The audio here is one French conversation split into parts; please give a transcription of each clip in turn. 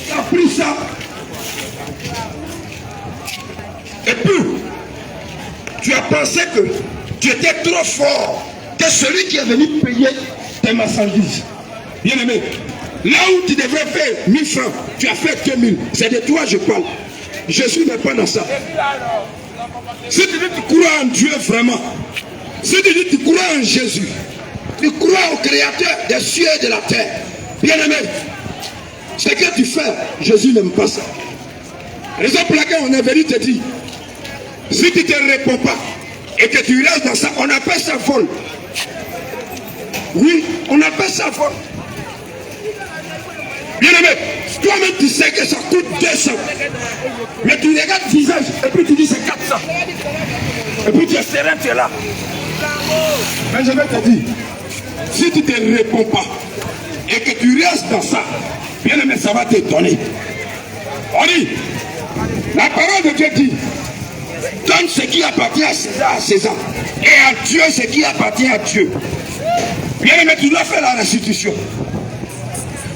Tu as pris ça. Et puis, tu as pensé que tu étais trop fort, que celui qui est venu payer tes marchandises. Bien aimé, là où tu devrais faire 1000 francs, tu as fait 2000. C'est de toi je parle. Jésus n'est pas dans ça. Si tu dis que tu crois en Dieu vraiment, si tu dis que tu crois en Jésus, tu crois au Créateur des cieux et de la terre, bien aimé, ce que tu fais, Jésus n'aime pas ça. Raison pour laquelle on est venu te dire, si tu ne te réponds pas et que tu restes dans ça, on appelle ça vol. Oui, on appelle ça vol. Bien aimé, toi-même tu sais que ça coûte 200. Mais tu regardes le visage et puis tu dis c'est 400. Et puis tu es serein, tu es là. Mais je vais te dire, si tu ne te réponds pas et que tu restes dans ça, bien aimé, ça va t'étonner. On dit, la parole de Dieu dit, donne ce qui appartient à César et à Dieu ce qui appartient à Dieu. Bien aimé, tu dois faire la restitution.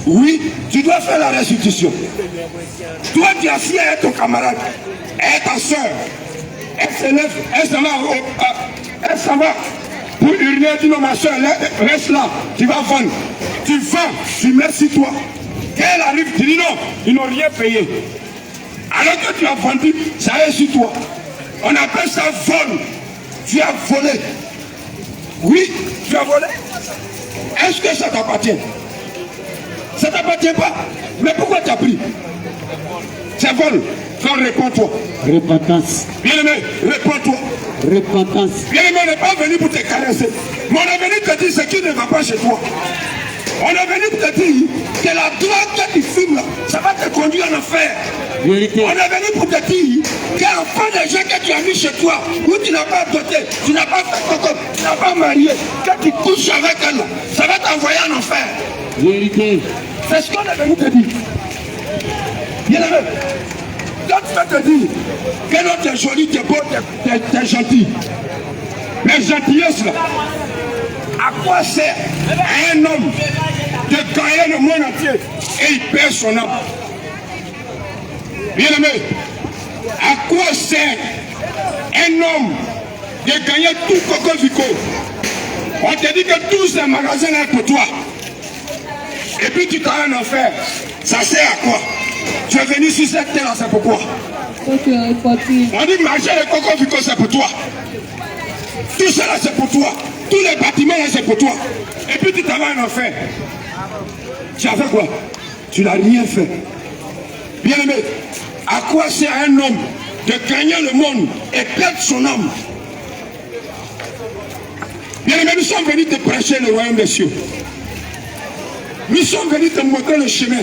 Oui, tu dois faire la restitution. Toi, tu as assis avec ton camarade, et ta soeur. Elle se lève, elle s'en va pour hurler, dit non, ma soeur, reste là, tu vas vendre. Tu vends, tu mets sur toi. Quand elle arrive, tu dis non, ils n'ont rien payé. Alors que tu as vendu, ça est sur toi. On appelle ça vol. Tu as volé. Oui, tu as volé. Est-ce que ça t'appartient? Ça ne t'appartient pas. Mais pourquoi tu as pris? C'est vol. Quand réponds-toi. Repentance. Bien-aimé, réponds-toi. Repentance. Bien-aimé, on n'est pas venu pour te caresser. Mais on est venu te dire ce qui ne va pas chez toi. On est venu pour te dire que la drogue que tu fumes là, ça va te conduire en enfer. Vérité. On est venu pour te dire qu'enfant des gens que tu as mis chez toi, où tu n'as pas doté, tu n'as pas fait coco, tu n'as pas marié, quand tu couches avec elle, ça va t'envoyer en enfer. Vérité. C'est ce qu'on est venu te dire. Bien aimé, quand tu vas te dire que non, t'es joli, t'es beau, t'es gentil, mais gentillesse là, à quoi sert à un homme de gagner le monde entier et il perd son âme? Bien aimé, à quoi sert un homme de gagner tout Coco Vico? On te dit que tous ces magasins là pour toi. Et puis tu t'as un enfer. Ça sert à quoi? Tu es venu sur cette terre là, c'est pourquoi? On dit marcher les Coco Vico, c'est pour toi. Tout cela c'est pour toi. Tous les bâtiments là c'est pour toi. Et puis tu t'en vas en enfer. Tu as fait quoi? Tu n'as rien fait. Bien aimé, à quoi sert un homme de gagner le monde et perdre son âme? Bien aimé, nous sommes venus te prêcher le royaume des cieux. Nous sommes venus te montrer le chemin.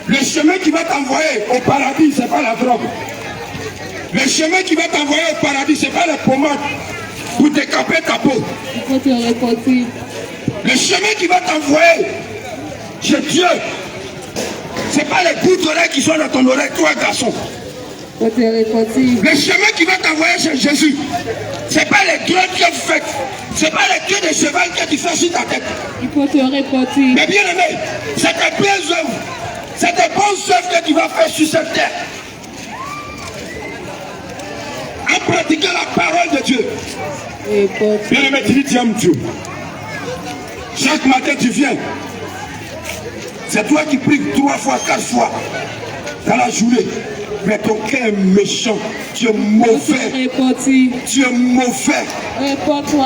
Le chemin qui va t'envoyer au paradis, ce n'est pas la drogue. Le chemin qui va t'envoyer au paradis, ce n'est pas la pommade pour décaper ta peau. Le chemin qui va t'envoyer chez Dieu, ce n'est pas les bouts d'oreilles qui sont dans ton oreille, toi garçon. Le chemin qui va t'envoyer chez Jésus, ce n'est pas les drogues que vous faites, ce n'est pas les queues de cheval que tu fais sur ta tête. Mais bien aimé, c'est tes belles œuvres, c'est tes bonnes œuvres que tu vas faire sur cette terre. En pratiquant la parole de Dieu. Bien aimé, tu dis tu aimes Dieu. Chaque matin tu viens. C'est toi qui pries 3 fois, 4 fois dans la journée. Mais ton cœur est méchant. Tu es mauvais. Tu es mauvais.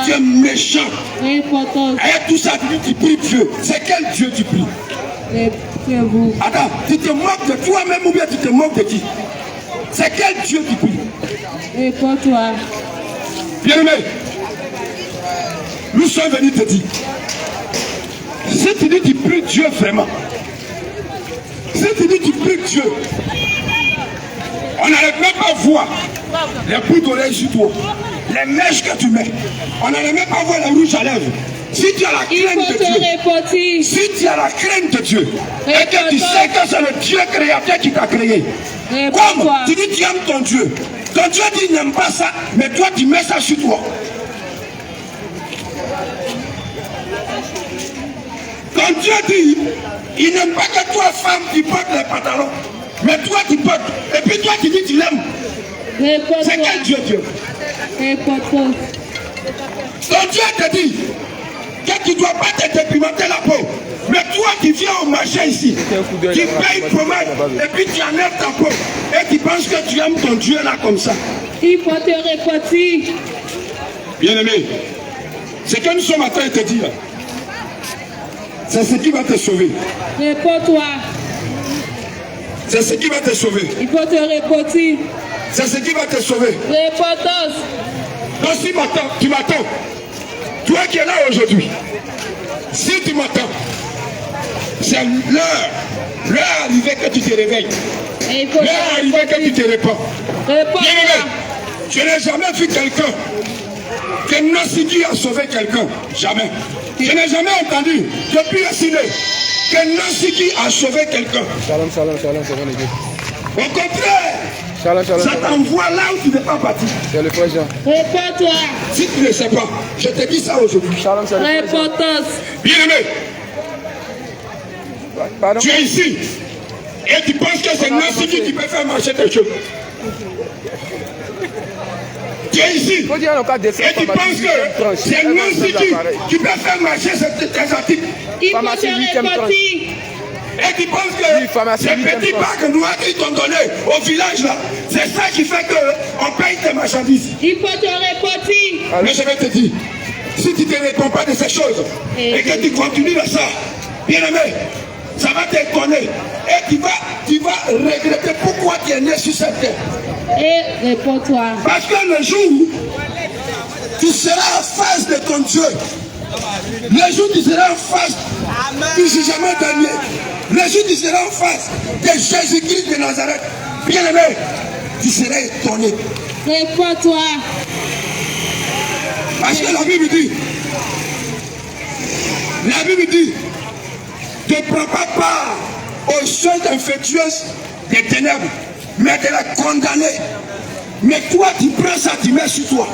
Tu es méchant. Et tout ça, tu pries Dieu. C'est quel Dieu tu pries? Attends, tu te moques de toi-même ou bien tu te moques de qui? C'est quel Dieu tu pries? Bien aimé, nous sommes venus te dire, si tu dis tu pries Dieu vraiment, si tu dis tu pries Dieu, on n'allait même pas voir les bouts d'oreilles sur toi, les mèches que tu mets, on n'allait même pas voir les rouges à lèvres. Si tu as la crainte de Dieu, si tu as la crainte de Dieu, et que tu sais que c'est le Dieu créateur qui t'a créé, comme tu dis tu aimes ton Dieu dit n'aime pas ça, mais toi tu mets ça sur toi. Quand Dieu dit Il n'aime pas que toi, femme, tu portes les pantalons. Mais toi, tu portes. Et puis toi, tu dis que tu l'aimes. C'est quel Dieu, Dieu? Ton Dieu te dit que tu ne dois pas te dépimenter la peau. Mais toi, tu viens au marché ici. Tu payes une pommade. Et puis tu enlèves ta peau. Et tu penses que tu aimes ton Dieu là comme ça. Il faut te répéter. Bien-aimé, ce que nous sommes en train de te dire, c'est ce qui va te sauver. Réponds-toi. C'est ce qui va te sauver. Il faut te répéter. C'est ce qui va te sauver. Réponds-toi. Donc si tu m'attends, toi qui es là aujourd'hui, si tu m'attends, c'est l'heure arrivée que tu te réveilles. L'heure arrivée que tu te réponds. Bien-aimé, je n'ai jamais vu quelqu'un que Nassigi a sauvé quelqu'un. Jamais. Je n'ai jamais entendu, depuis la Sine, que Nassigi a sauvé quelqu'un. Shalom, shalom, shalom, c'est bon les gars. Au contraire, Shalom, shalom, ça t'envoie là où tu n'es pas parti. c'est le frère Jean. Réponds-toi. Si tu ne sais pas, je te dis ça aujourd'hui. Shalom, c'est le frère Jean. Réponds-toi. Bien-aimé, Pardon? tu es ici et tu penses que c'est Nassigi qui peut faire marcher tes choses. Tu es ici Faut dire en cas de et tu penses que c'est Nassigi qui peut faire marcher tes articles. Il faut Pharmacie te 8e tranche. répéter. Et tu penses Oui, que pharmacie ces 8e petits tranche. bacs noirs qu'ils t'ont donné au village là, c'est ça qui fait qu'on paye tes marchandises. Il faut te répéter. Mais je vais te dire, si tu ne te réponds pas de ces choses et que tu continues de ça, bien aimé, ça va t'étonner. Et tu vas regretter pourquoi tu es né sur cette terre. Et réponds-toi. Parce que le jour où tu seras en face de ton Dieu, le jour où tu seras en face du jugement dernier, le jour où tu seras en face de Jésus-Christ de Nazareth, bien aimé, tu seras étonné. Réponds-toi. Parce que la Bible dit, ne prends pas part aux choses infectieuses des ténèbres, mais de la condamner. Mais toi, tu prends ça, tu mets sur toi.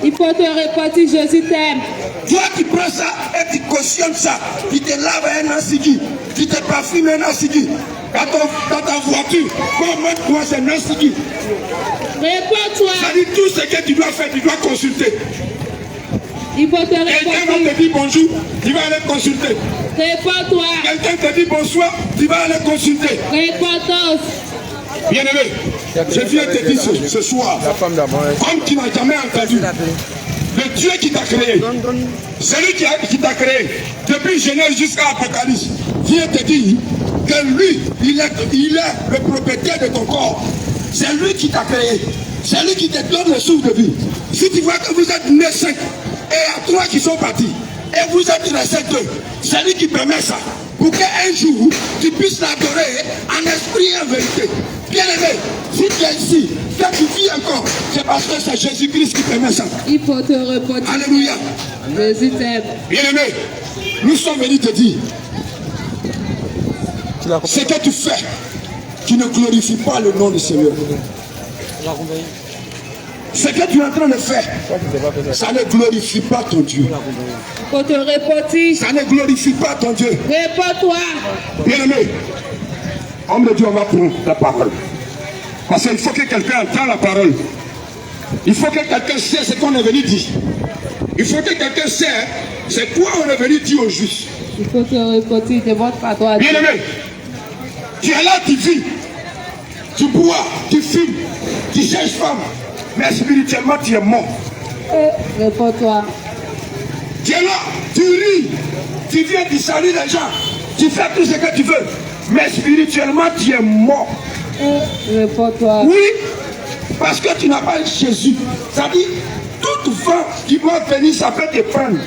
Il faut te répéter, Jésus t'aime. Toi, tu prends ça et tu cautionnes ça. Tu te laves un Nassigi, tu te parfumes un Nassigi. Dans ta voiture, comment toi c'est Nassigi. Réponds-toi. Ça dit tout ce que tu dois faire, tu dois consulter. Il faut te Quelqu'un va répéter. te dire bonjour, tu vas aller consulter. Réponds-toi. Quelqu'un te dit bonsoir, tu vas aller consulter. Réponds-toi. Bien-aimé, je viens te dire ce soir, La femme d'abord. comme tu n'as jamais entendu, le Dieu qui t'a créé, celui qui t'a créé, depuis Genèse jusqu'à Apocalypse, vient te dire que lui, il est le propriétaire de ton corps. C'est lui qui t'a créé. C'est lui qui te donne le souffle de vie. Si tu vois que vous êtes nés 5 et à 3 qui sont partis, et vous êtes restés 2, c'est lui qui permet ça. Pour qu'un jour, tu puisses l'adorer en esprit et en vérité. Bien aimé, si tu es ici, que tu vis encore, c'est parce que c'est Jésus-Christ qui permet ça. Il faut te répéter. Alléluia. Jésus t'aime. Bien aimé, nous sommes venus te dire, ce que tu fais, tu ne glorifies pas le nom du Seigneur. Ce que tu es en train de faire, ça ne glorifie pas ton Dieu. Il faut te répéter. Ça ne glorifie pas ton Dieu. Réponds-toi. Bien aimé, homme de Dieu, on va prendre la parole. Parce qu'il faut que quelqu'un entende la parole. Il faut que quelqu'un sache ce qu'on est venu dire. Il faut que quelqu'un sache c'est quoi on est venu dire au juste. Il faut te répéter. Demande pas toi. Bien aimé, tu es là, tu vis, tu bois, tu fumes, tu cherches femme, mais spirituellement tu es mort. Réponds-toi. Tu es là, tu ris, tu viens, tu salues les gens, tu fais tout ce que tu veux, mais spirituellement tu es mort. Réponds-toi. Oui, parce que tu n'as pas Jésus. Ça dit, toute vent qui va venir, ça peut te prendre.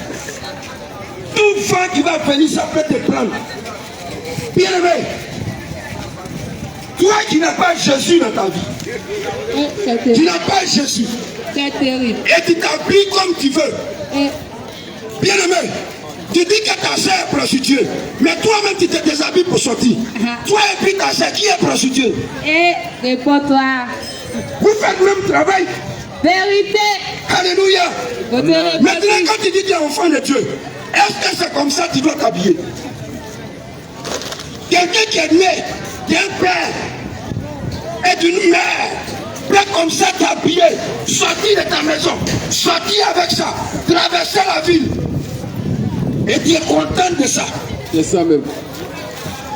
Tout vent qui va venir, ça peut te prendre. Bien aimé, toi qui n'as pas Jésus dans ta vie, tu n'as pas Jésus, C'est terrible. et tu t'habilles comme tu veux. Bien aimé, tu dis que ta soeur est prostituée, mais toi-même tu te déshabilles pour sortir. Toi et puis ta soeur qui est prostituée. Et réponds-toi. Vous faites le même travail. Vérité. Alléluia. Faut te Maintenant, répéter. quand tu dis que tu es enfant de Dieu, est-ce que c'est comme ça que tu dois t'habiller? Quelqu'un qui est né d'un père et d'une mère, prêt comme ça t'habiller, sortir de ta maison, sortir avec ça, traverser la ville. Et tu es content de ça. C'est ça même.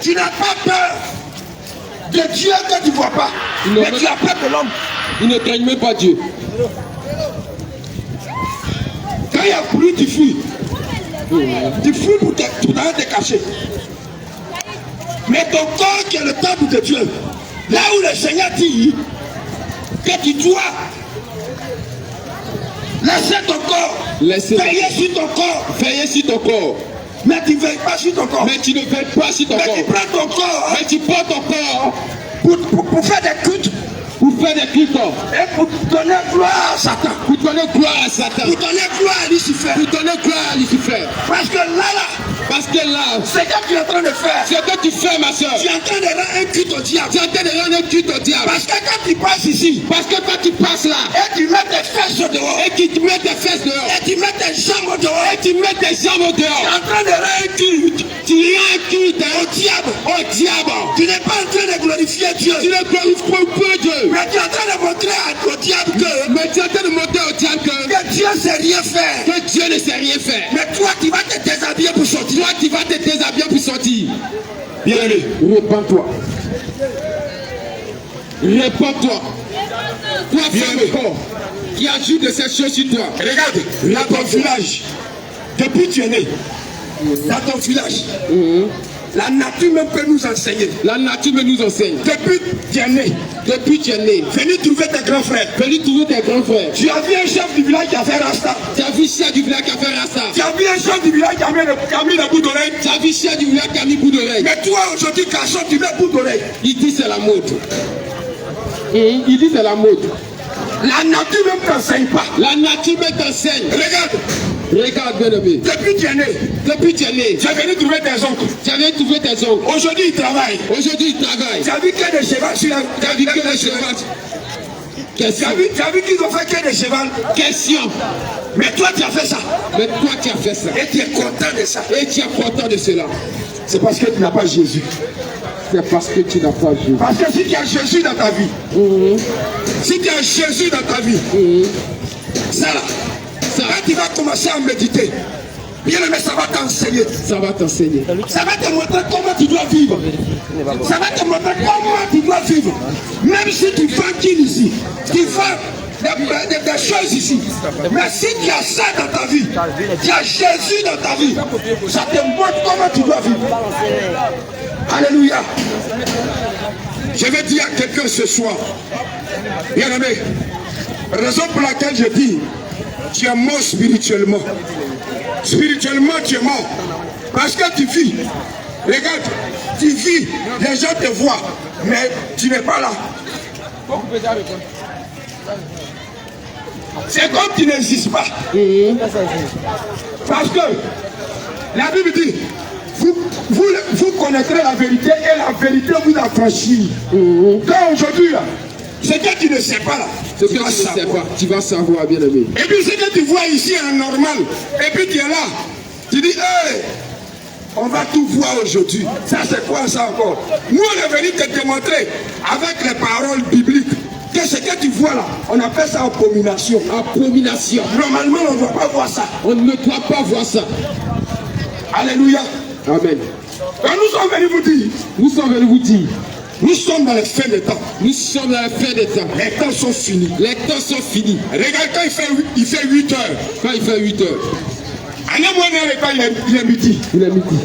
Tu n'as pas peur de Dieu que tu ne vois pas. Non, Mais tu as peur de l'homme. Il ne craignent même pas Dieu. Quand il y a pluie, tu fuis. Tu fuis pour te cacher. Mais ton corps qui est le temple de Dieu, là où le Seigneur dit que tu dois laisser ton corps, veiller sur ton corps, Veillez sur ton corps. mais tu ne veilles pas sur ton corps. Mais tu ne veilles pas sur ton Mais corps. tu prends ton corps Mais tu prends ton corps pour faire des cultes pour faire des cultes. et pour donner gloire à Satan, Pour donner gloire à Satan. pour donner gloire à Lucifer. Pour donner gloire à Lucifer. Parce que là, Parce que là, ce que tu es en train de faire, ce que tu fais, ma soeur, tu es en train de rendre un culte au diable. tu es en train de rendre un culte au diable. Parce que quand tu passes ici, Parce que quand tu passes là, et tu mets tes fesses dehors, et que tu mets tes fesses dehors, et tu mets tes jambes dehors, et tu mets tes jambes tu es dehors, en train de rendre un culte tu rends un culte au diable. au diable. Tu n'es pas en train de glorifier Dieu. Tu ne glorifies pas Dieu. Mais tu es en train de montrer au diable Mais tu es en train de montrer au diable que Dieu ne sait rien faire. que Dieu ne sait rien faire. Mais toi, tu vas te déshabiller pour sortir. Toi, tu vas te déshabiller pour sortir. Bien-aimé, Répands-toi. Répands-toi. Toi, femme, qui ajoute de ces choses sur toi. regarde, dans ton village, depuis que tu es né, dans ton village, la nature même peut nous enseigner. La nature me nous enseigne. Depuis que tu es né, Depuis que tu es né, venez trouver tes grands frères. venez trouver tes grands frères. Tu as vu un chef du village qui a fait Rasta. Tu as vu chien du village qui a fait Rasta. Tu as vu un chef du village qui a mis le bout d'oreille. Tu as vu chien du village qui a mis bout d'oreille. Mais toi, aujourd'hui, garçon, tu mets bout d'oreille. Il dit c'est la mode. Il dit c'est la mode. La nature même ne t'enseigne pas. La nature me t'enseigne. Regarde, Regarde bien aimé. depuis que tu es né, Depuis que tu es né, tu es venu trouver tes oncles. tu as bien trouvé tes ongles. Aujourd'hui, ils travaillent. Aujourd'hui, il travaille. Tu as vu que des chevaux sur la... Tu as vu que les chevaux. Tu Question. as vu qu'ils ont fait que des chevaux. Question. Mais toi, tu as fait ça. Mais toi, tu as fait ça. Et tu es content de ça. Et tu es content de cela. C'est parce que tu n'as pas Jésus. C'est parce que tu n'as pas Jésus. Parce que si tu as Jésus dans ta vie, si tu as Jésus dans ta vie, ça là, quand tu vas commencer à méditer, bien aimé, ça va t'enseigner. Ça va t'enseigner. Ça va te montrer comment tu dois vivre. Ça va te montrer comment tu dois vivre. Même si tu fanquines ici, tu fais des choses ici. Mais si tu as ça dans ta vie, tu as Jésus dans ta vie, ça te montre comment tu dois vivre. Alléluia. Je vais dire à quelqu'un ce soir, bien aimé, raison pour laquelle je dis, tu es mort spirituellement. Spirituellement, tu es mort. Parce que tu vis. Regarde, tu vis, les gens te voient, mais tu n'es pas là. C'est comme tu n'existes pas. Parce que la Bible dit, vous connaîtrez la vérité et la vérité vous affranchit. Donc aujourd'hui, ce que tu ne sais pas là, Ce que tu ne sais pas, tu vas savoir, bien aimé. et puis ce que tu vois ici en normal, et puis tu es là, tu dis, hey, on va tout voir aujourd'hui. Ça c'est quoi ça encore? Nous on est venu te démontrer avec les paroles bibliques que ce que tu vois là, on appelle ça abomination. Abomination. Normalement on ne doit pas voir ça. On ne doit pas voir ça. Alléluia. Amen. Donc nous sommes venus vous dire, Nous sommes venus vous dire, nous sommes dans les fins des temps. nous sommes à la fin des temps. Les temps sont finis. Les temps sont finis. Regarde quand il fait 8 heures. Quand il fait 8 heures, À un moment donné, quand il est midi. il est midi.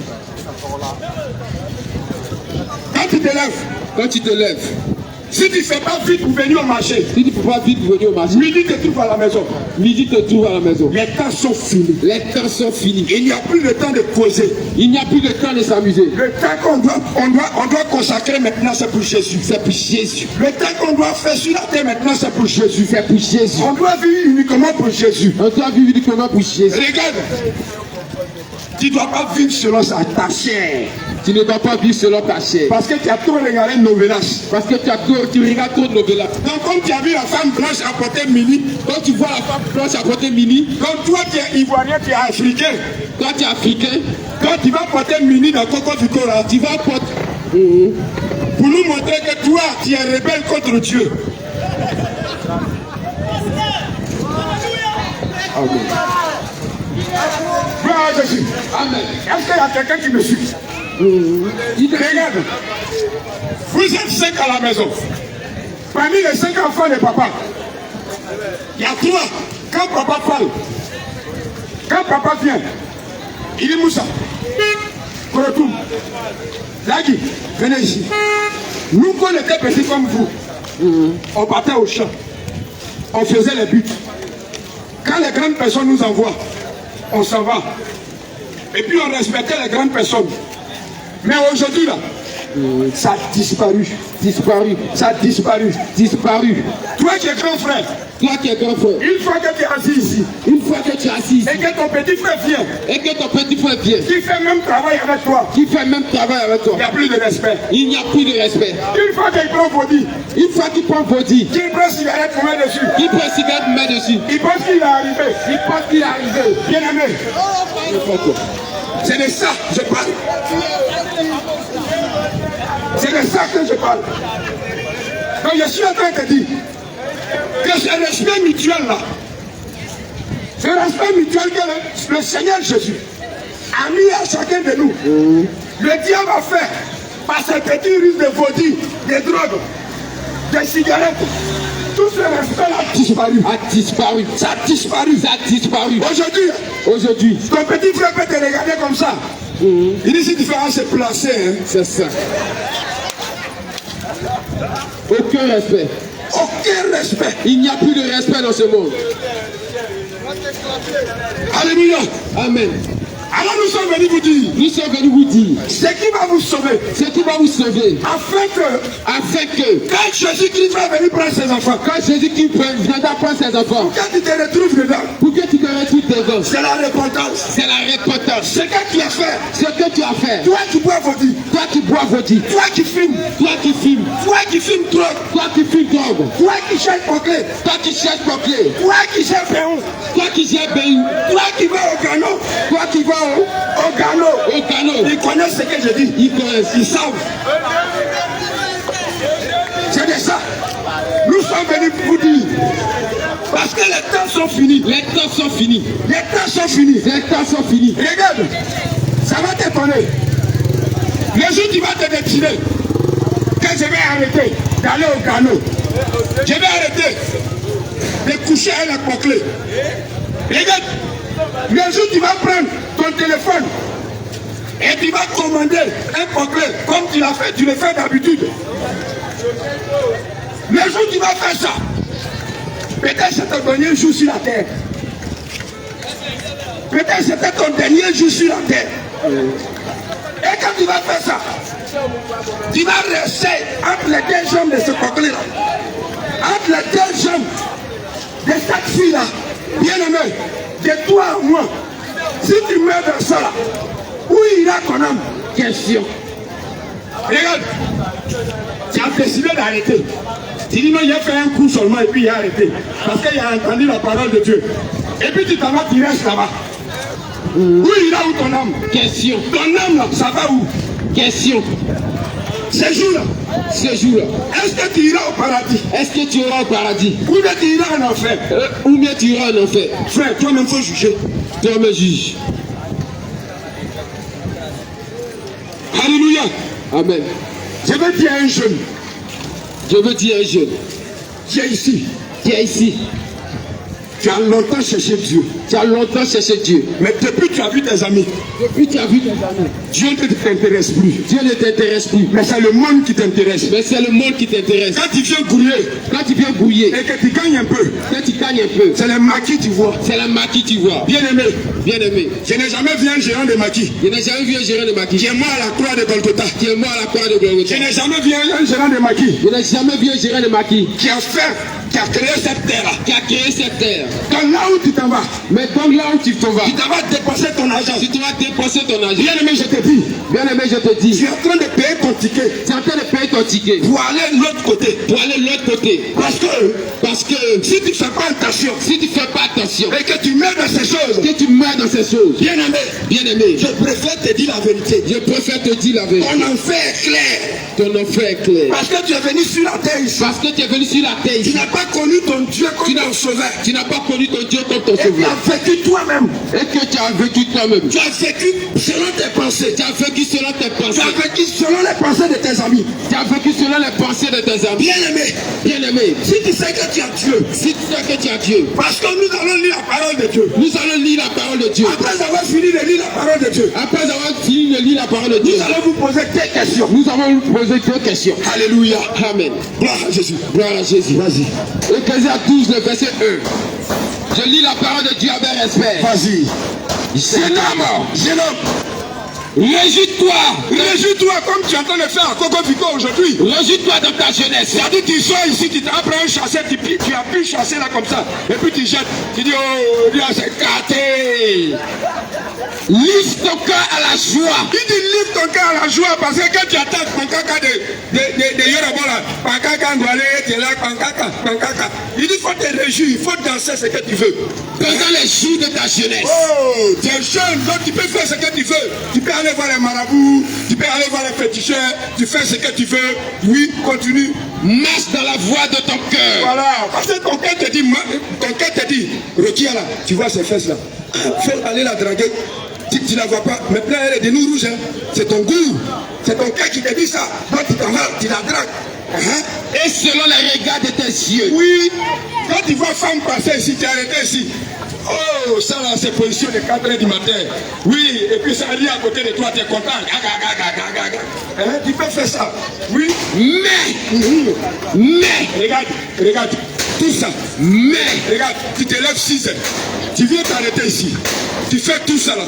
Quand tu te lèves, Quand tu te lèves, si tu ne fais pas vite pour venir au marché, si tu ne peux pas vite venir au marché, midi te trouve à la maison. midi te trouve à la maison. Les temps sont finis. Les temps sont finis. Il n'y a plus le temps de causer. Il n'y a plus de temps de s'amuser. Le temps qu'on doit consacrer maintenant, c'est pour Jésus. C'est pour Jésus. Le temps qu'on doit faire sur la terre maintenant, c'est pour Jésus. C'est pour Jésus. On doit vivre uniquement pour Jésus. On doit vivre uniquement pour Jésus. Regarde, tu ne dois pas vivre selon ta chair. Tu ne dois pas vivre selon ta chair. Parce que tu as trop regardé Novelas. Parce que tu regardes trop de novelas. Donc comme tu as vu la femme blanche apporter mini, Quand tu vois la femme blanche apporter mini, comme toi tu es ivoirien, tu es africain, quand tu es africain, quand tu vas porter mini dans Coco du Cora, tu vas porter Pour nous montrer que toi, tu es rebelle contre Dieu. Amen. Gloire à Jésus. Amen. Est-ce qu'il y a quelqu'un qui me suit? Regarde. Vous êtes 5 à la maison. Parmi les 5 enfants de papa, il y a 3. Quand papa parle, quand papa vient, il dit Moussa, Korotoum, Lagui, venez ici. Nous, quand on était petits comme vous, on partait au champ, on faisait les buts. Quand les grandes personnes nous envoient, on s'en va. Et puis on respectait les grandes personnes. Mais aujourd'hui, là, ça a disparu. Disparu. Ça a disparu. Disparu. Toi qui es grand frère, Toi qui es grand frère, une fois que tu es assis ici, une fois que tu es assis ici, et que ton petit frère vient, et que ton petit frère vient, qui fait même travail avec toi, qui fait même travail avec toi, il n'y a plus de respect. il n'y a plus de respect. Une fois qu'il prend body, Une fois qu'il prend body, qu'il prend cigarette, on met dessus. il prend cigarette, met dessus. Il pense qu'il est arrivé. Il pense qu'il est arrivé. Bien aimé, N'importe quoi. c'est de ça que je parle. C'est de ça que je parle. Donc je suis en train de te dire que ce respect mutuel là, ce respect mutuel que le Seigneur Jésus a mis à chacun de nous, le diable a fait par ses petits risques de body, de drogue, de cigarettes. Tout ce respect a disparu. A disparu. Ça a disparu. Ça a disparu. Aujourd'hui, ton petit frère peut te regarder comme ça. Il dit si tu fais se placer. Hein. C'est ça. Aucun respect. Aucun respect. Il n'y a plus de respect dans ce monde. Alléluia. Amen. Alors nous sommes venus vous dire, Nous sommes venus vous dire, ce qui va vous sauver, ce qui va vous sauver, afin que quand Jésus-Christ va venir prendre ses enfants, quand Jésus-Christ viendra prendre ses enfants, quand tu te retrouves dedans, pour que tu te retrouves dedans, c'est la repentance. c'est la repentance. Ce que tu as fait, Ce que tu as fait, toi qui bois body, toi qui bois vodka, toi qui fumes, toi qui filmes, toi qui fumes drogue, toi qui filmes drogue, toi qui cherches clé, toi qui cherches papier, toi qui cherches péon, toi qui cherches béni, toi qui vas au canot, toi qui vas au canot. au canot, Ils connaissent ce que je dis. ils connaissent. Ils savent. C'est de ça. Nous sommes venus pour dire. Parce que les temps sont finis. Les temps sont finis. Les temps sont finis. Les temps sont finis. Regarde, ça va t'étonner. Le jour où tu vas te décider que je vais arrêter d'aller au canot, je vais arrêter de coucher à la clé. Regarde, le jour où tu vas prendre ton téléphone et tu vas commander un coquelet comme tu l'as fait, tu le fais d'habitude. Le jour où tu vas faire ça, peut-être c'est ton dernier jour sur la terre. Peut-être c'était ton dernier jour sur la terre. Et quand tu vas faire ça, tu vas rester entre les deux jambes de ce coquelet-là. Entre les deux jambes de cette fille-là. Bien aimé, de toi à moi. Si tu meurs dans ça là, où ira ton âme? Question. Regarde, tu as décidé d'arrêter. Tu dis non, il a fait un coup seulement et puis il a arrêté. Parce qu'il a entendu la parole de Dieu. Et puis tu t'en vas, tu restes là-bas. Où ira où ton âme? Question. Ton âme là, ça va où? Question. Ce jour-là, est-ce que tu iras au paradis? Est-ce que tu iras au paradis? Ou bien tu iras en enfer? Ou bien tu iras en enfer? Frère, toi-même, il faut juger. Toi me juge. Alléluia. Amen. Je veux dire à un jeune Je veux dire un jeune qui est ici, qui est ici, tu as longtemps cherché Dieu. tu as longtemps cherché Dieu. Mais depuis tu as vu tes amis, Depuis tu as vu tes amis, Dieu ne t'intéresse plus. Dieu ne t'intéresse plus. Mais c'est le monde qui t'intéresse. Mais c'est le monde qui t'intéresse. Quand tu viens grouiller Quand tu viens bouiller, et que tu gagnes un peu, quand tu gagnes un peu, c'est les maquis tu vois. c'est la maquis tu vois. Bien aimé, Bien aimé, je n'ai jamais vu un gérant de maquis je n'ai jamais vu un gérant de maquis qui est mort à la croix de Golgotha. qui est mort à la croix de Je Golgotha. n'ai jamais vu un gérant de maquis Je n'ai jamais vu un gérant de maquis qui a créé cette terre-là. qui a créé cette terre. Donc là où tu t'en vas, Mais donc là où tu te vas, tu vas dépenser ton argent. si tu vas dépenser ton argent, Bien aimé, je te dis, je tu es en train de payer ton ticket tu es en train de payer ton ticket pour aller de l'autre côté. pour aller de l'autre côté. Parce que si tu ne fais pas attention Si tu fais pas attention, et que tu mets dans ces choses, que tu meurs dans ces choses, bien aimé, je préfère te dire la vérité. je préfère te dire la vérité. Ton enfer est clair. Ton enfer est clair. Parce que tu es venu sur la terre ici. Parce que tu es venu sur la terre Tu ici. n'as pas connu ton Dieu comme ton sauveur. Tu n'as pas connu ton Dieu comme ton Et tu sauveur. as vécu toi-même. Et que tu as vécu toi-même. Tu as vécu selon tes pensées. Tu as vécu selon tes Tu pensées. as vécu selon les pensées de tes amis. Tu as vécu selon les pensées de tes amis. Bien aimé, si tu sais que tu as Dieu, Si tu sais que tu as Dieu, parce que nous allons lire la parole de Dieu. nous allons lire la parole de Dieu. Après avoir fini de lire la parole de Dieu, Après avoir fini de lire la parole de Dieu, nous allons vous poser des questions. nous allons vous poser deux questions. Alléluia. Amen. Gloire à Jésus. Gloire à Jésus. Vas-y. Ecclésias 12, le verset 1. Je lis la parole de Dieu avec respect. Vas-y. Jeune homme, Jeune homme, réjouis-toi. réjouis-toi comme tu es en train de faire à Coco Fico aujourd'hui. Réjouis-toi dans ta jeunesse. C'est-à-dire tu sors ici, tu t'apprends un chasseur, tu as pu chasser là comme ça. Et puis tu jettes. Tu dis, oh, Dieu, c'est gâté. Lise ton cœur à la joie. Il dit, livre ton cœur à la joie parce que quand tu attaques Pankaka de Yoruba là, Pankaka Ngwale, tu es là, Pankaka. Il dit, il faut te réjouir, il faut danser ce que tu veux. Pendant les jours de ta jeunesse. Oh, tu es jeune, donc tu peux faire ce que tu veux. Tu peux aller voir les marabouts, tu peux aller voir les féticheurs, tu fais ce que tu veux. Oui, continue. Marche dans la voie de ton cœur. Voilà, parce que ton cœur te dit, Rokia là, tu vois ces fesses là, fais aller la draguer. Tu la vois pas, maintenant elle est de nous rouges, hein. C'est ton goût, c'est ton cœur qui te dit ça. Donc tu t'en vas, tu la dragues. Et selon les regards de tes yeux. Oui, quand tu vois femme passer ici, tu es arrêté ici. Oh, ça là, c'est position de 4h du matin. Oui, et puis ça arrive à côté de toi, tu es content. Tu peux faire ça. Oui. Mais, Regarde, tout ça. mais, Regarde, tu te lèves 6h. Tu viens t'arrêter ici. Tu fais tout ça là.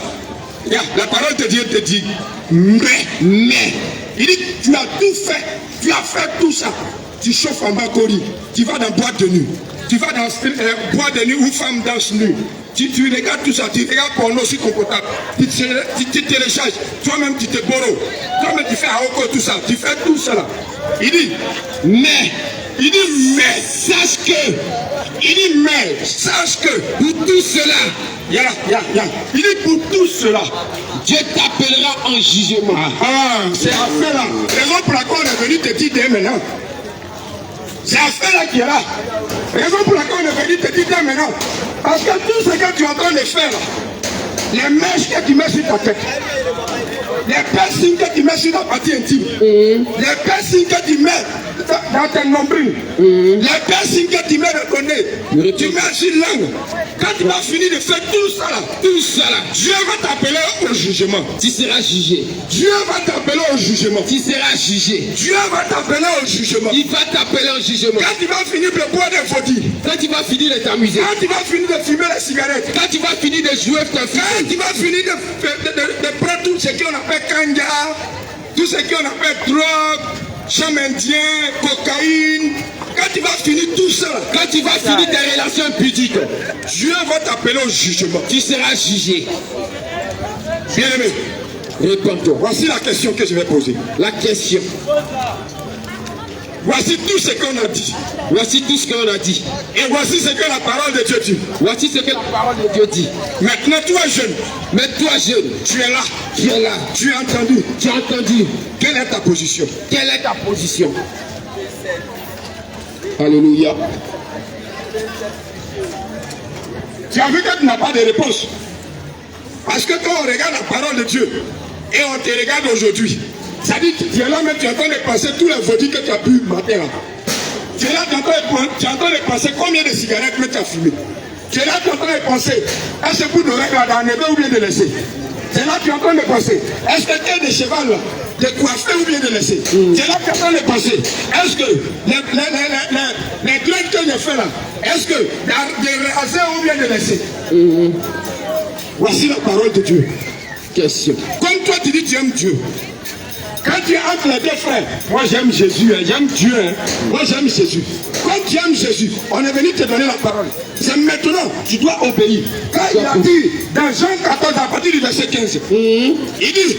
Regarde, la parole de Dieu te dit, mais. Il dit, tu as tout fait. Tu as fait tout ça. Tu chauffes en bas Cori. Tu vas dans boîte de nuit. Tu vas dans boîte de nuit où femme danse nue. Tu regardes tout ça. Tu regardes porno sur ton portable. Tu télécharges. Toi-même, tu te borrows. Toi-même, tu fais à Oko tout ça. Tu fais tout ça là. Il dit, mais. Il dit, mais sache que. Il dit, mais sache que pour tout cela. Il dit, pour tout cela. Dieu t'appellera en jugement. C'est affaire là. Raison pour laquelle on est venu te dire dès maintenant. C'est affaire là qui est là. Raison pour laquelle on est venu te dire dès maintenant. Parce que tout ce que tu es en train de faire là, les mèches que tu mets sur ta tête, les piercings que tu mets sur ta partie intime, les piercings que tu mets dans tes nombrils, les piercings que tu mets dans ton nez, tu mets sur langue. Quand tu vas finir de faire tout ça là, Dieu va t'appeler au jugement. Tu seras jugé. Dieu va t'appeler au jugement. Tu seras jugé. Dieu va t'appeler au jugement. Il va t'appeler au jugement. Quand tu vas finir de boire des fautiers, Quand tu vas finir de t'amuser. quand tu vas finir de fumer les cigarettes, Quand tu vas finir de jouer ta quand fille. tu vas finir de prendre tout ce qu'on appelle kanga, tout ce qu'on appelle drogue, cham indien, cocaïne, quand tu vas finir tout ça, Quand tu vas finir tes relations pudiques. Dieu va t'appeler au jugement. Tu seras jugé. Bien aimé, Réponds-toi. voici la question que je vais poser. La question. Voici tout ce qu'on a dit. Voici tout ce qu'on a dit. Et voici ce que la parole de Dieu dit. Voici ce que la parole de Dieu dit. Maintenant, toi jeune, Mais toi jeune, tu es là. tu es là. Tu as entendu. Tu as entendu. Quelle est ta position? Quelle est ta position? Alléluia. Tu as vu que tu n'as pas de réponse. Parce que quand on regarde la parole de Dieu et on te regarde aujourd'hui, ça dit que tu es là, mais tu es en train de penser tous les vaudis que tu as bu matin là. Tu es là, tu es en train de penser combien de cigarettes que tu as fumé. Tu es là, tu es en train de penser, est-ce que pour nous regarder en éveil ou bien de laisser? C'est là, tu es en train de penser, est-ce que tu es de cheval là, de coiffer ou bien de laisser? C'est là que tu es en train de penser, est-ce que les graines que j'ai fait là, est-ce que de raser ou bien de laisser? Voici la parole de Dieu. Question. Comme toi tu dis tu aimes Dieu, Quand tu es entre les deux frères, moi j'aime Jésus, hein, j'aime Dieu, hein. Moi j'aime Jésus. Quand tu aimes Jésus, on est venu te donner la parole. C'est maintenant, tu dois obéir. Quand il a dit dans Jean 14 à partir du verset 15, il dit,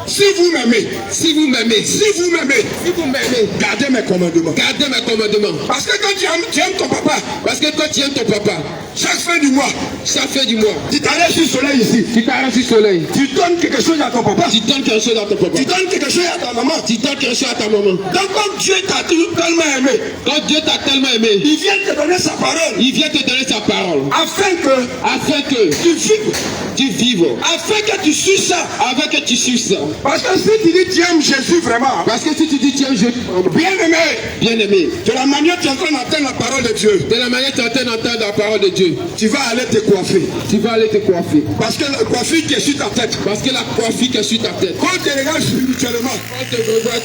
si vous m'aimez, Si vous m'aimez, si vous m'aimez, si vous m'aimez, gardez mes commandements. gardez mes commandements. Parce que quand tu aimes ton papa, Parce que quand tu aimes ton papa, chaque fin du mois, chaque fin du mois, tu t'arrêtes sur le soleil ici. tu t'arrêtes sur le soleil, Tu donnes quelque chose à ton papa. tu donnes quelque chose à ton papa, Tu donnes quelque chose à ta maman. tu donnes quelque chose à ta maman. Donc comme Dieu t'a tellement aimé, Quand Dieu t'a tellement aimé, il vient te donner sa parole. il vient te donner sa parole Afin que afin que tu vives. tu vives, Afin que tu suives ça. afin que tu suives ça. Parce que si tu dis tu aimes Jésus vraiment, Parce que si tu dis tiens, je bien aimé, bien aimé, de la manière dont tu es en train d'entendre la parole de Dieu, de la manière que tu es en train d'entendre la parole de Dieu, tu vas aller te coiffer. tu vas aller te coiffer. Parce que la coiffure qui est sur ta tête, Parce que la coiffure qui est sur ta tête, quand tu regardes spirituellement,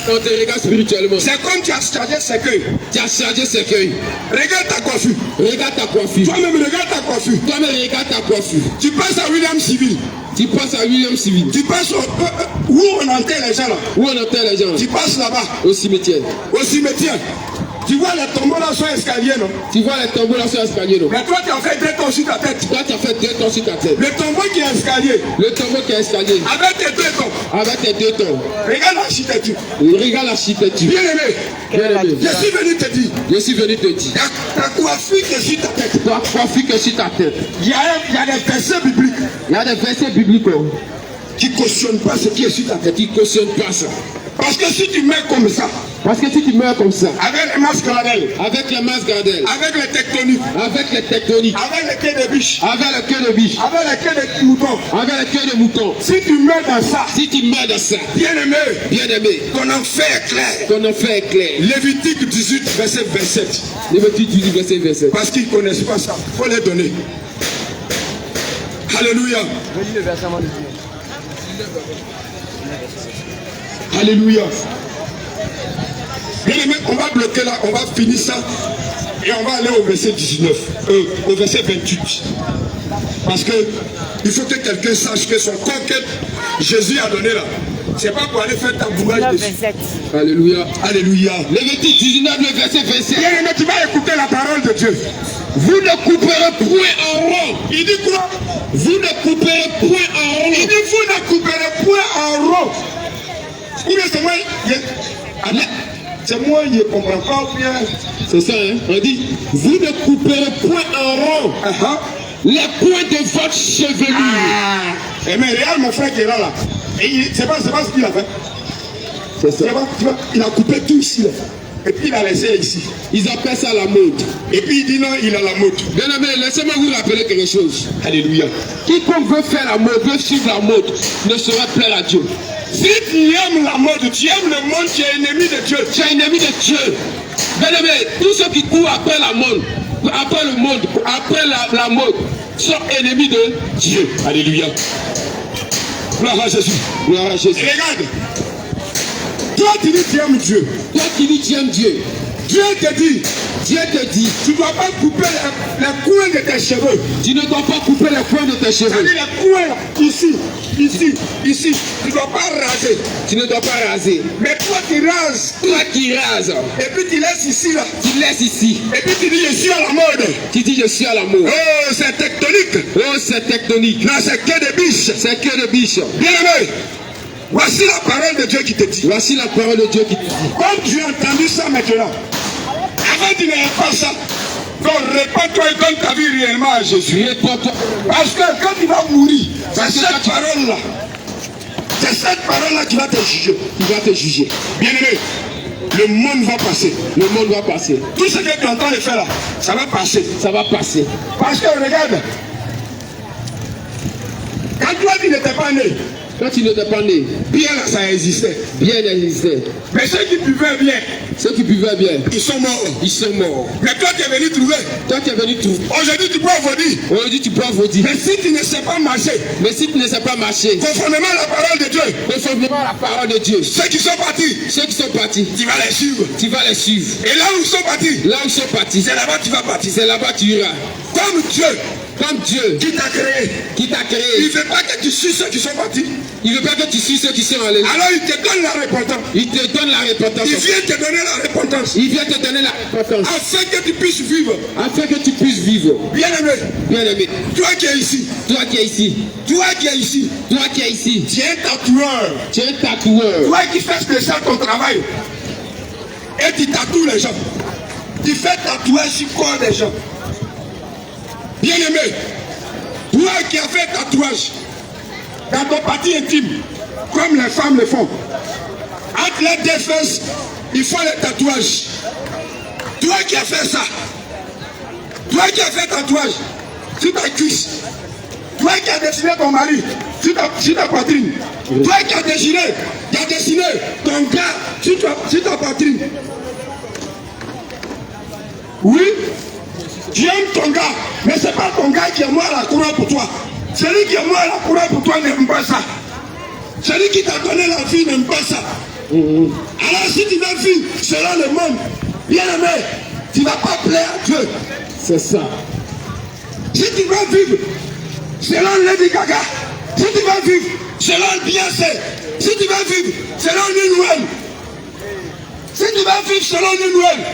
quand tu regardes spirituellement, c'est comme tu as chargé ce cueil. tu as chargé ce cueil. Regarde ta coiffure. Regarde ta coiffure. Toi-même, regarde ta coiffure. Toi-même, regarde ta coiffure. Tu passes à William Civil. Tu passes à William Civil. Tu passes où on enterre les gens là. Où on enterre les gens? Tu passes là-bas, Au cimetière. au cimetière. Tu vois les tombeaux là sur l'escalier, non? Tu vois les tombeaux là sur l'escalier, non? Mais toi, tu as fait 2 tours sur ta tête. Toi, tu as fait 2 tours sur ta tête. Le tombeau qui est escalier, Le tombeau qui est escalier, avec tes 2 tours. avec tes 2 tours. Regarde l'architecture. Regarde l'architecture. Bien aimé, Bien aimé. je suis venu te dire, Je suis venu te dire. ta coiffure qui est sur ta tête. Ta coiffure qui est sur ta tête. Il y a des versets bibliques Il y a des versets bibliques hein, qui ne cautionnent pas ce qui est sur ta tête. qui ne cautionnent pas ça. Parce que si tu mets comme ça, Parce que si tu meurs comme ça, avec les masques gradelles, avec les masses gardelles, avec les tectoniques, avec les tectoniques, avec les quais de biche, avec le cœur de biche, avec les quais de mouton, avec le cœur de mouton, si tu mets dans ça, si tu meurs dans ça, bien aimé, bien aimé, ton enfer est clair. ton enfer est clair. Lévitique 18, verset 27. Lévitique 18, verset 27. Parce qu'ils ne connaissent pas ça. Il faut les donner. Alléluia. Alléluia. Bien aimé, on va bloquer là, on va finir ça. Et on va aller au verset 19. Au verset 28. Parce que il faut que quelqu'un sache que son corps que Jésus a donné là, c'est pas pour aller faire tambourage dessus. Alléluia. Alléluia. Lévitique 19, le verset 27. Bien aimé, tu vas écouter la parole de Dieu. Vous ne couperez point en rond. Il dit quoi? Vous ne couperez point en Il rond. dit vous ne couperez point en rond. Ou bien c'est moi, c'est moi, je ne comprends pas ou bien. C'est ça, hein? On dit, vous ne couperez point en rond les points de votre chevelure. Eh mais regarde mon frère qui est là. Et c'est pas ce qu'il a fait. C'est ça. Tu vois, il a coupé tout ici là. Et puis il a laissé ici. Ils appellent ça la mode. Et puis il dit non, il a la mode. Bien aimé, laissez-moi vous rappeler quelque chose. Alléluia. Quiconque veut faire la mode, veut suivre la mode, ne sera plaire à Dieu. Si tu aimes la mode, tu aimes le monde, tu es ennemi de Dieu. Tu es ennemi de Dieu. Bien aimé, tous ceux qui courent après la mode, après le monde, après la mode, sont ennemis de Dieu. Alléluia. Gloire à Jésus. Gloire à Jésus. Regarde. Toi tu dis tu aimes Dieu. Toi qui dis tu aimes Dieu, Dieu te dit, tu ne dois pas couper les coins de tes cheveux. tu ne dois pas couper les coins de tes cheveux. C'est-à-dire les coins là, ici. Tu ne dois pas raser. Tu ne dois pas raser. Mais toi tu rases. Toi qui rases, Et puis tu laisses ici là. tu laisses ici. Et puis tu dis je suis à la mode. Tu dis je suis à l'amour. Oh, c'est tectonique. Oh, c'est tectonique. Non, c'est que des biches. C'est que de biche. Bien aimé, voici la parole de Dieu qui te dit. Voici la parole de Dieu qui te dit. Comme tu as entendu ça maintenant, avant tu n'avais pas ça. Donc répands-toi et donne ta vie réellement à Jésus. Réponds-toi. Parce que quand tu vas mourir, c'est Parce que cette quand tu- parole-là. C'est cette parole-là qui va te juger. Tu vas te juger. Bien aimé, le monde va passer. Le monde va passer. Tout ce que tu entends de faire là, ça va passer. Ça va passer. Parce que regarde, quand toi tu n'étais pas né, Quand tu n'étais pas né, bien là ça existait. bien existait. Mais ceux qui buvaient bien, Ceux qui buvaient bien, ils sont morts. ils sont morts. Mais toi tu es venu trouver. Toi qui es venu tout. Aujourd'hui tu peux dire. Aujourd'hui tu peux vous dire. Mais si tu ne sais pas marcher, Mais si tu ne sais pas marcher, conformément à la parole de Dieu, conformément à la parole de Dieu, ceux qui sont partis, ceux qui sont partis, tu vas les suivre. tu vas les suivre. Et là où ils sont partis, Là où ils sont partis, c'est là-bas que tu vas partir. c'est là-bas que tu iras. Comme Dieu Comme Dieu qui t'a créé. qui t'a Il créé. ne veut pas que tu suives ceux qui sont partis. Il ne veut pas que tu suives ceux qui sont allés. Alors il te donne la repentance. Il te donne la repentance. Il vient te donner la repentance. Il vient te donner la repentance. Afin que tu puisses vivre. Afin que tu puisses vivre. Bien aimé, Bien-aimé, toi qui es ici, toi qui es ici, toi qui es ici, toi qui es ici, tu es un tatoueur. tu es un tatoueur. Toi qui fais spécial ton travail. Et tu tatoues les gens. Tu fais tatouage sur le corps des gens. Bien aimé, toi qui as fait tatouage dans ton partie intime, comme les femmes le font, entre les deux fesses, il faut les tatouages. Toi qui as fait ça, toi qui as fait tatouage sur ta cuisse, toi qui as dessiné ton mari sur ta poitrine, toi qui as dessiné ton gars sur ta poitrine. Oui, tu aimes ton gars, mais ce n'est pas ton gars qui est mort à la couronne pour toi. Celui qui est mort à la couronne pour toi n'aime pas ça. Celui qui t'a donné la vie n'aime pas ça. Alors si tu veux vivre selon le monde, bien aimé, tu ne vas pas plaire à Dieu. C'est ça. Si tu veux vivre selon Lady Gaga, si tu veux vivre selon Beyoncé, si tu veux vivre selon Lil, si tu veux vivre selon Lil,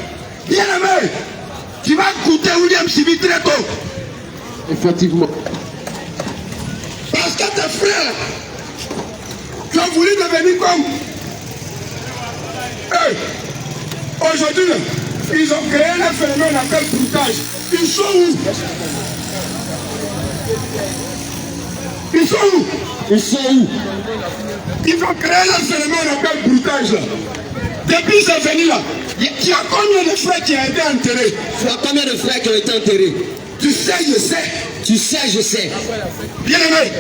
bien aimé, tu vas goûter William Sibi très tôt. Effectivement. Parce que tes frères qui ont voulu devenir comme eux, aujourd'hui, ils ont créé un phénomène appelé broutage. Ils sont où? Ils sont où? Ils sont où? Ils ont créé un phénomène appelé broutage là. Depuis c'est venu là, tu as combien de frères qui ont été enterrés? Tu as combien de frères qui ont été enterrés? Tu sais, je sais. Tu sais, je sais. Bien aimé.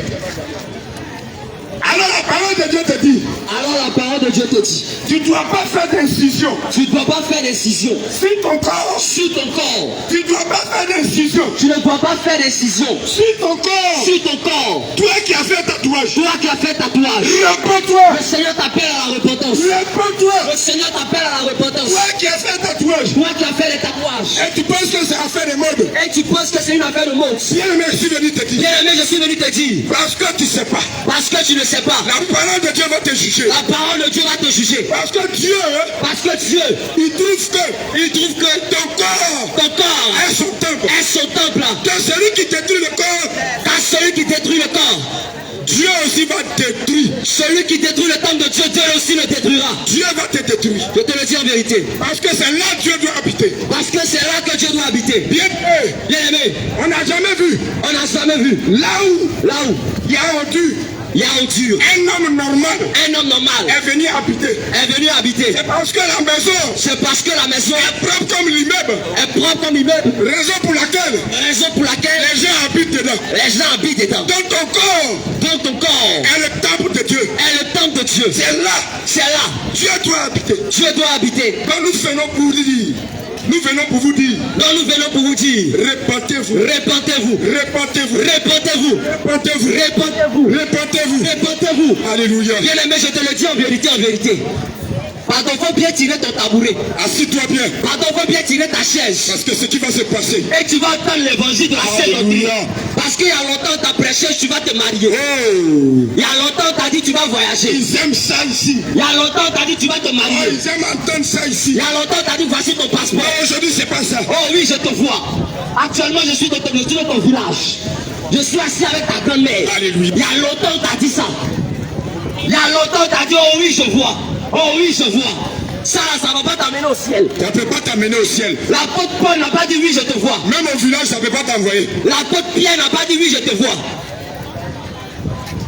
Alors la parole de Dieu te dit, Alors la parole de Dieu te dit, tu ne dois pas faire d'incision tu ne dois pas faire d'incision sur ton corps. sur ton corps. Tu ne dois pas faire d'incision Tu ne dois pas faire d'incision sur ton corps. sur ton corps. Toi qui as fait tatouage, Toi qui as fait tatouage, réponds-toi. le Seigneur t'appelle à la repentance. Réponds-toi. Le Seigneur t'appelle à la repentance. Toi qui as fait tatouage, Toi qui as fait les tatouages et tu penses que c'est affaire de mode. et tu penses que c'est une affaire de monde. Bien aimé, je suis venu te dire. Bien aimé, je suis venu te dire, Parce que tu ne sais pas. parce que tu ne sais pas, La parole de Dieu va te juger. la parole de Dieu va te juger. Parce que Dieu, Parce que Dieu, il trouve que ton corps ton corps est son temple. est son temple. Que celui qui détruit le corps, Car celui qui détruit le corps, Dieu aussi va détruire. celui qui détruit le temple de Dieu, Dieu aussi le détruira. Dieu va te détruire. Je te le dis en vérité. Parce que c'est là que Dieu doit habiter. Parce que c'est là que Dieu doit habiter. Bien aimé, Bien aimé, on n'a jamais vu. on n'a jamais vu. Là où Là où il y a rendu il y a Ondure, un homme normal un homme normal est venu habiter. est venu habiter. C'est parce que la maison C'est parce que la maison est propre comme l'immeuble. est propre comme immeuble. Raison pour laquelle Raison pour laquelle les gens habitent dedans. les gens habitent dedans. Dans ton corps Dans ton corps est le temple de Dieu. est le temple de Dieu. C'est là. C'est là. Dieu doit habiter. Dieu doit habiter. Donc nous venons pour dire. Nous venons pour vous dire. Donc nous venons pour vous dire, Répentez-vous. répentez-vous. Répentez-vous. Répentez-vous. Répentez-vous. Répentez-vous. Répentez-vous. Répentez-vous. Alléluia. Bien aimé, je te le dis en vérité, en vérité. Pardon, faut bien tirer ton tabouret. Assis-toi bien. Pardon, faut bien tirer ta chaise. Parce que ce qui va se passer. Et tu vas entendre l'évangile de la Sainte Alléluia. Doctrine. Parce qu'il y a longtemps, tu as prêché, tu vas te marier. Oh. Il y a longtemps, tu as dit, tu vas voyager. Ils aiment ça ici. Il y a longtemps, tu as dit, tu vas te Oh, marier. ils aiment entendre ça ici. Il y a longtemps, tu as dit, voici ton passeport. Mais aujourd'hui, c'est pas ça. Oh oui, je te vois. Actuellement, je suis dans ton village. Je suis assis avec ta grand-mère. Alléluia. Il y a longtemps, tu as dit ça. Il y a longtemps, tu as dit, oh oui, je vois. Oh oui, je vois. Ça, ça ne va pas t'amener au ciel. Ça ne peut pas t'amener au ciel. L'apôtre Paul n'a pas dit oui, je te vois. Même au village, ça ne peut pas t'envoyer. L'apôtre Pierre n'a pas dit oui, je te vois.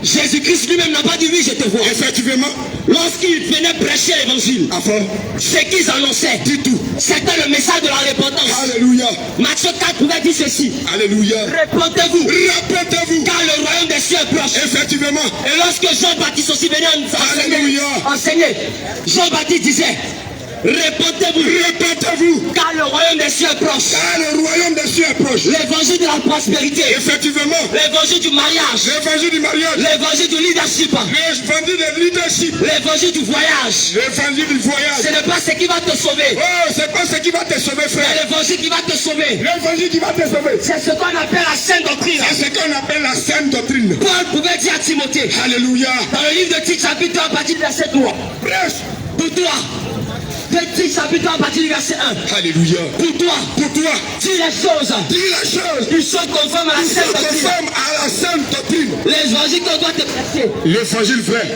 Jésus-Christ lui-même n'a pas dit oui, je te vois. Effectivement, Lorsqu'il venait prêcher l'évangile, avant, ce qu'ils annonçaient, dis tout. c'était le message de la repentance. Alléluia. Matthieu 4 pouvait dire ceci. Alléluia. Répentez-vous, Répentez-vous. car le royaume des cieux est proche. Effectivement. Et lorsque Jean-Baptiste aussi venait Alléluia. enseigner, Jean-Baptiste disait, Répétez-vous. Répétez-vous. Car le royaume des cieux est proche. Car le royaume des cieux est proche. L'évangile de la prospérité. Effectivement. L'évangile du mariage. L'évangile du mariage. L'évangile du leadership. L'évangile du leadership. L'évangile du voyage. L'évangile du voyage. Ce n'est pas ce qui va te sauver. Oh, c'est pas ce qui va te sauver, C'est frère. l'évangile qui va te sauver. L'évangile qui va te sauver. C'est ce qu'on appelle la sainte doctrine. C'est ce qu'on appelle la sainte doctrine. Paul pouvait dire à Timothée, Alléluia. dans le livre de Tite chapitre 1 à partir du verset 3. Prêche. Pour toi, Tite chapitre 1 à partir du verset 1. Alléluia. Pour toi, dis les choses. Dis la chose. Ils sont conformes à la Ils sainte sont doctrine. conformes à la sainte doctrine. L'évangile qu'on doit te prêcher. L'évangile vrai.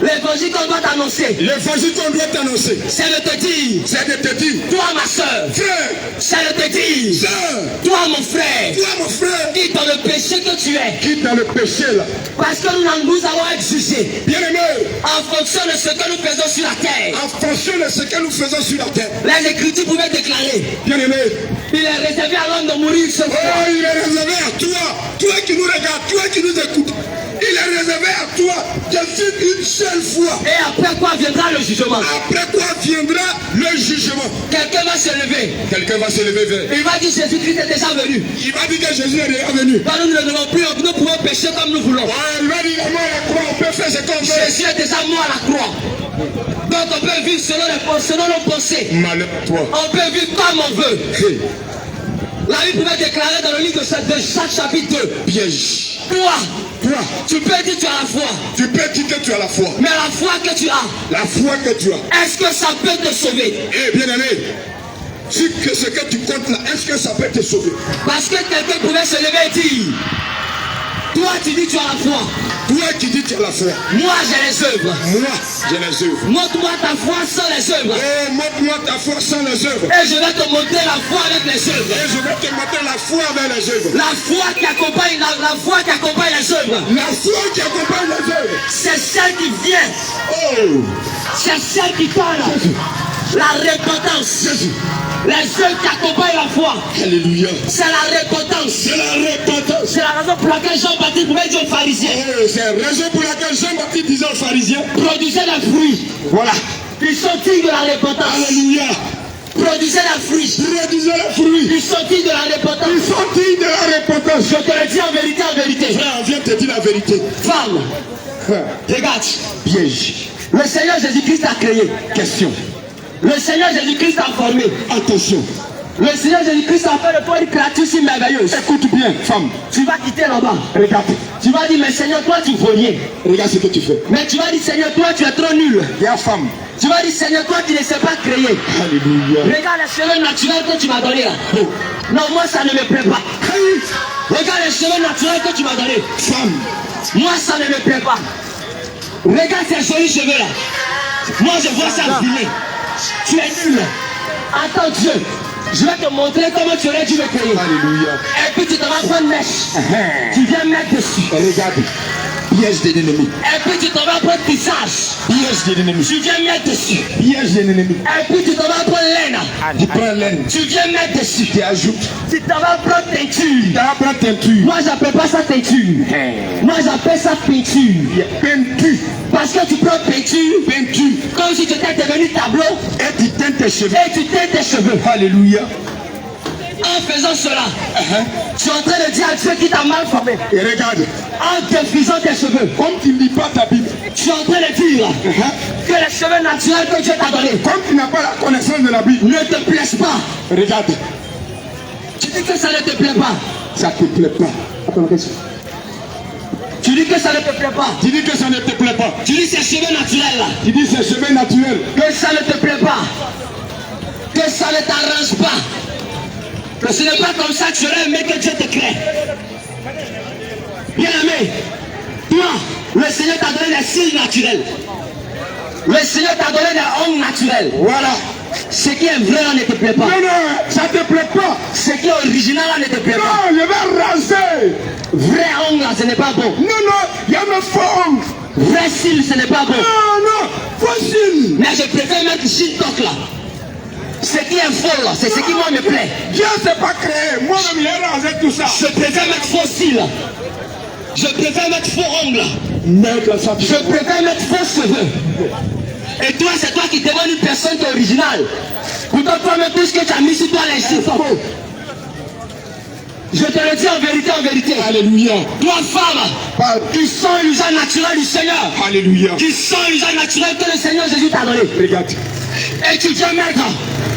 L'évangile qu'on doit t'annoncer. L'évangile qu'on doit t'annoncer. C'est de te dire, C'est de te dire, toi ma soeur. frère, C'est de te dire, sœur, toi mon frère. toi mon frère, Quitte dans le péché que tu es. quitte dans le péché là. Parce que nous allons être jugés Bien aimé, en fonction de ce que nous faisons sur la terre. en fonction de ce que nous faisons sur la terre. Les Écritures pouvaient déclarer, Bien aimé, il est réservé à l'homme de mourir ce oh, fois. il est réservé à toi, toi qui nous regardes, toi qui nous écoutes. Il est réservé à toi de vivre une seule fois. Et après quoi viendra le jugement? Après quoi viendra le jugement. Quelqu'un va se lever. Quelqu'un va se lever vers. Il va dire Jésus-Christ est déjà venu. Il va dire que Jésus est déjà venu. Bah, nous ne devons plus, nous pouvons pécher comme nous voulons. Il va dire, moi, la croix, on peut faire ce qu'on veut. Jésus est déjà mort à la croix. Donc on peut vivre selon nos pensées. Malheur à toi. On peut vivre comme on veut. Hey, La Bible pouvait déclarer dans le livre de Jacques chapitre 2. piège. Toi, tu peux dire tu as la foi. Tu peux dire que tu as la foi. Mais la foi que tu as, La foi que tu as. est-ce que ça peut te sauver? Eh bien aimé, si que ce que tu comptes là, est-ce que ça peut te sauver? Parce que quelqu'un pouvait se lever et dire, toi tu dis tu as la foi. Toi qui dis tu as la foi. Moi j'ai les œuvres. Moi, j'ai les œuvres. Montre-moi ta foi sans les œuvres. Oh, montre-moi ta foi sans les œuvres. Et je vais te montrer la foi avec les œuvres. Et je vais te montrer la foi avec les œuvres. La foi qui accompagne, la foi qui accompagne les œuvres. La foi qui accompagne les œuvres. C'est celle qui vient. Oh, C'est celle qui parle. La repentance. Jésus. Les œuvres qui accompagnent la foi. Alléluia. C'est la repentance. C'est la repentance. C'est la raison pour laquelle Jean-Baptiste pouvait dire aux pharisiens, Oh, c'est la raison pour laquelle Jean-Baptiste disait aux pharisiens. produisez des fruits. Voilà. Ils sont dignes de la repentance. Alléluia. Produisez des fruits. Produisez les fruits. Ils sont dignes de la Ils repentance. sont dignes de la repentance. Je te le dis en vérité, en vérité. Frère, on vient te dire la vérité. Femme, regarde. Piège. Le Seigneur Jésus-Christ a créé. Question. Le Seigneur Jésus-Christ a formé. Attention. Le Seigneur Jésus-Christ a fait de toi une créature si merveilleuse. Écoute bien, femme. Tu vas quitter là-bas. Regarde. Tu vas dire, mais Seigneur, toi tu vaux rien. Regarde ce que tu fais. Mais tu vas dire, Seigneur, toi tu es trop nul. Regarde, femme. Tu vas dire, Seigneur, toi tu ne sais pas créer. Alléluia. Regarde les cheveux naturels que tu m'as donné là. Non, moi ça ne me plaît pas. Regarde les cheveux naturels que tu m'as donné. Femme. Moi ça ne me plaît pas. Regarde ces jolis cheveux là. Moi je vois ça vilain. Tu es nul. Attends Dieu. Je vais te montrer comment tu aurais dû me créer. Alléluia. Et puis tu te vas prendre une mèche. Tu viens mettre dessus. Regarde. Piège de l'ennemi. Et puis tu te vas prendre tissage. Piège de l'ennemi. Tu viens mettre dessus. Piège de l'ennemi. Et puis tu te vas prendre laine. Tu prends laine. Tu viens mettre dessus. Tu ajoutes. Tu te vas prendre teinture. Tu prends teinture. Moi j'appelle pas ça teinture. Moi j'appelle ça peinture. Peinture. Parce que tu prends peinture. Peinture. Comme si tu étais devenu tableau. Et tu teintes tes cheveux. Et tu teintes tes cheveux. Alléluia. En faisant cela, tu es en train de dire à Dieu qui t'a mal formé. Et regarde. En défrisant tes cheveux. Comme tu ne lis pas ta Bible. Tu es en train de dire que les cheveux naturels que Dieu t'a donnés Comme tu n'as pas la connaissance de la Bible. ne te plaisent pas. Regarde. Tu dis que ça ne te plaît pas. Ça ne te plaît pas. Attends, qu'est-ce que Tu dis que ça ne te plaît pas. tu dis que ça ne te plaît pas. Tu dis ces cheveux naturels là. Tu dis c'est chemin naturel. Que ça ne te plaît pas. Que ça ne t'arrange pas. Que ce n'est pas comme ça que tu aurais aimé que Dieu te crée. Bien aimé, toi, le Seigneur t'a donné des cils naturels. Le Seigneur t'a donné des ongles naturels. Voilà. Ce qui est vrai là ne te plaît pas. Non, non, ça ne te plaît pas. Ce qui est original là ne te plaît pas. Non, je vais raser. Vrai ongle là, ce n'est pas bon. Non, non, il y a mes formes. Vrai cils, ce n'est pas bon. Non, non, facile. Mais je préfère mettre cils toc là. Ce qui est faux là, c'est ce qui moi me plaît. Dieu ne s'est pas créé. Moi-même, j'ai rasé tout ça. Je préfère mettre faux cils là. Je préfère mettre faux ongles là. Mec, ça, Je préfère mettre faux cheveux. Et toi, c'est toi qui demandes une personne qui est originale. Pourtant, toi-même, tout ce que tu as mis sur toi, les chiffres, faux. Je te le dis en vérité. Alléluia. Toi, femme, qui sent l'usage naturel du Seigneur. Alléluia. Qui sent l'usage naturel que le Seigneur Jésus t'a donné. Regarde. Et tu viens mettre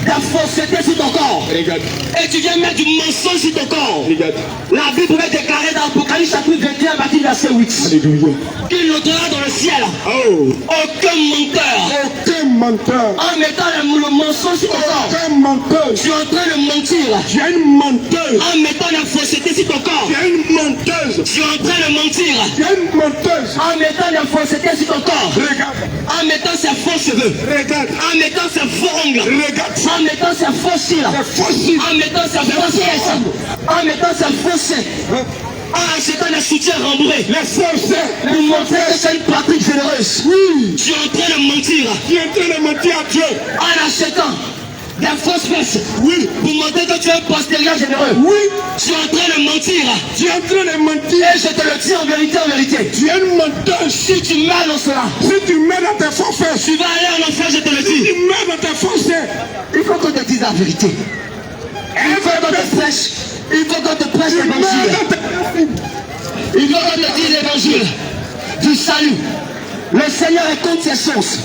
de la fausseté sur ton corps. Regarde. Et tu viens mettre du mensonge sur ton corps. Regarde. La Bible va déclarer dans Apocalypse chapitre 21, à partir du verset 8. Alléluia. Qu'il n'entendra dans le ciel Oh. aucun menteur. Aucun menteur. En mettant le mensonge sur ton corps. Aucun menteur. Tu es en train de mentir. Tu es une menteuse. En mettant la fausseté sur ton corps. Tu es une menteuse. Tu es en train de mentir. Tu es une menteuse. En mettant la fausseté sur ton corps. Regarde. En mettant ses faux cheveux. Regarde. En mettant ses faux ongles. Regarde. En mettant ses faux cils. C'est facile. En mettant ses faux fesses. En mettant ses faux seins. En achetant des soutiens rembourrés. Les sorciers. Pour montrer que c'est une pratique généreuse. Oui. Tu es en train de mentir. Tu es en train de mentir à Dieu. En achetant des fausses fesses. Oui. Pour montrer que tu es un postérieur généreux. Oui. Tu es en train de mentir. Tu es en train de mentir. Et je te le dis en vérité. Tu es une menteuse. Si tu mets dans cela, Si tu mets dans tes forfaits, tu vas aller en enfer, je te le si dis. tu mets dans tes forfaits, Il faut qu'on te dise la vérité. Il faut qu'on te prêche. Il faut qu'on te prêche tu mets l'évangile. dans tes Il faut qu'on te dise l'évangile du salut. Le Seigneur est contre ces choses.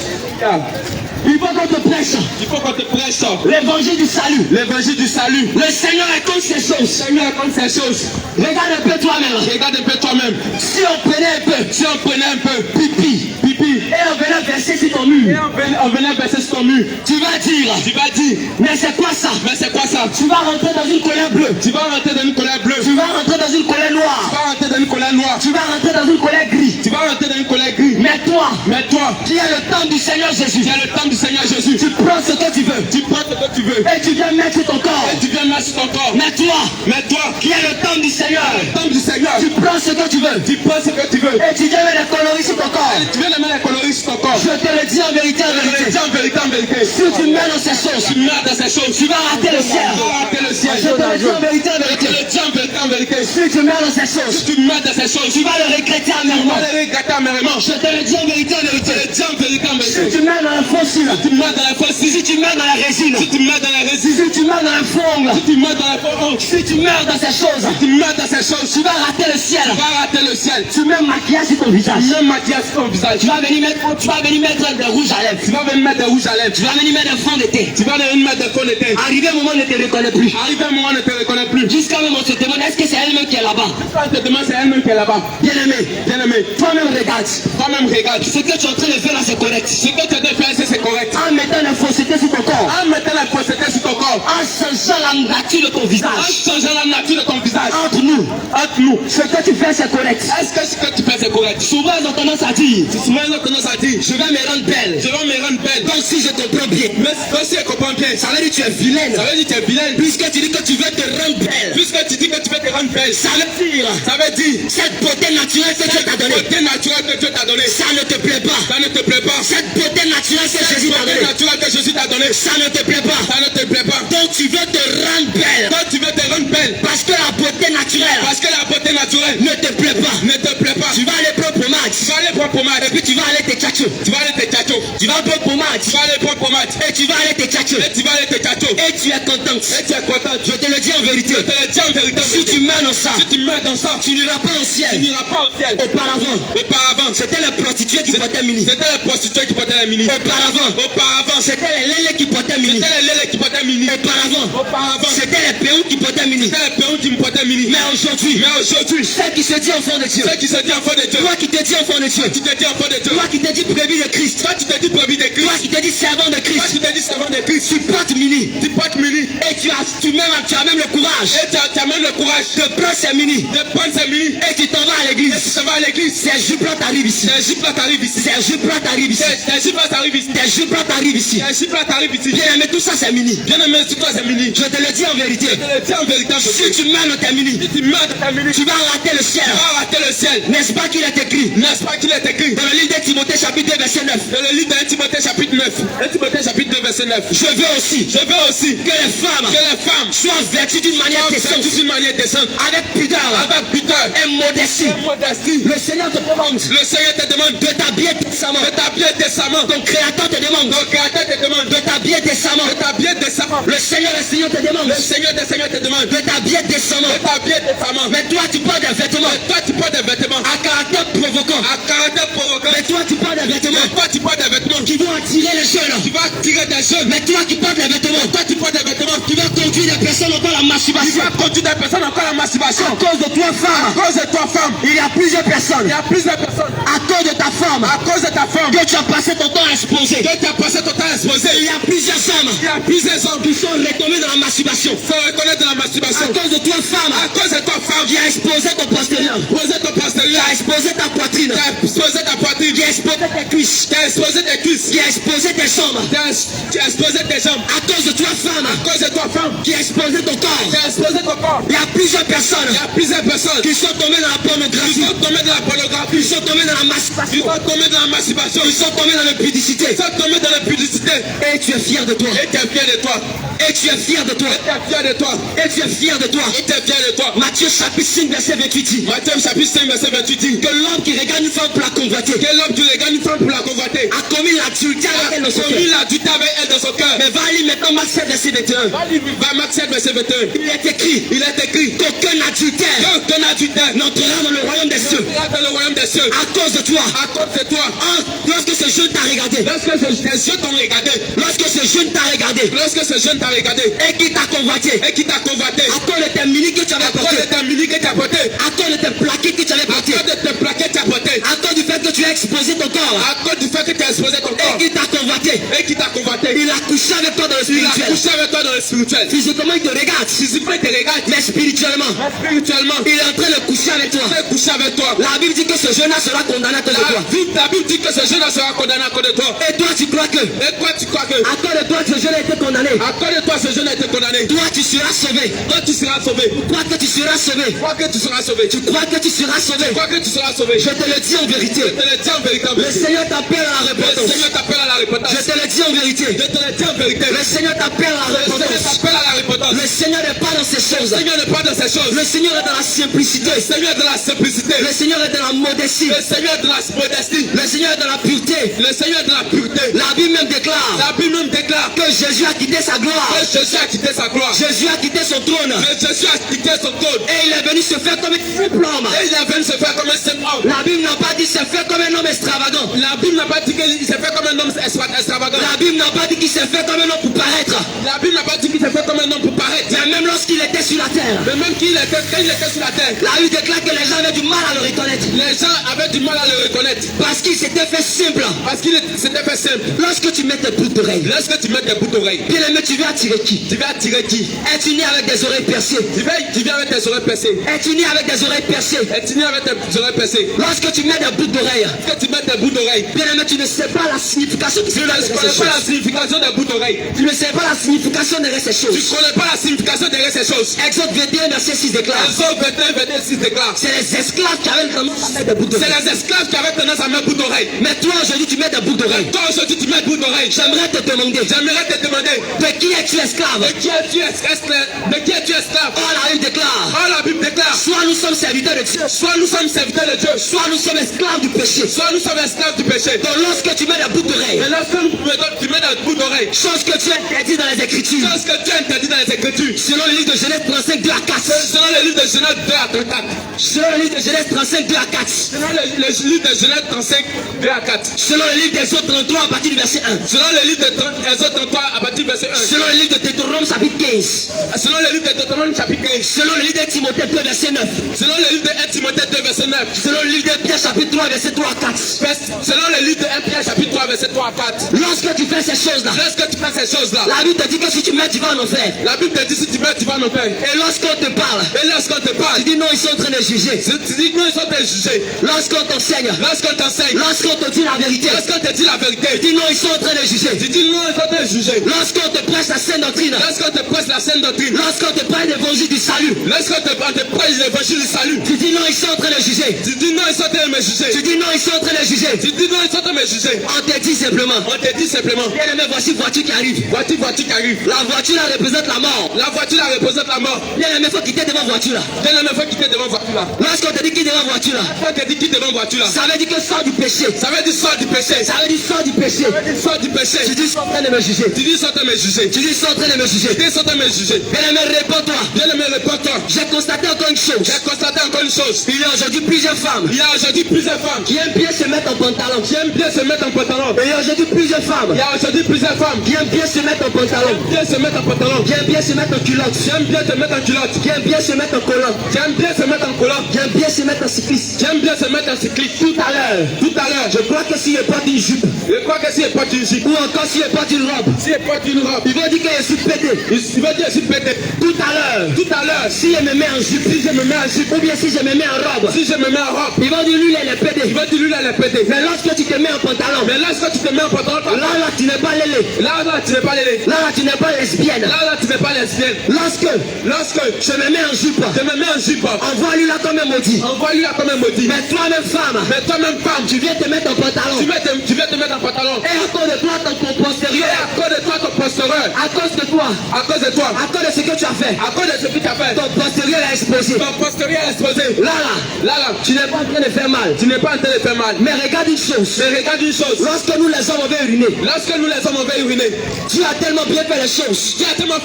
Il faut qu'on te prêche Il faut qu'on te prêche l'évangile du salut. l'évangile du salut. Le Seigneur est contre ces choses. Le Seigneur est contre ces choses. Regarde un peu toi-même. Regarde un peu toi-même. Si on prenait un peu, Si on prenait un peu pipi, pipi et on venait verser sur ton et mur, on venait verser sur ton mur, tu vas dire, tu vas dire, mais c'est quoi ça? mais c'est quoi ça? Tu vas rentrer dans une colère bleue. Tu vas rentrer dans une colère bleue. Tu vas rentrer dans une colère Tu noire. vas rentrer dans une colère noire. Tu vas rentrer dans une colère grise. Tu vas rentrer dans une colère grise. Mais toi, Mais toi, qui as le temps du Seigneur Jésus, tu as le temps du Seigneur Jésus. tu prends ce que tu veux Tu prends ce que tu veux. et tu viens mettre sur ton corps. Et tu viens mettre sur ton corps. Mais toi, Mais toi, qui as le temps du Seigneur, le temps du Seigneur, tu prends ce que tu veux tu prends ce que tu veux. et tu viens mettre les coloris sur ton corps. Et tu viens de mettre la colorie sur ton corps. Je te le dis en vérité, en Je te le vérité. dis en vérité, en vérité. Si tu mets dans ces choses, Tu mets dans ces choses. tu vas rater le ciel. Tu vas rater le ciel. Je te le dis en vérité, en Je te vérité. le dis en vérité, en vérité. Si tu mets dans ces choses, Si tu mets dans ces choses, tu vas le regretter tu amèrement. vas les regretter amèrement. Je te le dis en vérité, en Je te vérité. le dis en vérité, en Si vérité. tu mets dans la fossile, Tu mets dans la fossile. si tu mets dans la résine, Si tu mets dans la résine. si tu mets dans la fongle, Si tu mets dans la forge. si tu meurs dans ces choses, Tu mets dans ces choses. tu vas rater le ciel. Tu vas rater le ciel. Tu mets maquillage sur ton visage. Tu mets maquillage sur ton visage. Tu vas venir mettre de rouge à lèvres. Tu vas venir mettre des rouges à lèvres. Tu vas venir mettre des fonds de thé. Tu vas venir mettre des faux de teint. Arrivé au moment où on ne te reconnaît plus. Arrivé un moment, on ne te reconnaît plus. Jusqu'à même on se demande, est-ce que c'est elle-même qui est là-bas? Quand on te demande, c'est elle-même qui est là-bas. Bien aimé, Bien-aimé, toi-même regarde. toi-même regarde. Ce que tu es en train de faire là, c'est correct. Ce que tu as de faire, c'est correct. En mettant la fausseté sur ton corps. En mettant la fausseté sur ton corps. En changeant la nature de ton En visage. changeant la nature de ton visage. Entre nous, Entre nous. ce que tu fais, c'est correct. Est-ce que ce que tu fais, c'est correct? Souvent, ils ont tendance à dire, Souvent, on a tendance à dire, je vais me rendre belle. je vais me rendre belle. Donc, si je comprends bien, Mais si elle comprend bien, ça veut dire que tu es vilaine. ça veut dire que tu es vilaine. Puisque tu dis que tu veux te rendre belle. Puisque tu dis que tu veux te rendre belle, Ça veut dire, ça veut dire, cette beauté naturelle que Dieu t'a donnée, beauté naturelle que Dieu t'a donnée, ça ne te plaît pas. ça ne te plaît pas. Cette beauté naturelle que Jésus t'a Beauté donnée, naturelle que Jésus t'a donnée, ça ne te plaît pas. ça ne te plaît pas. Donc, tu veux te rendre belle. Quand tu veux te rendre belle, Parce que la beauté naturelle parce que la beauté naturelle ne te plaît pas. ne te plaît pas, Tu vas aller prendre pommade. tu vas aller prendre pommade, Et puis tu vas aller te tchatcho. tu vas aller te tchatcho, Tu vas prendre pommade. tu vas aller prendre pommade, Et tu vas aller te tchatcho. et tu vas aller te tchatcho, Et tu es contente. et tu es content. Je te le dis en vérité. Je te le dis en vérité. Si tu mets dans ça, Si tu mets dans ça, tu n'iras pas au tu ciel. n'iras pas au ciel. Auparavant, Auparavant, c'était les prostituées qui portaient mini. c'était les prostituées qui portaient la mini. Auparavant, c'était les lélés qui portaient mini. C'était les lélés qui portaient mini. Auparavant, c'était les péous qui portaient mini. C'était les péons qui me portaient mini. Mais aujourd'hui, celle qui se dit enfant de Dieu, ceux qui se disent enfant de Dieu, toi qui te dis enfant de Dieu, tu te dis enfant de Dieu, toi qui te dis prévu de Christ, toi tu te dis brebis de toi Christ, qui te dis servant de toi Christ, tu te dis servant de Christ, tu portes mini. tu portes mini, Et tu as même le courage et tu as même le courage de prendre ces mini. de prendre ces mini, Et tu t'en vas à et l'église. tu te vas à l'église. Ces jupes-là t'arrivent ici. Tes jupes là t'arrivent ici. Ces jupes-là t'arrivent ici. Tes jupes là t'arrivent ici. Tes jupes-là t'arrivent ici. Tes jupes là t'arrivent ici. Bien aimé, tout ça c'est mini. Bien aimé, sur toi c'est mini. Je te le dis en vérité. Je te le dis en vérité. Si tu mets dans tes mini, Si tu mets dans ta mini, tu vas rater le ciel. tu vas rater le ciel. N'est-ce pas qu'il est écrit N'est-ce pas qu'il est écrit dans le livre de Timothée chapitre 2 verset 9? dans le livre de 1 Timothée chapitre 9. 1 Timothée chapitre 2 verset 9. Je veux aussi Je veux veux aussi que les femmes soient vêtues d'une manière décente, avec pudeur et modestie. Le Seigneur te demande de t'habiller décemment. Ton Créateur te demande de t'habiller décemment. Le Seigneur te demande de t'habiller décemment. Mais toi tu portes des vêtements à caractère provoquant. Mais toi tu portes des vêtements qui vont attirer les jeunes. Mais toi qui portes des vêtements qui vont conduire des personnes encore à la masturbation. À cause de toi femme, il y a plusieurs personnes. À cause de ta femme, que tu as passé ton temps à exposer. Il y a plusieurs hommes qui sont retombés dans la masturbation. À cause de toi femme, qui a exposé ton postérieur, qui a exposé ta poitrine, qui a exposé tes cuisses, qui a exposé tes jambes. À cause de toi femme, qui a exposé ton corps. Il y a plusieurs personnes qui sont tombées dans la pornographie, qui sont tombées dans la masturbation, qui sont tombées dans la pudicité. Et tu es fier de toi. Et tu es fier de toi. Matthieu chapitre 5 verset 28 dit que l'homme qui regarde une femme pour la convoiter a commis l'adultère avec elle dans son cœur. Mais va lire maintenant Marc 7 verset 21. Il est écrit qu'aucun adultère n'entrera dans le royaume des cieux. À cause de toi. Lorsque ce jeune t'a regardé, et qui t'a convoité, à cause de tes mini que tu avais porté, à cause de tes plaquettes que tu avais porté, à cause du fait que tu as exposé ton corps, et qui t'a convoité, il a couché avec toi dans le spirituel. Physiquement il te regarde, mais spirituellement il est en train de coucher avec toi. La Bible dit que ce jeune sera condamné à cause de toi. Et toi tu crois que à cause de toi ce jeune a été condamné. Toi tu seras sauvé. Pourquoi que tu seras sauvé? Tu crois que tu seras sauvé? Je te le dis en vérité. Le Seigneur t'appelle à la repentance. Je te le dis en vérité. Le Seigneur t'appelle à la repentance. Le Seigneur n'est pas dans ces choses. Le Seigneur est dans la simplicité. Le Seigneur est dans la modestie. Le Seigneur est dans la pureté. La Bible même déclare que Jésus a quitté sa gloire. Jésus a quitté son trône. Et il est venu se faire comme un simple homme. La Bible n'a pas dit se faire comme un homme extravagant. La Bible n'a pas dit qu'il s'est fait comme un homme pour paraître. Mais même lorsqu'il était sur la terre, la Bible déclare que les gens avaient du mal à le reconnaître. Parce qu'il s'était fait simple. Lorsque tu mets tes boucles d'oreilles, bien aimé, tu vas attirer qui? Es-tu né avec des oreilles percées? Es-tu né avec des oreilles percées? Lorsque tu mets des boucles d'oreilles, bien aimé, tu ne sais pas la signification de ces tu ne sais pas la signification derrière ces choses. Exode 21 verset 6 déclare. C'est les esclaves qui avaient tendance à mettre des boucles d'oreilles. Mais toi aujourd'hui tu mets des boucles d'oreilles. J'aimerais te demander de qui es-tu esclave? Oh, la Bible déclare soit nous sommes serviteurs de Dieu, soit nous sommes esclaves du péché. Donc lorsque tu mets des boucles d'oreilles, chose que tu interdis dans les Écritures, selon le livre de Genèse 35 2 à 4, selon le livre de Genèse 35 2 à 4, selon le livre des autres 33 à partir du verset 1, selon le livre de Deutéronome chapitre 15, selon le livre de Timothée 2 verset 9, selon le livre de Pierre chapitre 3 verset 3 à 4, lorsque tu fais ces choses-là, la Bible te dit que si tu mets, tu vas en enfer. Et lorsqu'on te parle, tu dis non, ils sont en train de juger. Lorsqu'on t'enseigne, lorsqu'on te dit la vérité, tu dis non, ils sont en train de juger. Lorsqu'on te prête prêche la sainte doctrine, lorsqu'on te prêche la sainte doctrine, lorsqu'on te parle d'évangile du salut, lorsqu'on te prêche l'évangile du salut, tu dis non, ils sont en train de juger. tu dis non, ils sont en train de me juger. Tu dis non, ils sont en train de juger. Tu dis non, ils sont en train de me juger. On te dit simplement. On te dit simplement. Bien aimé, voici voiture qui arrive. Voiture qui arrive. La voiture là représente la mort. La voiture là représente la mort. Bien aimé, il faut quitter devant voiture là. Bien aimé, faut quitter devant voiture là. Lorsqu'on te dit quitte devant voiture là, Quand on te dit quitte devant voiture là, ça veut dire que sort du péché. ça veut dire sort du péché. Ça veut dire sort du péché. Sort du péché. Tu dis sont en train de me juger. Tu dis sont en train de me juger. Tu dis sont en train de me juger. Tu dis sont en train de me juger. Bien aimé, réponds-toi. Bien aimé, réponds-toi. J'ai constaté encore une chose. J'ai constaté encore une chose. Il y a aujourd'hui plusieurs femmes Il y a aujourd'hui plusieurs femmes qui aiment bien se mettre en pantalon. qui aiment bien se mettre en pantalon. Et il y a aujourd'hui plusieurs femmes Il y a aujourd'hui plusieurs femmes qui aiment bien se mettre en pantalon. qui aiment bien se mettre en pantalon. Qui aiment bien se mettre en culotte. Qui aiment bien se mettre en culotte. Qui aiment bien se mettre en collant. Qui aiment bien se mettre en collant. Qui aiment bien se mettre en cycliste. Qui aiment bien se mettre en cycliste. Tout à l'heure, Tout à l'heure, je crois que si je porte une jupe, je crois que si elle porte une jupe, ou encore si je porte une robe, si elle porte une robe, ils vont dire que je suis pété. il va dire je suis pété. Tout à l'heure, Tout à l'heure, si je me mets en jupe, si je me mets en jupe, ou bien si je me mets en robe, si je me mets en robe, ils vont dire lui, il est pété. il va dire lui là, elle est pété. Mais lorsque tu te mets en pantalon, Mais lorsque tu te mets en pantalon, là, tu n'es pas lélé. là, tu n'es pas lélé. Là, tu n'es pas lesbienne. Là, tu n'es pas lesbienne. Lorsque je me mets en jupe, je me mets en jupe, envoie-lui là comme un maudit. envoie-lui là comme un maudit. Mais toi-même femme, Mais toi-même femme, tu viens te mettre en pantalon. tu viens te mettre en pantalon. Et à cause de toi, ton postérieur, Et à cause de toi, ton postérieur, à cause de toi, à cause de toi, à cause de ce que tu as fait, à cause de ce que tu as fait, ton postérieur est exposé. ton postérieur est exposé. Là, Là, tu n'es pas en train de faire mal. tu n'es pas en train de faire mal. Mais regarde une chose. Mais regarde une chose. Lorsque nous les hommes on veut uriner, Lorsque nous les hommes on va uriner, Dieu a tellement bien fait les choses. Dieu a tellement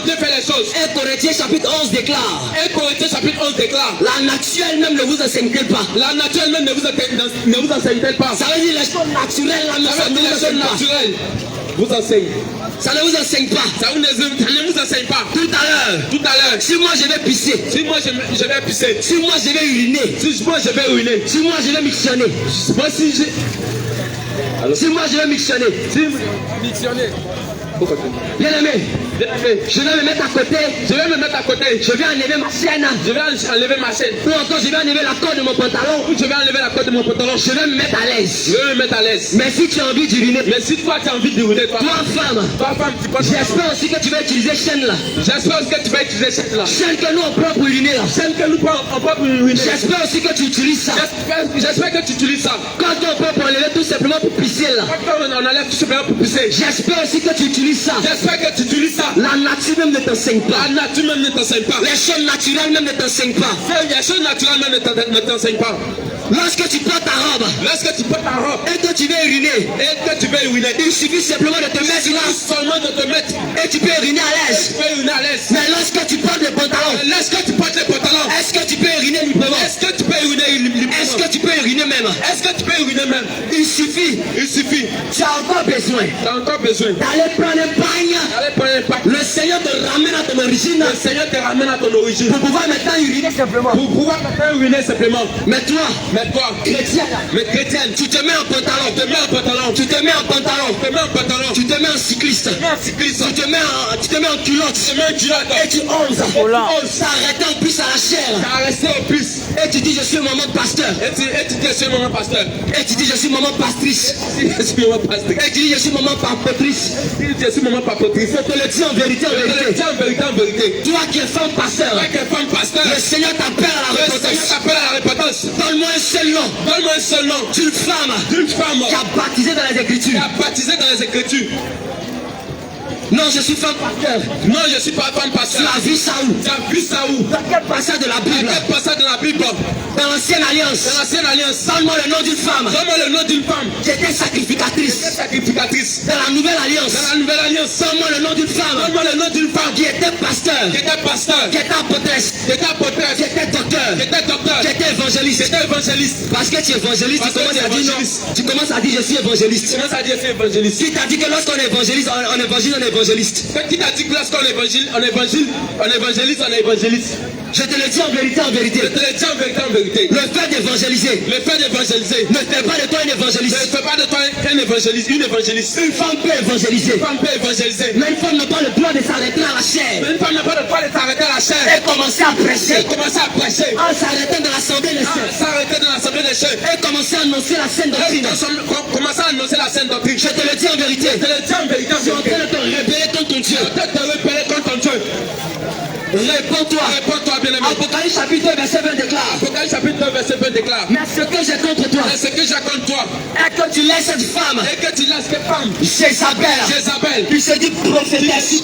bien fait les choses. 1 Corinthiens chapitre 11 déclare, 1 Corinthiens chapitre 11 déclare, la nature elle-même ne vous enseigne-t-elle pas. la nature elle-même ne vous enseigne-t-elle pas. Ça veut dire les choses naturelles là, mais Ça ça veut ne dire vous les choses enseigne pas. naturelles vous enseigne. Ça ne vous enseigne pas. Ça ne vous enseigne pas. Tout à l'heure, Tout à l'heure, si moi je vais pisser, si moi je vais pisser, si moi je vais uriner, si moi je vais uriner, si moi je vais mictionner, moi si j'ai... si moi je vais mictionner, Missionner. bien aimé, je vais me mettre à côté, Je vais me mettre à côté. je vais enlever ma chaîne, Je vais enlever ma chaîne. ou encore je vais enlever la corde de mon pantalon, Ou je vais enlever la corde de mon pantalon. je vais me mettre à Je l'aise. vais me mettre à l'aise. Mais si tu as envie d'uriner, Mais si toi tu as envie d'uriner, toi femme, femme, tu penses. j'espère aussi que tu vas utiliser chaîne là. J'espère que tu vas utiliser cette là. Chaîne que nous on prend pour uriner là. Celle que nous prenons en propre uriner. J'espère aussi que tu utilises ça. J'espère que tu utilises ça. Quand on prend pour enlever tout simplement pour pisser là. Quand on enlève tout simplement pour pisser. J'espère aussi que tu utilises ça. J'espère que tu utilises ça. La nature même ne t'enseigne pas. La nature même ne t'enseigne pas. Les choses naturelles même ne t'enseignent pas. Les choses naturelles même ne t'enseignent pas. Lorsque tu portes ta robe Lorsque tu portes ta robe et que tu veux uriner, et que tu veux uriner, il suffit simplement de te mettre là seulement de te mettre. et tu peux uriner à Tu l'aise. peux uriner à l'aise. Mais lorsque tu portes le pantalon, Lorsque tu portes les pantalons, est-ce que tu peux uriner librement? est-ce que tu peux uriner librement? Est-ce que tu peux uriner même? Est-ce que tu peux uriner même? Il suffit, Il suffit. tu as encore besoin Tu as encore besoin d'aller prendre un bagne. d'aller prendre un pack. Le Seigneur te ramène à ton origine Le Seigneur te ramène à ton origine. pour pouvoir maintenant uriner simplement. Pour pouvoir maintenant uriner simplement. Mais toi, Mais toi, chrétien, mais chrétienne, tu te mets en pantalon, tu te mets en pantalon, tu te mets en pantalon, tu te mets en pantalon, tu te mets en cycliste, tu te mets en cycliste, tu te mets en culotte, tu te mets en culotte, et tu oses t'arrêter en plus à la chair, t'as resté au plus. et tu dis je suis maman de pasteur, Et tu dis, je suis maman pasteur. et tu dis je suis maman pastrice, Je suis maman pasteur. et tu dis je suis maman papotrice. Je suis maman papotrice. Je te le dis en vérité, en Je te le vérité. dis en vérité, en vérité. Toi qui es femme pasteur, Toi qui es femme pasteur, le Seigneur t'appelle à la le Seigneur repentance. t'appelle à la repentance. Donne-moi un seul nom Donne-moi un seul nom d'une femme d'une femme qui a baptisé dans les qui Écritures. a baptisé dans les Écritures. Non, je suis femme pasteur. Non, je suis pas femme Tu pasteur. as vu ça où? Tu as vu ça où? Dans quel passage de la Bible? Quel passage dans la Bible? Dans l'ancienne alliance. Dans l'ancienne alliance. Donne-moi le nom d'une femme Donne-moi le nom d'une femme qui était sacrificatrice. sacrificatrice. Dans la nouvelle alliance. Dans la nouvelle alliance. Donne-moi le nom d'une femme Donne-moi le nom d'une femme qui était pasteur, qui était pasteur, qui était apôtresse, qui était apôtresse, qui était docteur, qui était docteur, qui était évangéliste. qui était évangéliste. Parce que tu es évangéliste, tu Parce que commences tu es à dire non. évangéliste. Tu commences à dire je suis Tu évangéliste. commences à dire c'est évangéliste. Qui t'a dit que lorsqu'on est évangéliste, on est évangéliste? Qui t'a dit que lorsqu'on évangile, on évangéliste, on est évangéliste. Je te le dis en vérité, en vérité. Je te le dis en vérité, en vérité. Le fait d'évangéliser Le fait d'évangéliser ne fait pas de toi un ne évangéliste. fait pas de toi un évangéliste, une évangéliste. Une femme peut évangéliser. Une femme peut évangéliser. Mais une femme n'a pas le droit de s'arrêter à la chair Mais une femme n'a pas le droit de s'arrêter à la chair. et commencer à prêcher. Et commencer à prêcher. En s'arrêtant dans l'assemblée des saints S'arrêter dans l'assemblée des chefs. et commencer à annoncer la sainte doctrine. Commencer à annoncer la sainte doctrine. Je te le dis en vérité. Je te le dis en vérité, en Tu es en vérité. train de te rébeller contre ton ton Dieu. Tu te rebeller contre ton Dieu. Réponds-toi. Réponds-toi, bien-aimé. Apocalypse chapitre 2, verset 20 déclare. Apocalypse chapitre 2, verset 20 déclare. Mais ce que j'ai contre toi, Mais ce que j'ai contre toi, est que tu laisses cette femme, et que tu laisses cette femme, Jézabel, qui se dit prophétesse,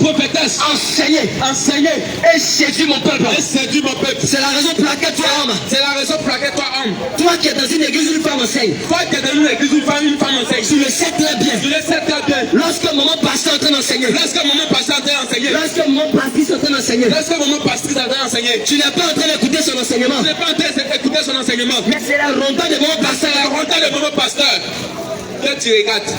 enseigner et séduire mon peuple. et séduit mon peuple. C'est la raison pour laquelle toi, homme, C'est la raison pour laquelle toi, homme, toi qui es dans une église où une femme enseigne, toi qui es dans une église, une femme enseigne. tu le sais très bien. Tu le sais très bien. Lorsque maman pasteur est en train d'enseigner, Lorsque maman pasteur est en train d'enseigner, lorsque maman pastrice est en train d'enseigner, lorsque maman pasteur est en train d'enseigner, tu n'es pas en train d'écouter son enseignement, tu n'es pas en train d'écouter son enseignement. mais c'est la ronda de maman pasteur. C'est la rentrée de maman pasteur que tu regardes.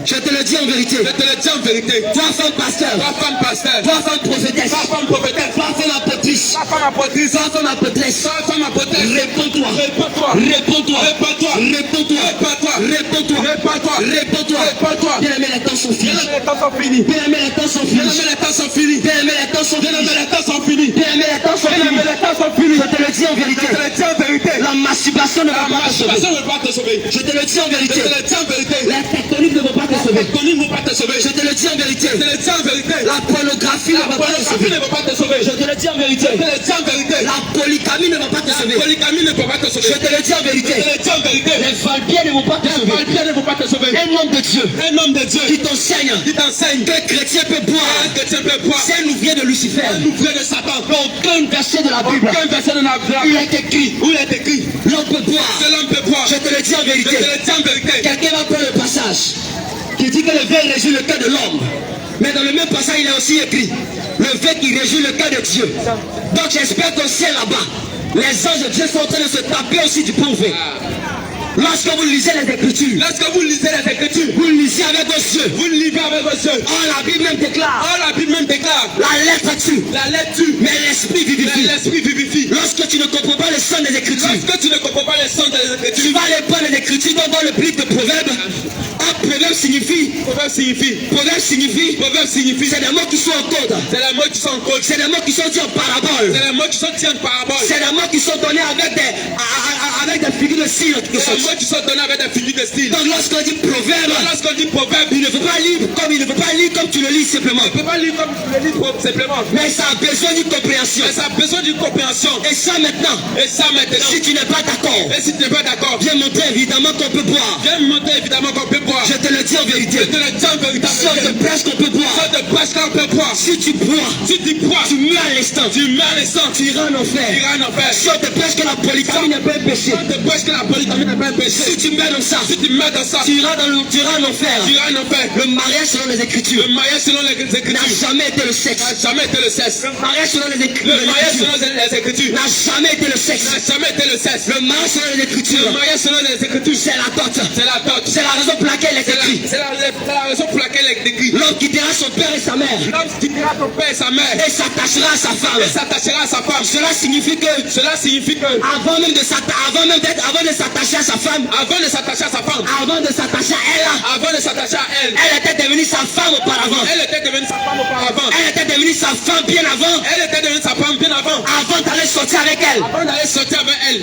Je te le dis en vérité. Je te le dis en vérité. Toi, femme pasteur, Toi, femme pasteur, toi, femme prophétesse, toi, femme prophétesse, toi, femme apôtrice, toi, femme apôtrice, toi, femme apôtresse, toi, femme apôtresse, réponds-toi, réponds-toi, réponds-toi, réponds-toi, réponds-toi, réponds-toi, réponds-toi, réponds-toi, réponds-toi. réponds-toi. Bien aimé, les temps sont finis. Bien aimé, les temps sont finis. Bien aimé, les temps sont Bien finis. aimé, les temps sont finis. Bien aimé, les temps sont Bien aimé, finis. les temps sont finis. Bien aimé, les temps sont Bien aimé, finis. les temps sont finis. Je te le dis en vérité. Je te le dis en vérité. La masturbation ne va La pas te sauver. masturbation ne va pas te sauver. Je te le dis en Je vérité. te le dis en vérité. Les tectoniques ne vont pas te Les sauver. tectoniques ne vont pas te sauver. Je te le dis en vérité. Je te le dis en vérité. La pornographie ne La va pas te pornographie sauver. ne va pas te sauver. Je te le dis en vérité. Je te le dis en vérité. La polygamie ne va pas te La sauver. polygamie ne peut pas te Je sauver. te le dis en vérité. Je te le dis en vérité. Les valpiers ne vont pas te Les sauver. valpiers ne vont pas te sauver. Un homme de Dieu Un homme de Dieu qui t'enseigne qui t'enseigne que chrétien peut boire, que tu peux boire. c'est un ouvrier de Lucifer. Un ouvrier de Satan. Aucun verset de la Bible. Aucun verset de la Il Bible est écrit, où il est écrit l'homme peut boire. que l'homme peut boire. Je te le dis en Je vérité. te le dis en vérité. Quelqu'un va prendre le passage qui dit que le vin régit le cœur de l'homme. Mais dans le même passage, il est aussi écrit le vin qui régit le cœur de Dieu. Donc j'espère qu'au ciel là-bas, les anges de Dieu sont en train de se taper aussi du bon vin. Lorsque vous lisez les Écritures, Lorsque vous lisez les Écritures, vous lisez avec vos yeux. vous lisez avec vos yeux. Oh, la Bible même déclare, Oh, la Bible même déclare la lettre tue, la lettre tue, mais l'esprit mais vivifie. l'esprit vivifie. Lorsque tu ne comprends pas le sens des Écritures, Lorsque tu ne comprends pas les sens des tu Écritures, vas aller prendre les Écritures dans le livre de Proverbes. Un proverbe signifie, proverbe signifie, c'est des mots qui sont en code. c'est les mots qui sont en code, C'est des mots qui sont dits en parabole. c'est les mots qui sont dits en parabole, C'est des mots qui sont donnés avec des figures de style. c'est les mots qui sont donnés avec des figures de style. Donc lorsqu'on dit proverbe, Lorsqu'on dit proverbe, il ne faut pas lire comme tu le lis simplement. on ne peut pas lire comme tu le lis simplement, Mais ça a besoin d'une compréhension. mais ça a besoin d'une compréhension. Et ça maintenant, Et ça maintenant, si tu n'es pas d'accord, et si tu n'es pas d'accord, viens montrer évidemment qu'on peut boire. viens me montrer évidemment qu'on peut boire. Je te le dis en vérité. Je te le dis en vérité. Sur de prêche qu'on peut boire. Sorte de prêche qu'on peut boire. Si tu bois, Si tu bois, tu meurs à l'instant. tu meurs les sangs, Tu iras en tu enfer. iras en enfer. Sur de prêche que la polygamie n'est pas un péché. Sorte de prêche que la polygamie n'est pas un péché. Si tu meurs dans ça, Si tu meurs dans ça, tu iras en enfer. tu iras en enfer. Le mariage selon les Écritures Le mariage selon les n'a Écritures jamais été le sexe. n'a jamais été le sexe. Le mariage selon les Le mariage Écritures selon les Écritures n'a jamais été le sexe. n'a jamais été le sexe. Le mariage selon les Le Écritures, mariage selon les Écritures, c'est la dot. c'est la dot. C'est la raison pour laquelle il est écrit. C'est la raison pour laquelle il est écrit. L'homme quittera son père et sa mère L'homme quittera son père et sa mère et s'attachera à sa femme. et s'attachera à sa femme. Cela signifie que Cela signifie que avant de s'attacher à sa femme, avant de s'attacher à sa femme, avant de s'attacher à elle, avant de s'attacher à elle, elle était devenue sa femme auparavant. elle était devenue sa femme auparavant. Elle était devenue sa femme bien avant, Elle était devenue sa femme bien avant. avant d'aller sortir avec elle. Avant d'aller sortir avec elle.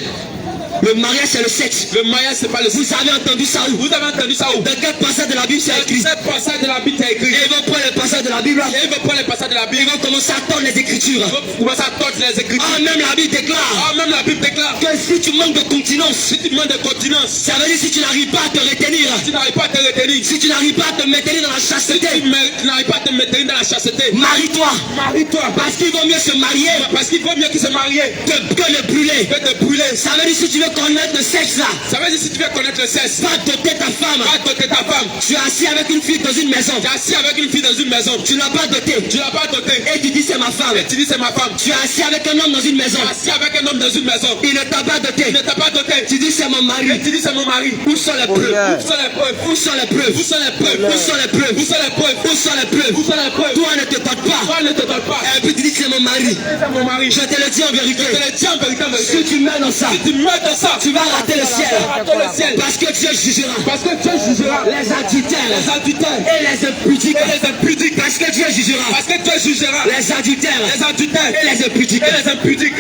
Le mariage c'est le sexe. Le mariage, c'est pas le Vous sexe. avez entendu ça où? Vous avez entendu ça où? Dans quel passage de la Bible c'est écrit? Cette passage de la Bible est écrit. Et ils vont prendre le passage de la Bible. Et il veut prendre les passages de la Ils Bible. vont commencer à tordre les Écritures. Il veut commencer à torcher les Écritures. Ah, même la Bible déclare Ah, même la Bible déclare que si tu manques de continence, si tu demandes de continence, ça veut dire si tu n'arrives pas à te retenir, tu n'arrives pas à te retenir, si tu n'arrives pas à te maintenir dans la si chasteté, tu n'arrives pas à te maintenir dans la chasteté, marie-toi. marie-toi. Parce qu'il vaut mieux se marier Parce qu'il vaut mieux qu'ils se marient que de brûler. que de brûler. Ça veut dire si tu veux connaître le sexe là, Ça veut dire si tu veux connaître le sexe, pas doter ta femme. va doter ta femme. Tu es assis avec une fille dans une maison. Tu es assis avec une fille dans une maison. Tu l'as pas dotée. Tu l'as pas dotée. Et tu dis c'est ma femme. Tu dis c'est ma femme. Tu es assis avec un homme dans une maison. Tu es assis avec un homme dans une maison. Il ne t'a pas doté. Il ne t'a pas doté. Tu dis c'est mon mari. Tu dis c'est mon mari. Où sont les preuves? Où sont les preuves? Où sont les preuves? Où sont les preuves? Où sont les preuves? Où sont les preuves? Où sont les preuves? Où sont les preuves? Toi ne te dote pas. Toi ne te donne pas. Et puis tu dis c'est mon mari. C'est mon mari. Je te le dis en vérité. Je te le dis en vérité, en vérité. Si tu meurs dans ça, Si tu meurs dans ça, tu vas rater le ciel. rater le ciel. Parce que Dieu jugera Parce que Dieu jugera les adultères les adultères et les impudiques. et les impudiques. Parce que Dieu jugera Parce que Dieu jugera les adultères les adultères et les impudiques. et les impudiques.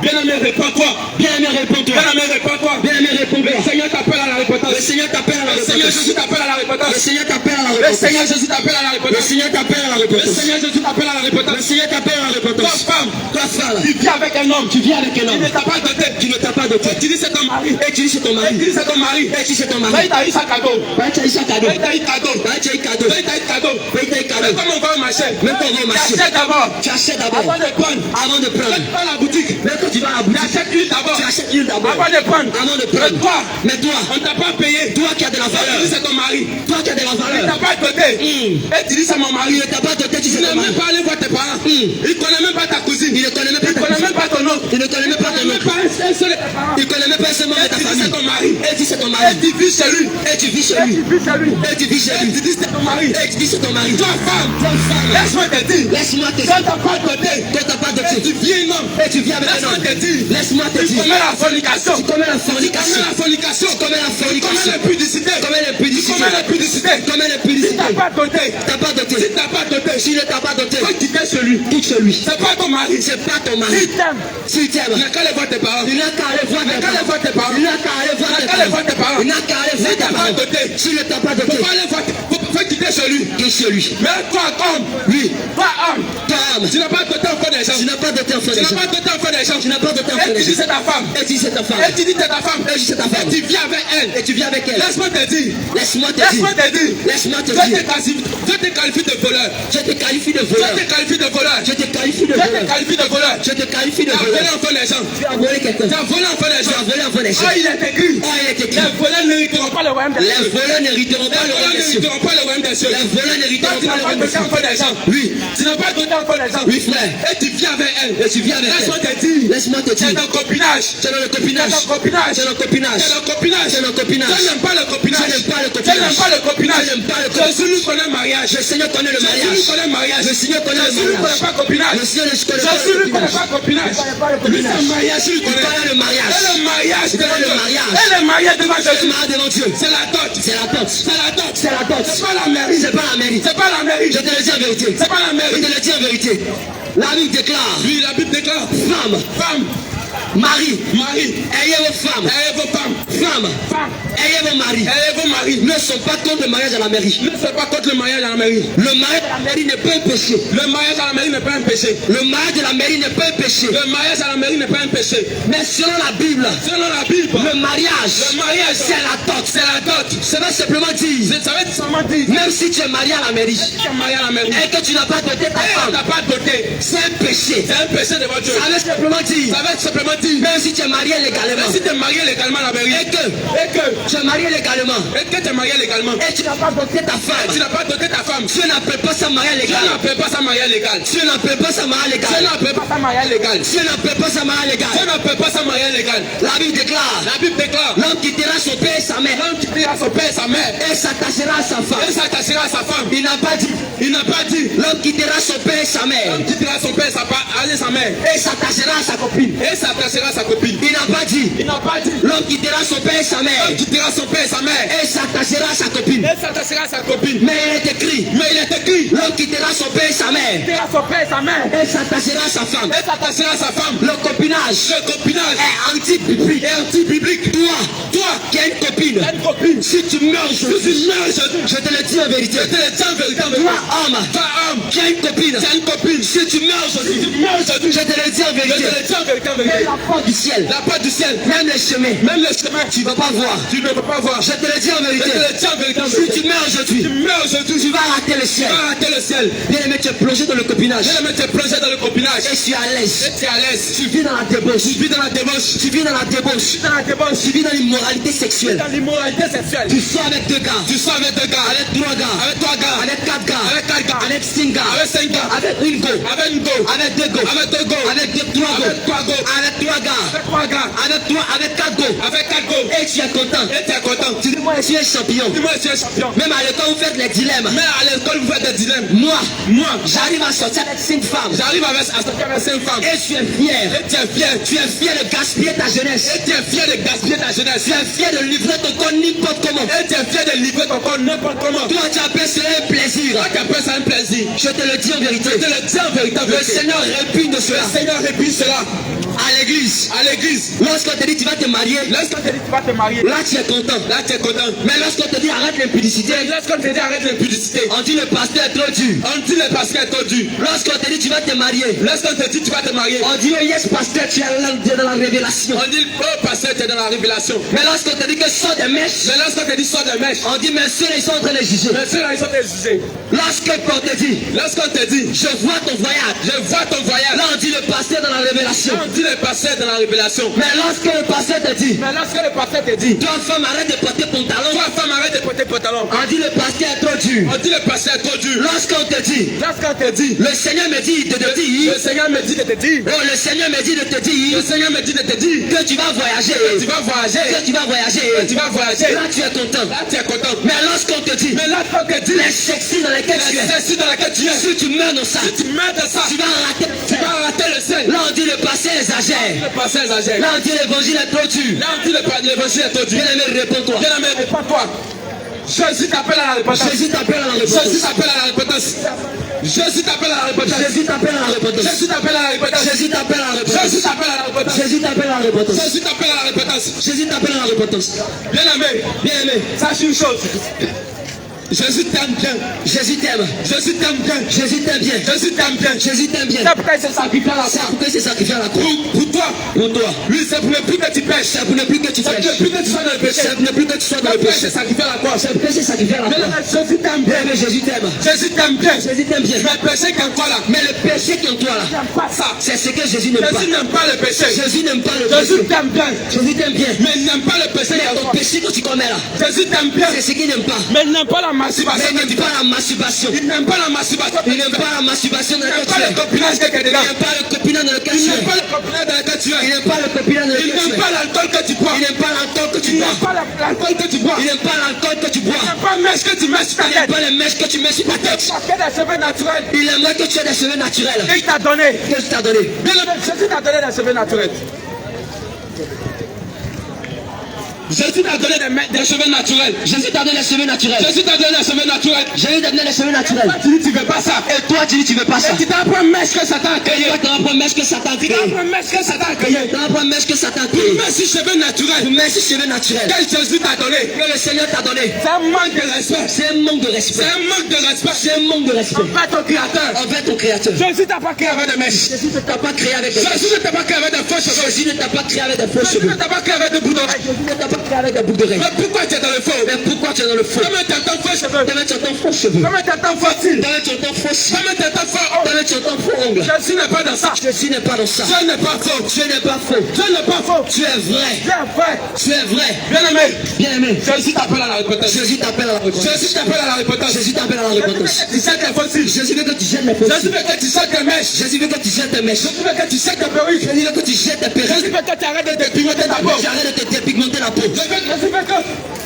Bien-aimé, réponds-toi. Bien-aimé, réponds-toi. Bien-aimé, réponds-toi. Bien-aimé, réponds-toi. Le Seigneur t'appelle à la repentance. Le Seigneur t'appelle à la Le Seigneur repentance. Jésus t'appelle à la Le repentance. Seigneur t'appelle à la Le repentance. Seigneur Jésus t'appelle à la Le repentance. Seigneur t'appelle à la Le repentance. Seigneur Jésus t'appelle à la Le repentance. Seigneur t'appelle à la Toi, repentance. femme, Toi, femme, tu vis avec un homme. tu vis avec un Il homme ne t'a pas doté. qui ne t'a pas doté. Tu dis c'est ton mari. Et tu dis c'est ton Tu mari. dis c'est ton mari. Et tu dis c'est ton Là, mari. il t'a eu sa cadeau. Bah, tu as eu ça cadeau. Là, il t'a eu cadeau. Bah, tu as eu cadeau. Là, il t'a eu cadeau. Bah, tu as eu Mais cadeau. comme on va au marché, Même quand on va au marché, tu achètes d'abord. tu achètes d'abord. Avant de prendre. Avant de prendre. Quand tu vas à la boutique, Même quand tu vas à la tu boutique, achètes une d'abord. tu achètes une d'abord. Avant de prendre. Avant de Mais prendre. toi, Mais toi, on t'a pas payé. toi qui as de la Tu dis valeur, c'est ton mari. toi qui as de la Il valeur, t'a pas doté. Et tu dis c'est mon il mari. ne t'a pas doté, tu Tu sais n'as ton même mari. pas allé voir tes parents. Il connaît même pas ta cousine. Il ne connaît même pas Il ta connaît même pas ton oncle. Il ne connaît même pas ton Même oncle. pas un seul de tes parents. Il ne connaît même pas ce membre de Et ta tu dis famille. c'est ton mari. Et tu dis c'est ton Et mari. tu vis chez lui. Et tu vis chez Et lui. tu vis chez lui. Et tu vis chez Et lui. tu dis c'est ton mari. Et tu dis c'est ton mari. Toi, femme, Toi, femme, laisse-moi te dire. laisse-moi te Quand dire. t'as pas doté. Toi, t'as pas Et doté. tu vis un homme. Et tu vis avec un Laisse-moi homme. te dire. Laisse-moi te Tu dire. commets la fornication. Tu commets la Tu commets fornication. la fornication. Tu commets la Tu commets fornication. l'impudicité. Tu commets l'impudicité. Tu commets l'impudicité. Tu commets Si l'impudicité. t'as pas doté. T'as pas doté. Si t'as pas doté. S'il ne t'a pas doté, Faut quitter celui. quitte chez lui. C'est pas ton mari. C'est pas ton mari. Il t'aime. S'il t'aime, Il n'a qu'à aller voir tes parents. il n'a qu'à aller voir Il n'a qu'à aller voir tes parents. Il n'a qu'à aller voir Il n'a tes qu'à aller voir tes parents. parents. Il n'a qu'à aller voir Si tes t'as pas parents. doté. S'il ne t'a pas doté, Faut pas aller voir. Faut quitter celui. quitte chez lui. Mais toi, homme. Oui, Toi, homme. toi, homme, Tu n'as pas doté encore des gens. tu n'as pas doté enfant Tu des n'as gens. pas doté encore des gens. Tu n'as pas doté enfant Et des tu dis gens. c'est ta femme. Et tu dis c'est ta femme. Et tu dis c'est ta femme. Et tu dis c'est ta femme. Et tu vis avec elle. Et tu vis avec elle. Laisse-moi te dire. Laisse-moi te Laisse-moi dire. te dire. Laisse-moi te Je dire. te qualifie de voleur. Je te qualifie de Je voleur. te qualifie de voleur. Je te qualifie de Je te voleur. qualifie de voleur. Je te qualifie de Tu as volé voleur. enfant des gens. Tu as volé quelqu'un. Tu as volé enfant des Tu as gens. volé enfant des gens. Ah, il est écrit. Ah, il est écrit. Les voleurs n'hériteront pas le royaume des Les cieux. voleurs n'hériteront pas Les le voleurs royaume des cieux. n'hériteront pas le royaume des cieux. Les voleurs Toi, n'hériteront tu pas n'as le pas royaume des doté cieux. enfant des gens. Oui. Tu n'as pas doté enfant des gens. Oui, frère. Et tu vis avec elle. Et tu vis avec Laisse-moi elle. te dire. Laisse-moi te C'est dire. un copinage. C'est dans le copinage. C'est un copinage. C'est le copinage. C'est le copinage. C'est le copinage. Je n'aime pas le copinage. Je n'aime pas le Je copinage. n'aime pas le copinage. Je n'aime pas le copinage. Jésus lui connaît le mariage. Le Seigneur connaît le Jésus lui mariage. connaît le mariage. Le Seigneur connaît le Jésus lui mariage. connaît pas copinage. Le Seigneur ne connaît pas Jésus le lui connaît copinage. pas copinage. Il connaît pas le Lui, copinage. c'est le mariage, lui Il connaît. connaît le mariage. Et le mariage Il devant connaît le Dieu. mariage. Et le mariage devant Le Jésus. mariage devant Dieu. C'est la dot. C'est la dot. C'est la dot. C'est la dot. C'est pas la mairie. C'est pas la mairie. C'est pas la mairie. Je te le dis en vérité. C'est pas la Je mairie. te le dis en vérité. La Bible déclare, Oui, la Bible déclare. femme, Femme, mari, mari, ayez vos femmes. ayez vos femmes. Femmes, Femmes, ayez vos maris. ayez vos maris. Ne sont pas contre le mariage à la mairie. Ne faites pas contre le mariage à la mairie. Le mariage à la mairie n'est pas un péché. Le mariage à la mairie n'est pas un péché. Le mariage de la mairie n'est pas un péché. Le mariage à la mairie n'est pas un péché. Mais selon la Bible, Selon la Bible, le mariage, le mariage, c'est la dot. c'est la dot. Ça veut simplement dire, Ça veut dire seulement dire. même si tu es marié à la mairie Tu es marié à la mairie. et que tu n'as pas doté ta Et on femme, t'a pas doté. c'est un péché. C'est un péché devant Dieu. Ça veut simplement dire, Ça veut simplement dire. même si tu es marié légalement Mais si tu es marié légalement à la mairie et que tu es marié légalement et que tu es marié légalement, et tu n'as pas doté ta tu femme, n'as pas doté ta femme, tu n'appelles pas ça mariage tu légal. n'appelles pas ça mariage légal. Tu n'appelles pas ça mariage Tu légal. n'appelles pas ça mariage légal. Tu n'appelles pas ça mariage Tu légal. n'appelles pas ça mariage légal. La Bible déclare, La Bible déclare. l'homme quittera son père et sa mère L'homme qui prie à son père et sa mère et s'attachera à sa femme. et s'attachera à sa femme. Il n'a pas dit, Il n'a pas dit. l'homme quittera son père et sa mère L'homme quittera son père et sa mère et s'attachera à sa copine. et s'attachera à sa copine. Il n'a pas dit, Il n'a pas dit. l'homme quittera son père et sa mère L'homme quittera son père et sa mère et s'attachera à sa copine. et s'attachera à sa copine. Mais il est écrit, Mais il est écrit. l'homme quittera son père et sa mère Quittera son père et sa mère et s'attachera à sa femme. et s'attachera à sa femme. Le copinage Le copinage est anti-biblique. est anti-biblique. Toi qui as une copine, T'as une copine. si tu meurs aujourd'hui, Si tu meurs aujourd'hui, je te le dis en vérité, je te le dis en vérité. toi homme Toi, homme, qui as une copine, tu as une copine. si tu meurs aujourd'hui, Tu meurs aujourd'hui, je te le dis en je te vérité, le dis en vérité, en vérité. la porte du ciel, La porte du ciel, même les chemins, même le chemin, tu ne vas pas voir. tu ne peux pas voir. Je te le dis en Je vérité, te le dis en vérité, en si vérité. tu meurs aujourd'hui, Tu meurs aujourd'hui, tu vas rater le tu ciel. vas rater le ciel. Bien aimé, tu es plongé dans le copinage Je vais te plonger dans le copinage. et tu es à l'aise. Et tu es à l'aise. Tu vis dans la débauche, Tu vis dans la débauche. tu vis dans la débauche, Tu vis dans la débauche. tu vis dans l'immoralité sexuelle. Dans l'immoralité sexuelle. Tu sors avec 2 gars, Tu sors avec 2 gars. avec 3 gars, Avec 3 gars. avec 4 gars, Avec 4 gars. avec 5 gars, Avec 5 gars. avec une go, Avec une go. avec 2 go, Avec 2 go. avec 3 go, Avec 3 go. avec 3 gars, Avec 3 gars. avec 4 go. Avec 4 go. Et tu es content. Et tu es content. Tu dis, moi, je suis un champion. Dis-moi, tu es champion. Même à l'école, vous faites les dilemmes. Mais à l'école, vous faites des dilemmes. Moi, Moi, j'arrive à sortir avec 5 femmes. j'arrive à sortir avec 5 femmes. Et tu es fier. Et tu es fier. Tu es fier de gaspiller ta jeunesse. Et tu es fier de gaspiller ta jeunesse. Tu es fier de livrer ton corps n'importe comment. Et tu es fier de livrer ton corps n'importe comment. Toi, tu appelles cela un plaisir. Toi qui appelles ça un plaisir. Je te le dis en vérité. Je te le dis en vérité. Le Seigneur répugne de cela. Le Seigneur répugne cela. À l'église. À l'église. Lorsqu'on te dit tu vas te marier. Lorsqu'on te dit tu vas te marier. Là tu es content. Là tu es content. Mais lorsqu'on te dit arrête l'impudicité. Lorsqu'on te dit arrête l'impudicité. On dit le pasteur est trop dur. On dit le pasteur est trop dur. Lorsqu'on te dit tu vas te marier. Lorsqu'on te dit tu vas te marier. On dit yes pasteur tu es dans la révélation. On dit oh pasteur tu es dans la révélation. Mais lorsqu'on te dit que sort des mèches. Mais lorsqu'on te dit sort des mèches. On dit mais ceux-là ils sont en train de juger. Mais ceux-là ils sont en train de juger. Lorsqu'on te dit. Lorsqu'on te dit je vois ton voyage. Je vois ton voyage. Là on dit le pasteur dans la révélation. Là on dit le pasteur dans la révélation. Mais lorsque le pasteur te dit. Mais lorsque le pasteur te dit. Toi femme arrête de porter pantalon. Toi femme arrête de porter pantalon. On dit le pasteur est trop dur. On dit le pasteur est trop dur. Lorsqu'on te dit. Lorsqu'on te dit. Le Seigneur me dit de te dire. Le Seigneur me dit de te dire. Oh le Seigneur me dit de te dire. Le Seigneur me dit de te dire. Que tu vas voyager. Tu vas voyager. Que tu vas voyager. Tu vas voyager. Là tu es content. Là tu es content. Mais lorsqu'on te dit. Mais lorsqu'on te dit. Les sexy dans lesquels tu es. Les sexy dans lesquels tu es. Si tu meurs dans ça. Si tu meurs dans ça. Tu vas rater. Tu vas rater le ciel. Là on dit le passé exagère. Le passé exagère. Là on dit l'évangile est trop dur. Là on dit l'évangile est trop dur. Bien-aimé réponds-toi. Bien-aimé réponds-toi. Jésus t'appelle à la repentance. Jésus t'appelle à la repentance. Jésus t'appelle à la repentance. Jésus t'appelle à la repentance. Jésus t'appelle à la repentance. Jésus t'appelle à la repentance. Jésus t'appelle à la repentance. Jésus t'appelle à la repentance. Jésus t'appelle à la repentance. Jésus t'appelle à la repentance. Jésus t'appelle à la repentance. Bien-aimé, bien-aimé, sache une chose. Jésus t'aime bien. Jésus t'aime. Jésus t'aime bien. Jésus t'aime bien. Jésus t'aime bien. Jésus t'aime bien. C'est pourquoi il s'est sacrifié à la croix. Pourquoi il s'est sacrifié à la croix? Pour toi. Pour toi. Lui, c'est pour ne plus que tu pêches. C'est pour ne plus que tu pêches. C'est pour ne plus que tu sois dans le péché. C'est pour ne plus que tu sois dans le péché. C'est sacrifié à la croix. C'est pourquoi il s'est sacrifié à la croix. Jésus t'aime bien. Mais Jésus t'aime. Jésus t'aime bien. Jésus t'aime bien. Mais le péché qui est en toi là. Mais le péché qui est en toi là. J'aime pas ça. C'est ce que Jésus n'aime pas. Jésus n'aime pas le péché. Jésus n'aime pas le péché. Jésus t'aime bien. Jésus t'aime bien. Mais il n'aime pas le péché. Mais ton péché que tu commets là. Jésus t'aime bien. C'est ce qu'il n'aime pas. Mais il n'aime pas la masturbation. Mais il n'aime pas la masturbation. Il n'aime pas la masturbation. Il n'aime pas la masturbation dans Il n'aime laquelle tu pas es. le copinage qui est dedans. Il n'aime pas le copinage dans lequel Il tu n'aime es. pas le copinage dans lequel tu es. Il n'aime pas le copinage dans Il lequel tu n'aime es. pas l'alcool que tu bois. Il n'aime pas l'alcool que tu Il bois. n'aime pas l'alcool que tu bois. Il n'aime pas l'alcool que tu bois. Il n'aime pas le mèche que tu mets sur ta Il n'aime tête. pas les mèches que tu mets sur ta tête. Il a des cheveux naturels. Il aimerait que tu aies des cheveux naturels. Et il t'a donné. Qu'est-ce qu'il t'a donné? Bien aimé, Jésus t'a donné des cheveux naturels. Jésus t'a donné des cheveux naturels. Jésus t'a donné les cheveux naturels. Jésus t'a donné des cheveux naturels. Jésus t'a donné les cheveux naturels. Tu dis tu veux pas ça. Et toi tu dis tu veux pas ça. Et tu t'apprends mèche que Satan a Et créé. toi tu apprends mèche que Satan a Tu créé. t'apprends mèche que Satan a créé. Tu apprends mèche que Satan a Tu créé. mets sur cheveux naturels. Tu mets ces cheveux naturels Quel Jésus t'a donné. que le Seigneur t'a donné. C'est un manque de respect. C'est un manque de respect. C'est un manque de respect. C'est un manque de respect Envers ton créateur. envers ton créateur. Jésus t'a pas créé avec des mèches. Jésus ne t'a pas créé avec des Jésus ne t'a pas créé avec des faux cheveux. Jésus ne t'a pas créé avec des faux Jésus cheveux. ne t'a pas créé avec des bouts d'oreilles. Jésus ne t'a pas créé avec des boucles d'oreilles. Mais pourquoi tu es dans le faux? Mais pourquoi tu es dans le faux? Comment tu entends faux cheveux? Comment tu entends faux cheveux? Comment tu entends faux cils? Comment tu entends faux cils? Comment tu entends faux ongles? Comment tu entends faux ongles? Jésus n'est pas dans ça. Jésus n'est pas dans ça. Dieu n'est pas faux. Tu n'es pas faux. Dieu n'est pas faux. Tu es vrai. Dieu est vrai. Tu es vrai. Bien aimé. Bien aimé. Jésus t'appelle à la repentance. Jésus t'appelle à la repentance. Jésus t'appelle à la repentance. Jésus t'appelle à la repentance. Tu sais tes faux cils. Jésus veut que tu jettes les faux Jésus cils. veut que tu jettes tes mèches. Jésus veut que tu jettes tes mèches. Jésus veut que tu jettes tes perruques. Jésus veut que tu jettes tes perruques. Jésus veut que tu arrêtes de dépigmenter ta peau. J'arrête de te dépigmenter la peau. Jésus veut que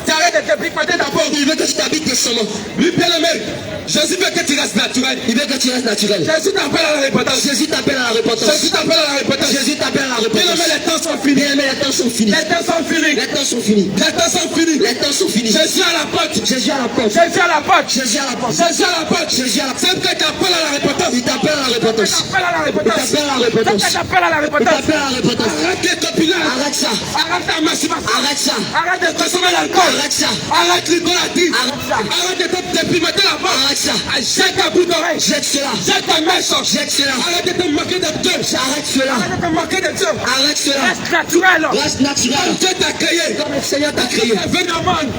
tu arrêtes de dépigmenter ta peau. Il veut que tu t'habilles décemment. Lui, bien aimé. Jésus veut que tu restes naturel. Il veut que tu restes naturel. Jésus t'appelle à la repentance. Jésus t'appelle à la repentance. Jésus t'appelle à la repentance. Jésus t'appelle à la Bien aimé, repentance. les temps sont finis. Bien aimé, les temps sont finis. Les temps sont finis. Les temps sont finis. Les temps sont finis. Les temps sont finis. Jésus à la porte. Jésus à la porte. Jésus à la porte. Jésus à la porte. Jésus à la porte. Jésus à la porte. C'est que t'appelles à la repentance. Il t'appelle à la repentance. T'appelles à la repentance. Il t'appelle à la repentance. T'appelles à la Il repentance. t'appelle à la repentance. Arrête les copinages. Arrête ça. Arrête ta masturbation. Arrête ça. Arrête de consommer l'alcool. Arrête ça. Arrête l'idolâtrie. Arrête ça. Arrête de te dépigmenter la peau. Arrête ça. Jette ta bout d'oreille. Jette cela. Jette ta mèche. Jette cela. Arrête de te moquer de Dieu. Arrête cela. Arrête de te moquer de Dieu. Arrête cela. Reste naturel. Reste naturel. Dieu t'a créé. Comme le Seigneur t'a créé. Venez au monde.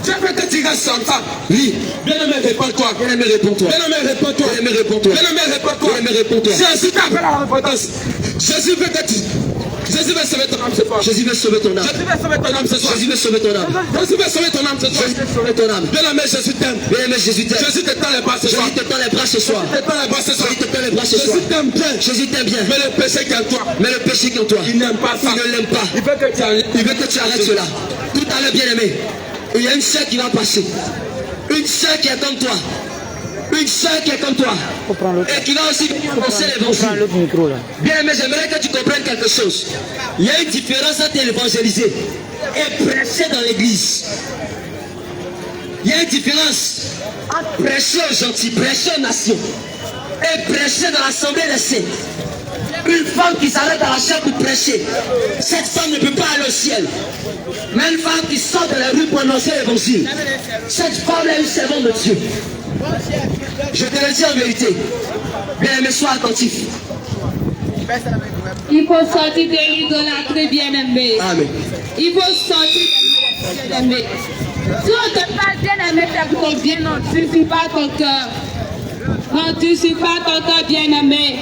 Dieu veut que tu restes comme ça. Oui. Bien aimé, réponds-toi. Bien aimé, réponds-toi. Bien aimé, réponds-toi. Bien aimé, réponds-toi. Bien aimé, réponds-toi. Bien aimé, réponds-toi. Jésus t'appelle à la repentance. Jésus veut que tu... Jésus veut sauver ton âme ce soir. Jésus veut sauver ton âme. Jésus veut sauver ton âme ce soir. Jésus veut sauver ton âme. Jésus veut sauver ton âme ce soir. Jésus veut sauver ton âme. Bien aimé, Jésus t'aime. Bien aimé, Jésus t'aime. Jésus te tend les bras ce soir. Jésus te tend les bras ce soir. Jésus te tend les bras ce soir. Jésus te tend les bras ce soir. Jésus t'aime bien. Jésus t'aime bien. Mais le péché qui est en toi, Mais le péché qui est en toi, il n'aime pas ça. il ne l'aime pas. Il veut que tu arrêtes. Il veut que tu arrêtes cela. Tout à l'heure, bien aimé, il y a une sœur qui va passer. Une sœur qui est comme toi. Une sœur qui est comme toi. Et qui va aussi annoncer l'évangile. Bien aimé, j'aimerais que tu comprennes quelque chose. Il y a une différence entre évangéliser et prêcher dans l'église. Il y a une différence entre prêcher aux gentils, prêcher aux nations et prêcher dans l'assemblée des saints. Une femme qui s'arrête à la chair pour prêcher, cette femme ne peut pas aller au ciel. Mais une femme qui sort de la rue pour annoncer l'évangile, cette femme est une servante de Dieu. Je te le dis en vérité. Bien-aimé, sois attentif. Il faut sortir de l'idolâtrie, bien-aimé. Amen. Il faut sortir de l'idolâtrie, bien-aimé. Si on te parle bien-aimé, c'est pour ton bien, non, tu ne suis pas ton cœur. Non, tu ne suis pas ton cœur, bien-aimé.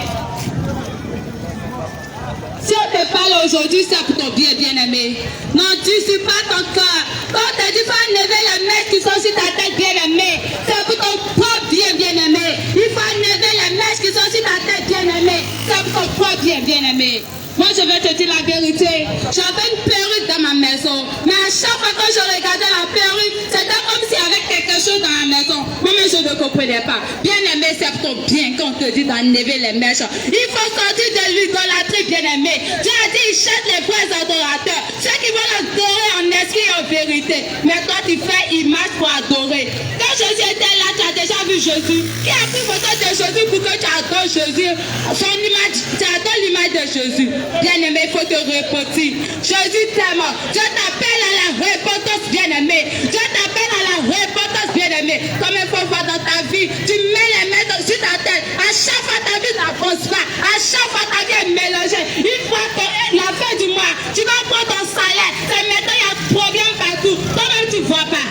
Si on te parle aujourd'hui, c'est pour ton bien, bien-aimé. Non, tu ne suis pas ton cœur. Quand on te dit, il faut enlever les mèches qui sont sur ta tête, bien-aimé. C'est pour ton propre bien, bien-aimé. Il faut enlever les mèches qui sont sur ta tête, bien-aimé. C'est pour ton propre bien, bien-aimé. Moi, je vais te dire la vérité. J'avais une perruque dans ma maison. Mais à chaque fois que je regardais la perruque, c'était comme s'il y avait quelque chose dans la maison. Moi-même, je ne comprenais pas. Bien-aimé, c'est pour ton bien quand on te dit d'enlever les mèches. Il faut sortir de l'idolâtrie, bien-aimé. Dieu a dit, il cherche les vrais adorateurs. Ceux qui vont adorer en esprit et en vérité. Mais toi, tu fais image pour adorer. Quand Jésus était là, tu as déjà vu Jésus. Qui a pris photo de Jésus pour que tu adores Jésus? Son image, tu adores l'image de Jésus. Bien-aimé, il faut te repentir. Jésus t'aime. Dieu t'appelle à la repentance, bien-aimé. Dieu t'appelle à la repentance, bien-aimé. Comme il faut voir dans ta vie, tu mets les mains sur ta tête. À chaque fois, ta vie n'avance pas. À chaque fois, ta vie est mélangée. Une fois que la fin du mois, tu vas prendre ton salaire. C'est maintenant, il y a un problème partout. Toi-même, tu ne vois pas.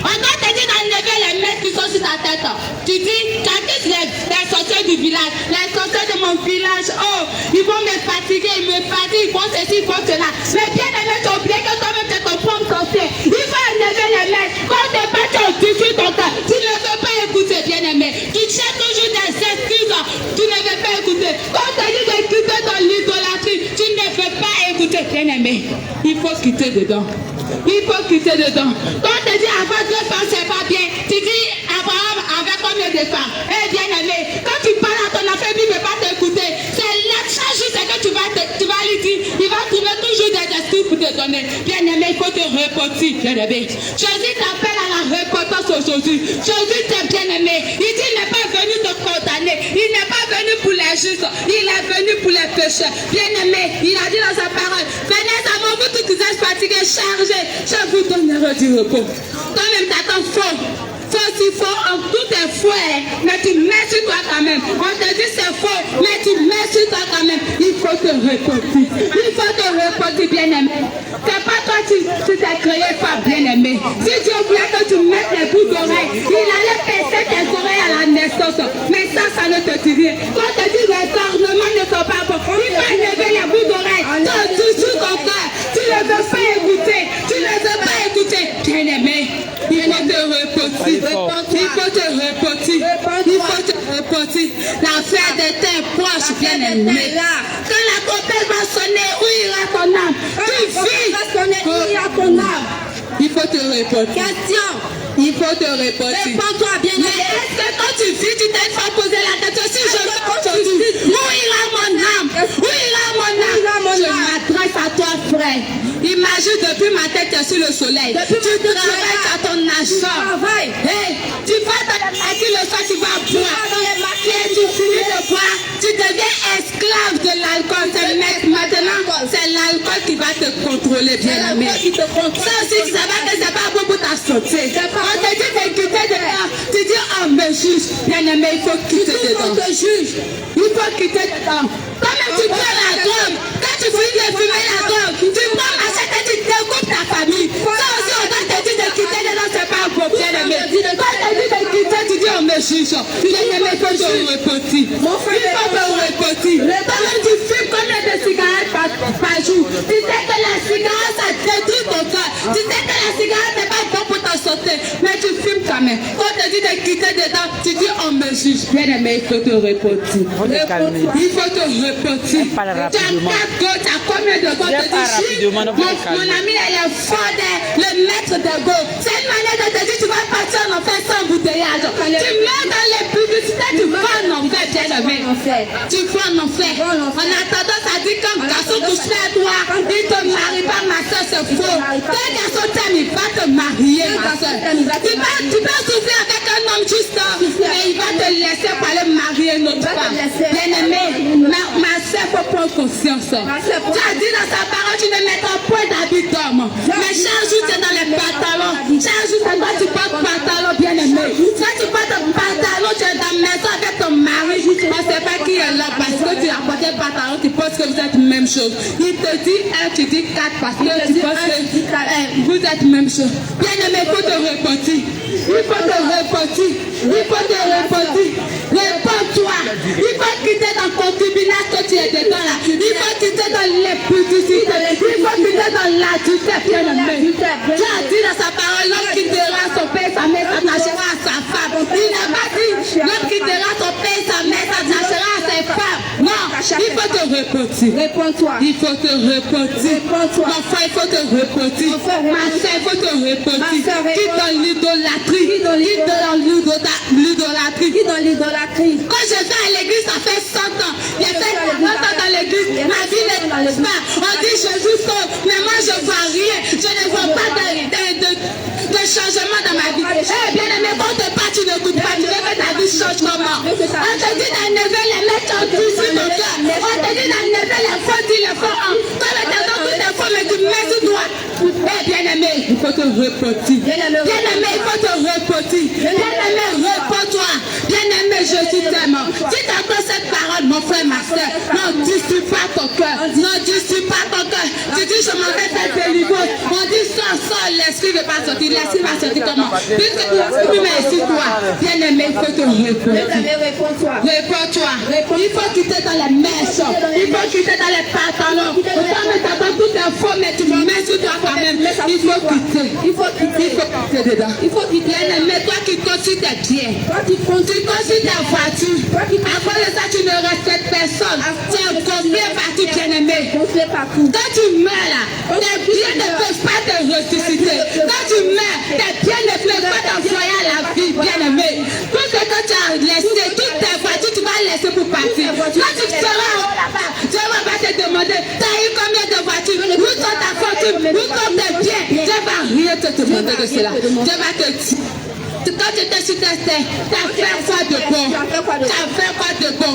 On doit te dire d'enlever les mains qui sont sur ta tête. Tu dis, qu'est-ce les sorciers du village, les sorciers de mon village, oh, ils vont me fatiguer, ils me fatiguent, ils font ceci, ils font cela. Mais bien aimé, tu as oublié que toi-même tu es ton propre sorcier. Il faut enlever les mains. Quand tu es pas, tu as ton cœur. Tu ne veux pas écouter, bien aimé. Tu cherches toujours des excuses. Tu ne veux pas écouter. Quand tu dis d'écouter dans l'idolâtrie, tu ne veux pas écouter, bien aimé. Il faut quitter dedans. Il faut quitter dedans. Quand tu dis avoir 2 femmes, c'est pas bien. Tu dis Abraham avait combien de femmes? Eh bien aimé, quand tu parles à ton affaire, il ne veut pas t'écouter. C'est chaque jour que tu vas lui dire, il va trouver toujours des excuses pour te donner. Bien aimé, il faut te repentir, bien aimé. Jésus t'appelle à la repentance aujourd'hui. Jésus t'aime, bien aimé. Il dit, il n'est pas venu te condamner. Il n'est pas venu pour les justes. Il est venu pour les pécheurs. Bien aimé, il a dit dans sa parole, venez à moi, vous tous qui êtes fatigués, chargés, je vous donnerai du repos. Toi-même, t'attends faux. C'est faux, tout est faux, mais tu mets sur toi quand même. On te dit c'est faux, mais tu mets sur toi quand même. Il faut te repentir. Il faut te repentir, bien-aimé. C'est pas toi qui t'es créé par bien-aimé. Si Dieu voulait que tu mettes les bouts d'oreilles, il allait percer tes oreilles à la naissance. Mais ça ne te dit rien. Quand on te dit les ornements ne sont pas bons, il faut enlever les bouts d'oreilles. Sur ton cœur, tu ne veux pas écouter. Tu ne veux pas écouter, bien-aimé. Il faut te repentir. Il faut te repentir. Il faut te repentir. L'affaire de tes proches, bien-aimé. Quand la campette va sonner, où ira ton âme? Tu vis. Où ira ton âme? Il faut te repentir. Question. Il faut te repentir. Réponds-toi, bien-aimé. Mais est-ce que quand tu vis, tu t'es fait poser la tête aussi? Je veux aujourd'hui. Où ira mon âme? Où ira mon âme? Je m'adresse à toi, frère. Imagine depuis ma tête, tu es sur le soleil. Tu travailles à ton argent. Hey, tu vas dans la maquille, le soir, tu vas boire. Tu finis de boire. Tu deviens esclave de l'alcool. Maintenant, c'est l'alcool qui va te contrôler, bien aimé. Ça aussi, tu savais que c'est pas bon pour ta santé. On te dit de quitter dedans. Tu dis, oh, me juge. Bien aimé, il faut quitter dedans. Il faut quitter dedans. Comme tu prends la drogue, quand tu finis de fumer la drogue, tu prends la chèque et tu découpes ta famille. Ça aussi, on doit te dire de quitter dedans, c'est pas un bien aimé. Quand tu dis de quitter, tu dis, on me juge. Bien aimé, il faut te repentir. Il faut te repentir. Toi-même, tu fumes combien de cigarettes par jour? Tu sais que la cigarette, ça détruit ton cœur. Tu sais que la cigarette n'est pas bon pour ta santé, mais tu fumes quand même. Quand tu dis de quitter dedans, tu dis, on me juge. Bien aimé, il faut te repentir. Il faut te repentir. Tu as 4 gosses, tu as combien de gosses? Mon ami, elle est forte, le maître de go. C'est une manière de te dire, tu vas partir en enfer sans embouteillage. Tu mets dans les publicités, tu vas en enfer, bien aimé. Tu vas en enfer. En attendant, ça dit qu'un garçon touche à toi, il te marie pas frère, ma soeur, c'est faux. Tel garçon t'aime, il va te marier, ma soeur. Tu peux souffrir avec un homme juste, mais il va te laisser pour aller marier une autre femme. Bien-aimé, ma soeur, il faut prendre conscience. Tu as dit dans sa parole, tu ne mettras point d'habit d'homme. Mais chaque jour, tu es dans les pantalons. Chaque jour, tu portes pantalon, bien-aimé. Quand tu portes pantalon, tu es dans la maison avec ton mari. On ne sait pas qui est là parce que tu as porté pantalon, tu penses que vous êtes même chose. Il te dit 1, tu dis 4 parce que tu penses que vous êtes même chose. Bien-aimé, il faut te repentir. Il faut te repentir. Il faut te repentir. Réponds-toi. Il faut quitter dans le concubinage que tu es dedans là. Il faut quitter dans l'imputicité. Il faut quitter dans l'adultère, bien-aimé. Tu as dit dans sa parole, l'homme quittera son père et sa mère, s'attachera à sa femme. Il n'a pas dit l'homme quittera son père et sa mère, s'attachera à ses femmes. Non, il faut te repentir. Réponds-toi. Il faut te repentir. Mon frère, il faut te repentir. Ma soeur, il faut te repentir. Quitte dans l'idolâtrie. Quitte dans l'idolâtrie. Qui dans l'idolâtrie. Quand je vais à l'église, ça fait 100 ans. J'ai fait 40 ans dans l'église. Ma vie n'est pas. On dit Jésus sauve, mais moi je ne vois rien. Je ne vois pas de changement dans ma vie. Eh bien aimé, quand tu pars, tu n'écoutes pas. Tu veux que ta vie change comment? On te dit d'enlever les lettres en dessous de toi. On te dit d'enlever les faux, dis les faux. Quand le temps tout est faux, mais tu mets sur toi. Eh bien aimé, il faut te repentir. Bien aimé, il faut te repentir. Bien aimé, repens-toi. Bien aimé, Jésus t'aime. Si tu entends cette parole, mon frère, ma soeur, non, dissipe pas ton cœur. Non, dissipe pas ton cœur. Tu dis, je m'en vais faire délivrance. On dit, sors, l'esprit ne va pas sortir. L'esprit va sortir comment? Puisque tu mets ici, toi. Bien aimé, il faut te repentir. Réponds-toi. Réponds-toi. Il faut quitter dans les mèches. Il faut quitter dans les pantalons. Autant mais t'attends tout est faux, mais tu mets sur toi quand même. Il faut quitter. Il faut quitter dedans. Il faut quitter. Bien aimé, toi qui construis tes biens. Tu construis ta voiture. Après ça, tu ne respectes personne. Tu es construit partout, bien-aimé. Quand tu meurs là, tes biens ne peuvent pas te ressusciter. Quand tu meurs, tes biens ne peuvent pas t'envoyer à la vie, bien-aimé. Tout ce que tu as laissé, toutes tes voitures, tu vas laisser pour partir. Quand tu seras là-bas, Dieu va pas te demander, tu as eu combien de voitures, où sont ta fortune, où sont tes biens. Dieu va rien te demander de cela. Dieu va te dire. Quand tu étais sur ta terre, tu as fait quoi de bon? Tu as fait quoi de bon?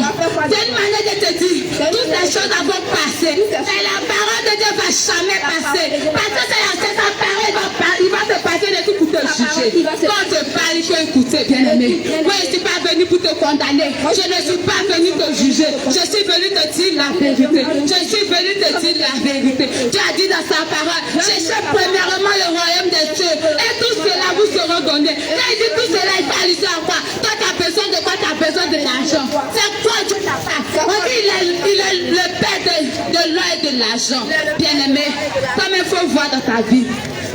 C'est une manière de te dire, toutes les choses vont passer. Et la parole de Dieu va jamais passer. Parce que c'est sa parole, il va te passer de tout pour te juger. Quand on te parle, il faut écouter, bien-aimé. Moi, je ne suis pas venu pour te condamner. Je ne suis pas venu te juger. Je suis venu te dire la vérité. Je suis venu te dire la vérité. Tu as dit dans sa parole, cherchez premièrement le royaume des cieux. Et tout cela vous sera donné. Il dit tout cela, il parle ici à quoi? Toi, tu as besoin de quoi? Tu as besoin de l'argent. C'est quoi Dieu t'a pas? On dit il est le père de l'or et de l'argent. Bien-aimé, comme il faut voir dans ta vie.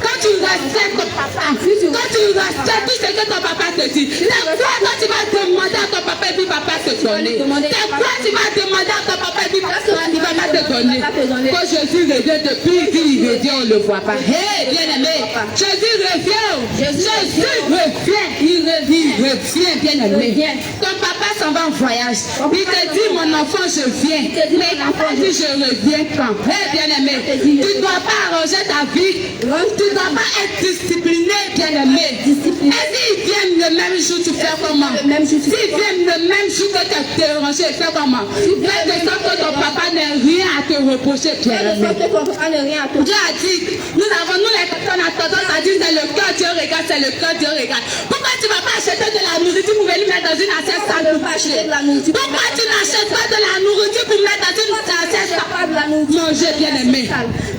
Quand tu respectes ton papa, quand tu respectes tout ce que ton papa te dit, c'est quoi quand tu vas demander à ton papa et puis papa te donner? C'est quoi tu vas demander à ton papa et puis papa te donner? Quand Jésus revient depuis qu'il revient, on ne le voit pas. Hé, bien-aimé, Jésus revient. Jésus revient. Il revient, bien-aimé. Ton papa s'en va en voyage. Il te dit, mon enfant, je viens. Mais il n'a pas dit, je reviens quand? Hé, bien-aimé, tu ne dois pas arranger ta vie. Tu ne dois pas être discipliné, bien-aimé. Et s'ils viennent le même jour, tu fais comment? S'ils viennent le même jour que tu es dérangé, tu fais comment? Fais de sorte que ton papa n'ait rien à te reprocher, bien-aimé. Dieu a dit, nous les personnes, on a tendance à dire c'est le cœur Dieu regarde, c'est le cœur Dieu regarde. Pourquoi tu ne vas pas acheter de la nourriture pour venir mettre dans une assiette sans le manger? Pourquoi tu n'achètes pas de la nourriture pour mettre dans une assiette sans manger, bien-aimé?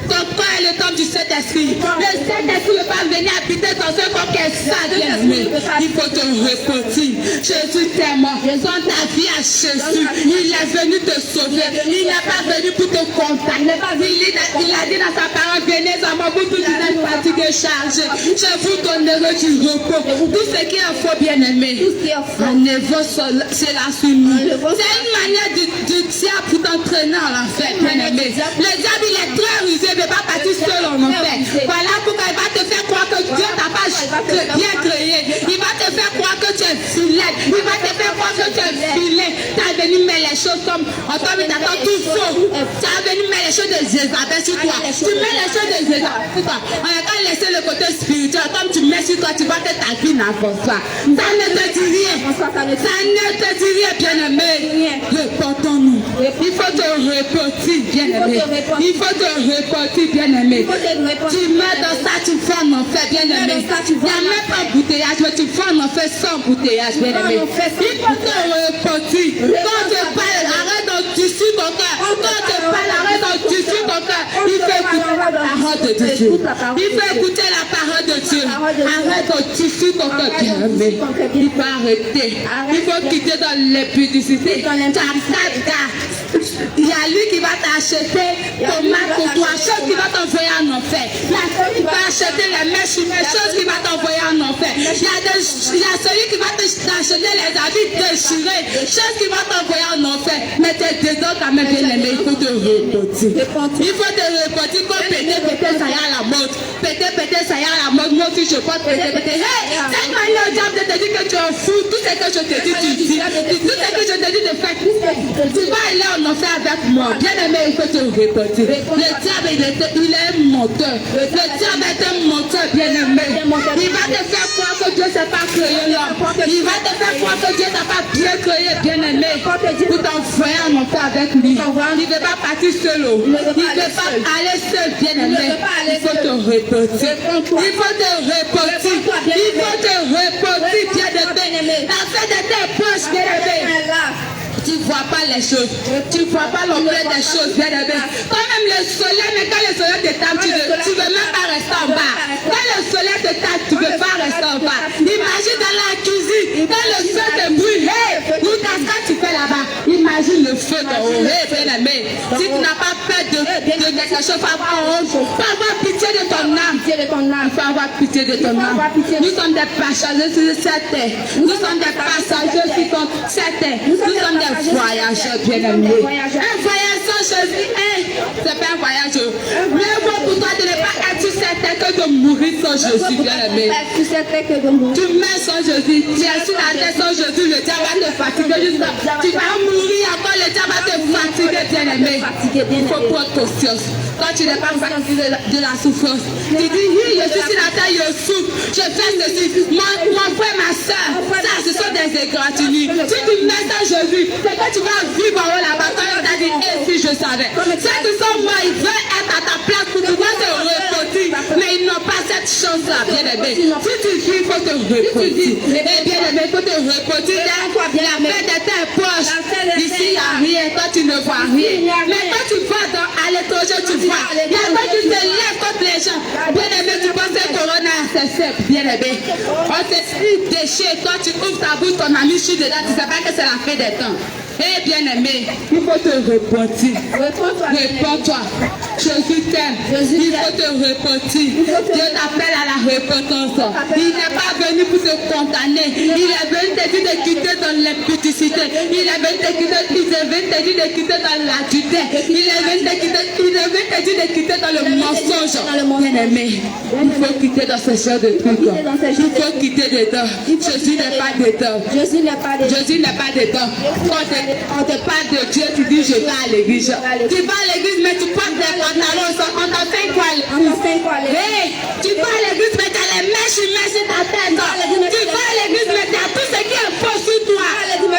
Ton corps est le temple du Saint-Esprit. Le Saint-Esprit ne va pas venir habiter dans ce corps qui est sale, bien-aimé. Il faut te repentir. Jésus t'aime. Donne ta vie à Jésus. Il est venu te sauver. Il n'est pas venu pour te condamner. Il a dit dans sa parole, venez à moi, vous tous les fatigués chargés. Je vous donnerai du repos. Tout ce qui est faux, bien-aimé. Enlevons cela sur nous. C'est une manière du diable pour t'entraîner en l'enfer, bien-aimé. Le diable, il est très rusé. Il ne va pas partir seul en enfer. Voilà pourquoi il va te faire croire que Dieu t'a pas bien créé. Il va te faire croire que tu es vilain. Il va te faire croire que tu es vilain. Tu as venu mettre les choses comme en toi, mais t'attends tout faux. Tu as venu mettre les choses de Jézabel sur toi. Tu mets les choses de Jézabel sur toi. On a qu'à laisser le côté spirituel. Comme tu mets sur toi, tu vas te taquiner n'avance pas. Ça ne te dit rien. Ça ne te dit rien, bien-aimé. Reportons-nous. Il faut te reporter, bien-aimé. Il faut te reporter, bien-aimé. Tu mets dans ça, tu fais en enfer, bien-aimé. Il n'y a même pas bouteillage, mais tu fais en enfer sans bouteillage, bien-aimé. Il faut te reporter. Quand tu parles, arrête d'en-dessus ton cœur. Quand tu parles, arrête d'en-dessus ton cœur. Il faut écouter la parole de Dieu. Il faut écouter la parole de Dieu. Arrête d'en-dessus ton cœur, bien-aimé. Il faut arrêter. Il faut quitter dans l'impudicité. Il y a lui qui va t'acheter tomate pour toi, chose qui va t'envoyer en enfer. Il va acheter les mèches, chose qui va t'envoyer en enfer. Il y a celui qui va t'acheter les habits déchirés, chose qui va t'envoyer en enfer. Mais t'es dedans quand même, bien aimé, il faut te reporter. Il faut te reporter comme péter, ça y est à la mode. Péter, ça y est à la mode. Moi aussi je porte péter. Hey, cette manière au diable de te dire que tu es fou, tout ce que je te dis, tu dis. Tout ce que je te dis de faire, tu vas aller en enfer avec moi. Bien aimé, il faut te reporter. Le diable, il est un menteur. Le diable est un menteur, bien aimé. Il va te faire croire que Dieu ne s'est pas créé l'homme. Il va te faire croire que Dieu n'a pas bien créé, bien aimé. Pour t'envoyer en enfer avec lui. Il ne veut pas partir seul. Il ne veut pas aller seul, bien aimé. Il faut te reporter. Il faut te reporter. Il faut te reporter, bien aimé. La fin de tes poches, bien aimé. Tu ne vois pas les choses. Tu ne vois pas l'ampleur des choses, bien aimé. Quand même le soleil, mais quand le soleil te tape, tu ne veux même pas rester en bas. Quand le soleil te tape, tu ne veux pas rester en bas. Imagine dans la cuisine, quand le feu te brûle, hey, qu'est-ce que tu fais là-bas? Imagine le feu d'en haut, hey, bien aimé. Si tu n'as pas peur de quelque chose, il faut avoir pitié de ton âme. Il faut avoir pitié de ton âme. Nous sommes des passagers sur cette terre. Nous sommes des passagers sur cette terre. Nous sommes des voyageurs, bien aimé. Un voyage sans Jésus, c'est pas un voyage. Mais pour toi, de ne pas être certain que de mourir sans Jésus, bien aimé. Tu mets sans Jésus, tu es sur la terre sans Jésus, le diable va te fatiguer. Tu vas mourir encore, le diable va te fatiguer, bien aimé. Il faut prendre conscience. Quand tu n'es pas fatigué de la souffrance, tu dis, oui, je suis sur la terre, je souffre, je fais ceci. Mon frère, ma soeur, ça, ce sont des égratignures. Si tu mets sans Jésus, c'est que tu vas vivre en haut là-bas. Quand on t'a dit, et si je savais. Ceux qui sont morts, ils veulent être à ta place pour pouvoir te reporter. Mais ils n'ont pas cette chance-là, bien aimé. Si tu vis, il faut te reporter. Eh bien aimé, il faut te reporter. La paix de tes poches. Ici, il n'y a rien. Toi, tu ne vois rien. Mais quand tu vas à l'étranger, tu vois. Il y a toi qui te lève contre les gens. Bien aimé, tu penses que Corona, c'est simple. Bien aimé. On te déchire. Quand tu ouvres ta bouche, ton ami chute dedans, tu ne sais pas que c'est la fin des temps. Eh bien aimé, il faut te repentir. Réponds-toi. Jésus t'aime. Il faut te repentir. Dieu t'appelle à la repentance. Il n'est pas venu pour te condamner. Il est venu te dire de quitter dans l'impudicité. Il est venu te dire de quitter dans l'adultère. Il est venu te dire de quitter dans le mensonge. Bien aimé, il faut quitter dans ce genre de trucs. Il faut quitter dedans. Jésus n'est pas dedans. Jésus n'est pas dedans. On te parle de Dieu, tu dis je vais à l'église. Tu vas à l'église, mais tu portes des pantalons. On t'en fait quoi? Hey, tu vas à l'église, mais tu as les mèches sur ta tête. Tu vas à l'église, mais tu as tout ce qui est faux sur toi.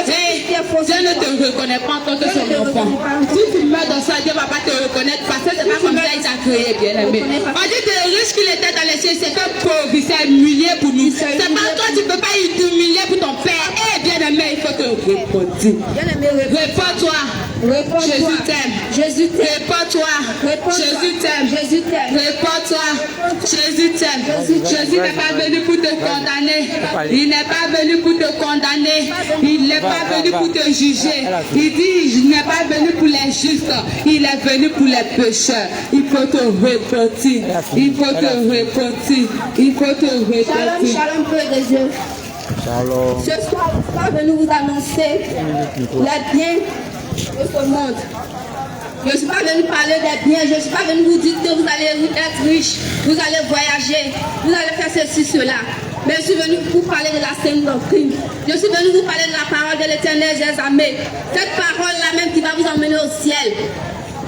Hey, Dieu ne te reconnaît pas en tant que son enfant. Si tu meurs dans ça, Dieu ne va pas te reconnaître parce que c'est pas comme ça qu'il t'a créé, bien aimé. On dit que le riche qu'il était dans les cieux, c'est que pauvre, il s'est humilié pour nous. C'est pas toi, tu ne peux pas t'humilier pour ton père. Eh, bien aimé, il faut te répondre. Réponds-toi. Jésus t'aime. Réponds-toi. Jésus t'aime. Réponds-toi. Jésus t'aime. Jésus n'est pas venu pour te condamner. Il n'est pas venu pour te condamner. Il n'est pas venu pour te juger. Il dit, je n'ai pas venu pour les justes. Il est venu pour les pécheurs. Il faut te repentir. Il faut te repentir. Il faut te repentir. Shalom, peuple de Dieu. Shalom. Ce soir, je suis pas venu vous annoncer les biens de ce monde. Je ne suis pas venu parler des biens. Je ne suis pas venu vous dire que vous allez être riche, vous allez voyager, vous allez faire ceci, cela. Mais je suis venu vous parler de la sainte doctrine. Je suis venu vous parler de la parole de l'Éternel des armées. Cette parole-là même qui va vous emmener au ciel.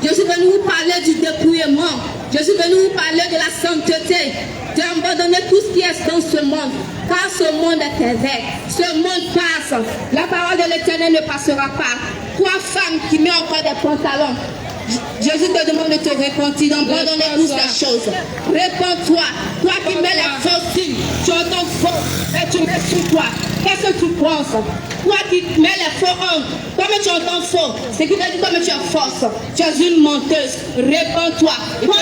Je suis venu vous parler du dépouillement. Je suis venu vous parler de la sainteté. D'abandonner tout ce qui est dans ce monde. Car ce monde est pervers. Ce monde passe. La parole de l'Éternel ne passera pas. Toi, femme qui met encore des pantalons, Jésus te demande de te repentir, d'abandonner toutes ces choses. Réponds-toi. Toi qui mets les fausses signes, tu entends faux, et tu mets sur toi. Qu'est-ce que tu penses? Toi qui mets les faux hommes, comme tu entends faux, c'est qui te dit comme tu es fausse. Tu es une menteuse. Réponds-toi. Toi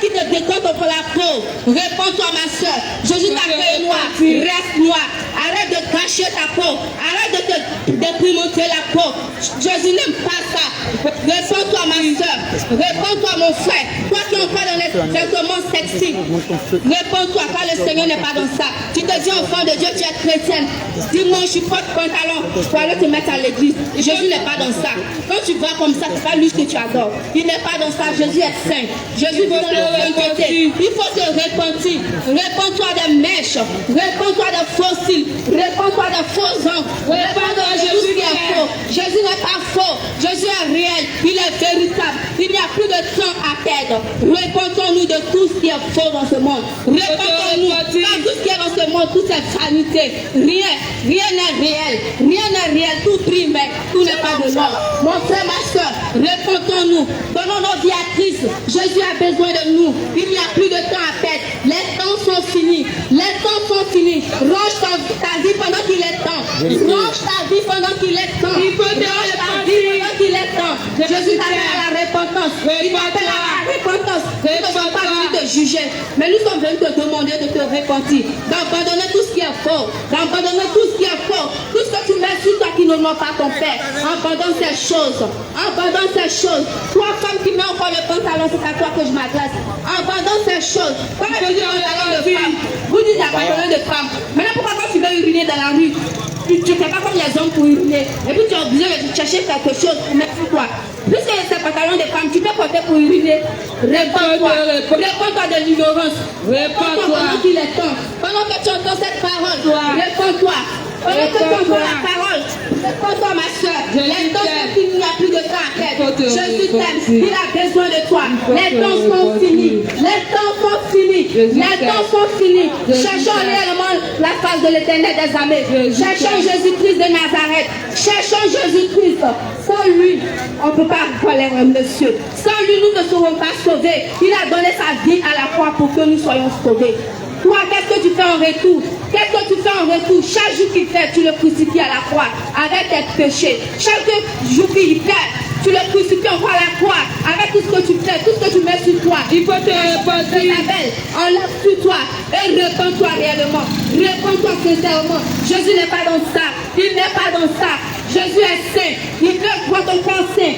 qui te décomptes pour la peau, réponds-toi ma soeur. Jésus t'a fait noir, reste noir. Arrête de cacher ta peau. Arrête de te déprimenter la peau. Jésus n'aime pas ça. Réponds-toi ma soeur. Réponds-toi mon frère. Toi qui es encore dans les sentiments sexy. Réponds-toi car le Seigneur n'est pas dans ça. Tu te dis enfant de Dieu, tu es chrétienne. Dimanche, tu portes pantalon pour aller te mettre à l'église. Jésus n'est pas dans ça. Quand tu vas comme ça, c'est pas lui que tu adores. Il n'est pas dans ça. Jésus est saint. Jésus veut dans la sainteté. Il faut te repentir. Réponds-toi des mèches. Réponds-toi des fossiles. Réponds-toi des faux hommes. Réponds-toi de Jésus qui est faux. Jésus n'est pas faux. Jésus est réel. Il est véritable. Il n'y a plus de temps à perdre. Répondons-nous de tout ce qui est faux dans ce monde. Répondons-nous de tout ce qui est dans ce monde, toute cette vanité. Rien n'est réel. Rien n'est réel. Tout prime, mais tout n'est pas de l'or. Mon frère, ma soeur, répondons-nous. Donnons nos vies à Christ. Jésus a besoin de nous. Il n'y a plus de temps à perdre. Les temps sont finis. Les temps sont finis. Range ta vie pendant qu'il est temps. Range ta vie pendant qu'il est temps. Il faut range ta vie pendant qu'il est temps. Jésus t'appelle à la repentance. Il t'appelle à la repentance. Nous ne sommes pas venus te juger, mais nous sommes venus te demander de te repentir, d'abandonner tout ce qui est faux, d'abandonner tout ce qui est faux, tout ce que tu mets sur toi qui n'honore pas ton père. Abandonne ces choses. Abandonne ces choses. Toi, femme qui met encore le pantalon, c'est à toi que je m'adresse. Abandonne ces choses. Quand je dis pantalon de femme, vous dites pantalon de femme. Maintenant, pourquoi quand tu veux uriner dans la rue, tu ne fais pas comme les hommes pour uriner, et puis tu es obligé de chercher quelque chose pour mettre sur toi. Puisque c'est pantalon de femme, tu peux porter pour uriner. Réponds-toi. Réponds-toi de l'ignorance. Réponds-toi pendant qu'il est temps. Pendant que tu entends cette parole, réponds-toi. Pendant que tu entends la parole, réponds-toi ma soeur. Les temps sont finis, il n'y a plus de temps à perdre. Jésus t'aime, il a besoin de toi. Les temps sont finis. Les temps sont finis. Les temps sont finis. Cherchons réellement la face de l'Éternel des armées. Cherchons Jésus-Christ de Nazareth. Cherchons Jésus-Christ. Sans lui, on ne peut pas voler le ciel. Sans lui, nous ne serons pas sauvés. Il a donné sa vie à la croix pour que nous soyons sauvés. Toi, qu'est-ce que tu fais en retour? Qu'est-ce que tu fais en retour? Chaque jour qu'il fait, tu le crucifies à la croix avec tes péchés. Chaque jour qu'il fait, tu le crucifies encore à la croix avec tout ce que tu fais, tout ce que tu mets sur toi. Il faut te repentir. Enlève sur toi et réponds-toi réellement. Réponds-toi sincèrement. Jésus n'est pas dans ça. Il n'est pas dans ça. Jésus est saint. Il veut voir ton corps saint.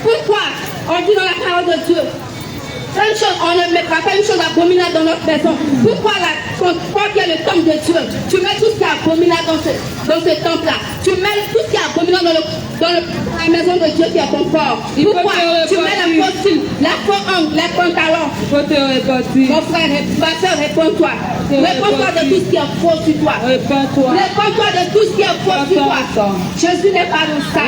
Pourquoi? On dit dans la parole de Dieu. Une chose, on ne mettra pas une chose abominable dans notre maison. Pourquoi quand il y a le temple de Dieu, tu mets tout ce qui est abominable dans ce temple-là. Tu mets tout ce qui est abominable dans la maison de Dieu qui est ton corps. Pourquoi tu mets la fossile, la faux angle, les pantalons? Mon frère, ma soeur, réponds-toi. Réponds-toi de tout ce qui est faux sur toi. Réponds-toi de tout ce qui est faux sur toi. Jésus n'est pas dans ça.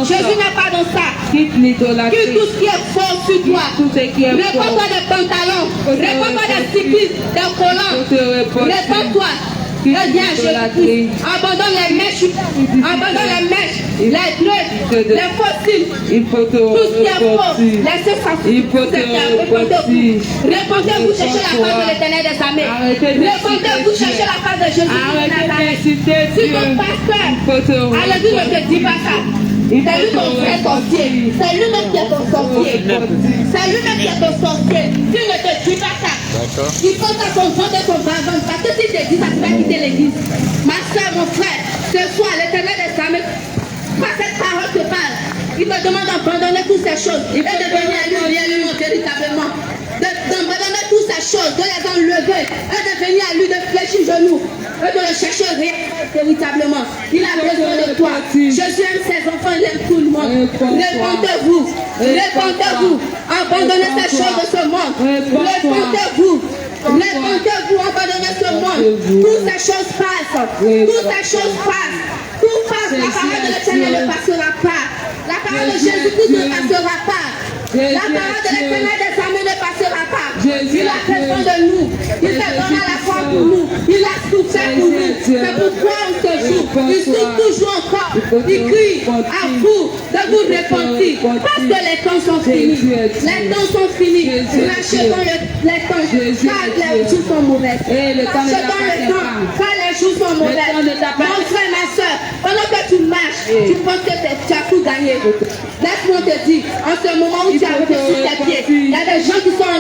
Jésus n'est pas dans ça. Quitte tout ce qui est faux sur toi. Réponds-toi des pantalons. Réponds-toi des cyclistes, des collants. Réponds-toi. Viens Jésus-Christ. Abandonne les mèches. Abandonne les mèches. Les dreux. Les fossiles. Tout ce qui est faux. Laissez ça. Répondez-vous, cherchez la face de l'Éternel des armées. Répondez-vous, cherchez la face de Jésus. Si ton pasteur à l'église ne te dit pas ça, c'est lui ton vrai sorcier. C'est lui-même qui est ton sorcier. C'est lui-même qui est ton sorcier. Tu ne te dis pas ça. Il faut que ton ventre et ton bavant. Parce que si tu te dis ça, tu vas quitter l'église. Ma soeur, mon frère, ce soir, l'Éternel des armées, quand cette parole te parle, il te demande d'abandonner toutes ces choses et de devenir à lui réellement, véritablement. D'abandonner toutes ces choses, de les enlever et de venir à lui, de fléchir genoux et de le chercher véritablement. Il a besoin de toi. Jésus aime ses enfants, il aime tout le monde. Répondez-vous. Répondez-vous. Abandonnez ces choses de ce monde. Répondez-vous. Répondez-vous, abandonnez ce monde. Toutes ces choses passent. Toutes ces choses passent. Tout passe. La parole de l'Éternel ne passera pas. La parole de Jésus-Christ ne passera pas. La parole de l'Éternel des armées ne passera pas. Il a fait soin de nous. Il s'est donné la foi pour nous. Il a souffert pour nous. C'est pourquoi on se joue. Il souffre toujours encore. Il crie à vous de vous repentir. Parce que les temps sont finis. Les temps sont finis. Rachetons les temps. Car les jours sont mauvais. Rachetons le temps. Car les jours sont mauvais. Mon frère, ma soeur, pendant que tu marches, tu penses que tu as tout gagné. Laisse-moi te dire, en ce moment où tu as été sur tes pieds, il y a des gens qui sont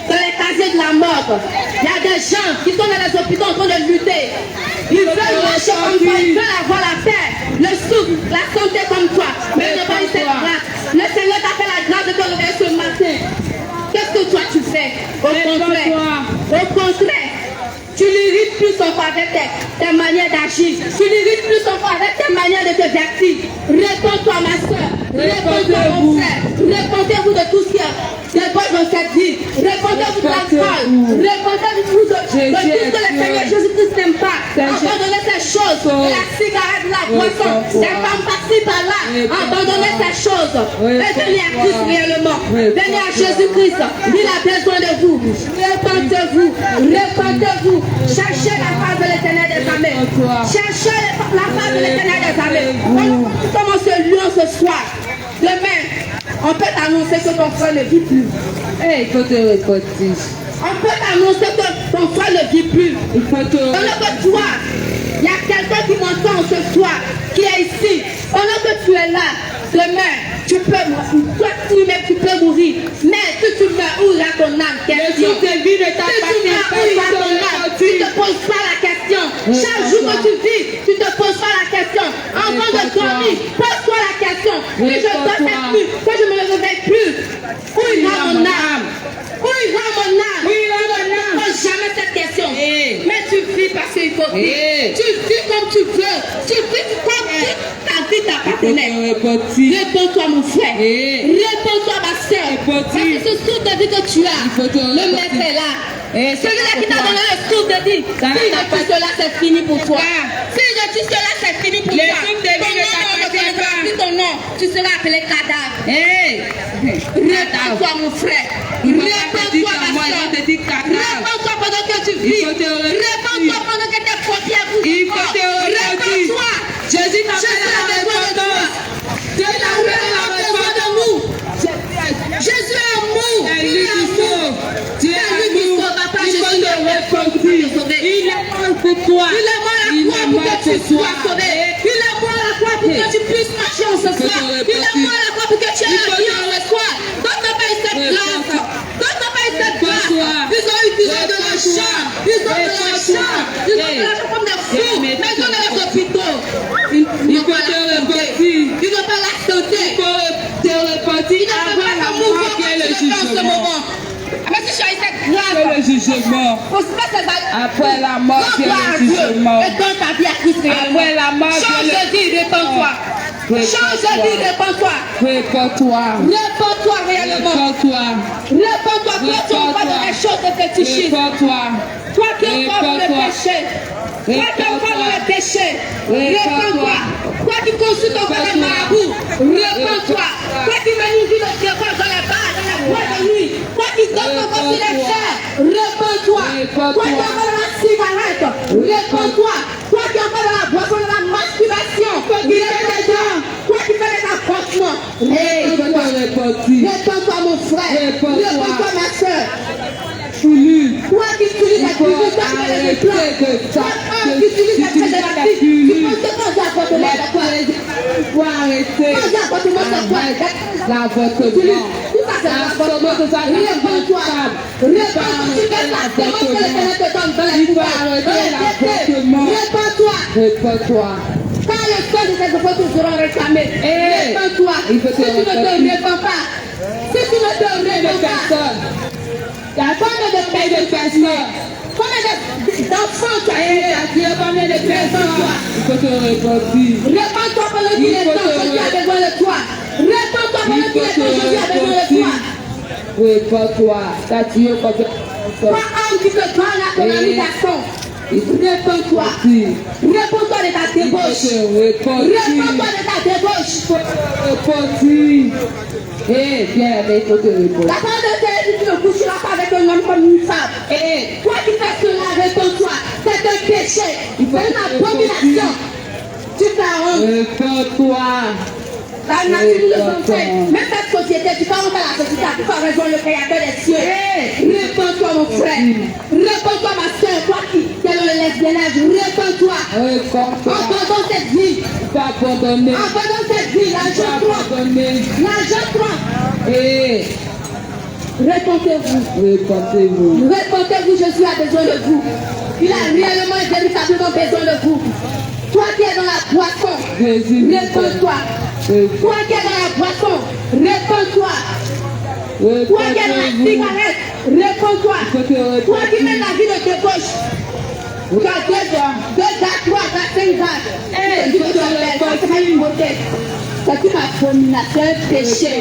dans les casiers de la mort. Il y a des gens qui sont dans les hôpitaux en train de lutter. Ils veulent marcher comme toi, ils veulent avoir la paix, le souffle, la santé comme toi. Mais ils n'ont pas eu cette grâce. Le Seigneur t'a fait la grâce de te réveiller ce matin. Qu'est-ce que toi tu fais? Au contraire, tu l'irrites plus encore avec tes manières d'agir. Tu l'irrites plus encore avec tes manières de te vertir. Réponds-toi, ma soeur. Répondez-vous, mon frère. Répondez-vous de tout ce qui est bon dans cette vie. Répondez-vous de l'alcool. Répondez-vous de tout ce que le Seigneur Jésus-Christ n'aime pas. Abandonnez ces choses. La cigarette, la boisson, les femmes par-ci par-là. Abandonnez ces choses. Et venez à Christ réellement. Venez à Jésus-Christ. Il a besoin de vous. Répondez-vous. Répondez-vous. Cherchez la face de l'Éternel des armées. Cherchez la face de l'Éternel des armées. Comment ce lion ce soir? Demain, on peut t'annoncer que ton frère ne vit plus. Il faut te reporter. On peut t'annoncer que ton frère ne vit plus. Il faut te Pendant que toi, il y a quelqu'un qui m'entend ce soir, qui est ici. Pendant que tu es là, demain, tu peux mourir. Toi, tu peux mourir. Mais si tu meurs, où ira ton âme? Question. Si tu meurs, où ira ton âme? Tu ne te poses pas la question. Chaque jour que tu vis, tu ne te poses pas la question. Avant de dormir, pose-toi la question. Si je dors plus, que je ne me réveille plus, où ira mon âme? Où ira mon âme? Tu ne poses jamais cette question. Mais tu vis parce qu'il faut vivre. Tu vis comme tu veux. Tu vis comme ta vie t'appartenait. Réponds-toi, mon frère. Réponds-toi, ma soeur. Parce que ce souffle de vie que tu as, le maître est là. Celui-là qui t'a donné le souffle de vie, si il ne dit cela, c'est fini pour toi. Si il ne dit cela, c'est fini pour toi. Ton nom, tu seras appelé cadavre. Réponds-toi, mon frère. Réponds-toi, ma soeur. Réponds-toi pendant que tu vis. Réponds-toi pendant que tes paupières bougent. Réponds-toi. Jésus n'a pas besoin de toi. Jésus n'a pas besoin de nous. Jésus est amour. Il est amour. Tu es amour. Papa, Jésus te répondre. Il est mort pour toi. Il est mort à la croix pour que tu sois sauvé. Il est mort à la croix pour que tu puisses marcher en ce soir. Il est mort à la croix pour que tu aies la vie en ce soir. Quand tu payes cette grâce, quand tu payes cette grâce, ils ont utilisé de l'argent. Ils ont de l'argent. Ils ont de l'argent comme des fous. Mais ils ont des hôpitaux. Ils n'ont pas la santé. Ils n'ont pas la santé. Il faut te repentir avant la mort qui est le jugement. Mais si tu as cette grâce, le jugement. Après la mort, qui est le jugement. et dans ta vie à Christ Après la mort, change de vie, réponds-toi. Change de vie, réponds-toi. réponds-toi. Réponds-toi réellement. Réponds-toi. Réponds-toi, toi qui es dans les choses de fétichisme. Réponds-toi. Toi qui es encore dans le péché. Toi qui es encore dans le péché. Réponds-toi. Toi qui consultes encore les marabouts. Réponds-toi. Toi qui manuvis le diable dans les bars, dans les boîtes de nuit. Toi qui donnes encore sur les terres. Réponds-toi. Toi qui es encore dans la cigarette. Réponds-toi. Toi qui es encore dans la boisson, dans la masturbation. Toi qui fais les apportements. Réponds-toi. Réponds-toi, mon frère. Réponds-toi, ma soeur. Toi qui utilises la cuisine, toi qui fais les plans. Toi qui utilises la préservative. Tu penses que quand j'ai apportement, c'est quoi? Faut arrêter. Quand j'ai apportement, c'est quoi? L'avortement. Tout ça, c'est l'apportement. Réponds-toi. Réponds-toi. Tu fais la demande que le Seigneur te donne dans les pouvoirs. Réponds-toi. Réponds-toi. Quand le sang de tes enfants te seront réclamés, réponds-toi. Si tu ne te réponds pas, si tu ne te réponds pas, il y a combien de pays de personnes, combien d'enfants tu as aidé à Dieu, combien de personnes toi. Il faut te répondre. Réponds-toi pendant qu'il est temps, Jésus a besoin de toi. Réponds-toi pendant qu'il est temps, Jésus a besoin de toi. Réponds-toi. T'as Dieu comme Toi, homme qui te donne la colonisation, réponds-toi. Réponds-toi de ta débauche. Réponds-toi de ta débauche. Bien, il faut te répondre. La parole de Dieu dit que tu ne coucheras pas avec un homme comme une femme. Toi qui fais cela, réponds-toi. C'est un péché. C'est une abomination. Tu t'as honte. Réponds-toi. La nature nous le fait. Même cette société, tu parles pas la société, tu parles raison le créateur des cieux. Réponds-toi mon frère. Réponds-toi ma soeur, toi qui es dans le lesbiennage. Réponds-toi. Abandonne cette vie. Abandonner. Abandonne cette vie. L'argent prend. L'argent prend. Répondez-vous. Répondez-vous, Jésus a besoin de vous. Il a réellement et véritablement besoin de vous. Toi qui es dans la boisson, réponds-toi. Toi qui es dans la boisson, réponds-toi. Toi qui es dans la cigarette, réponds-toi. Toi qui mets la vie de tes poches. Tu as 2 gars, 3 gars, 5 gars. C'est une beauté. C'est une abomination, un péché.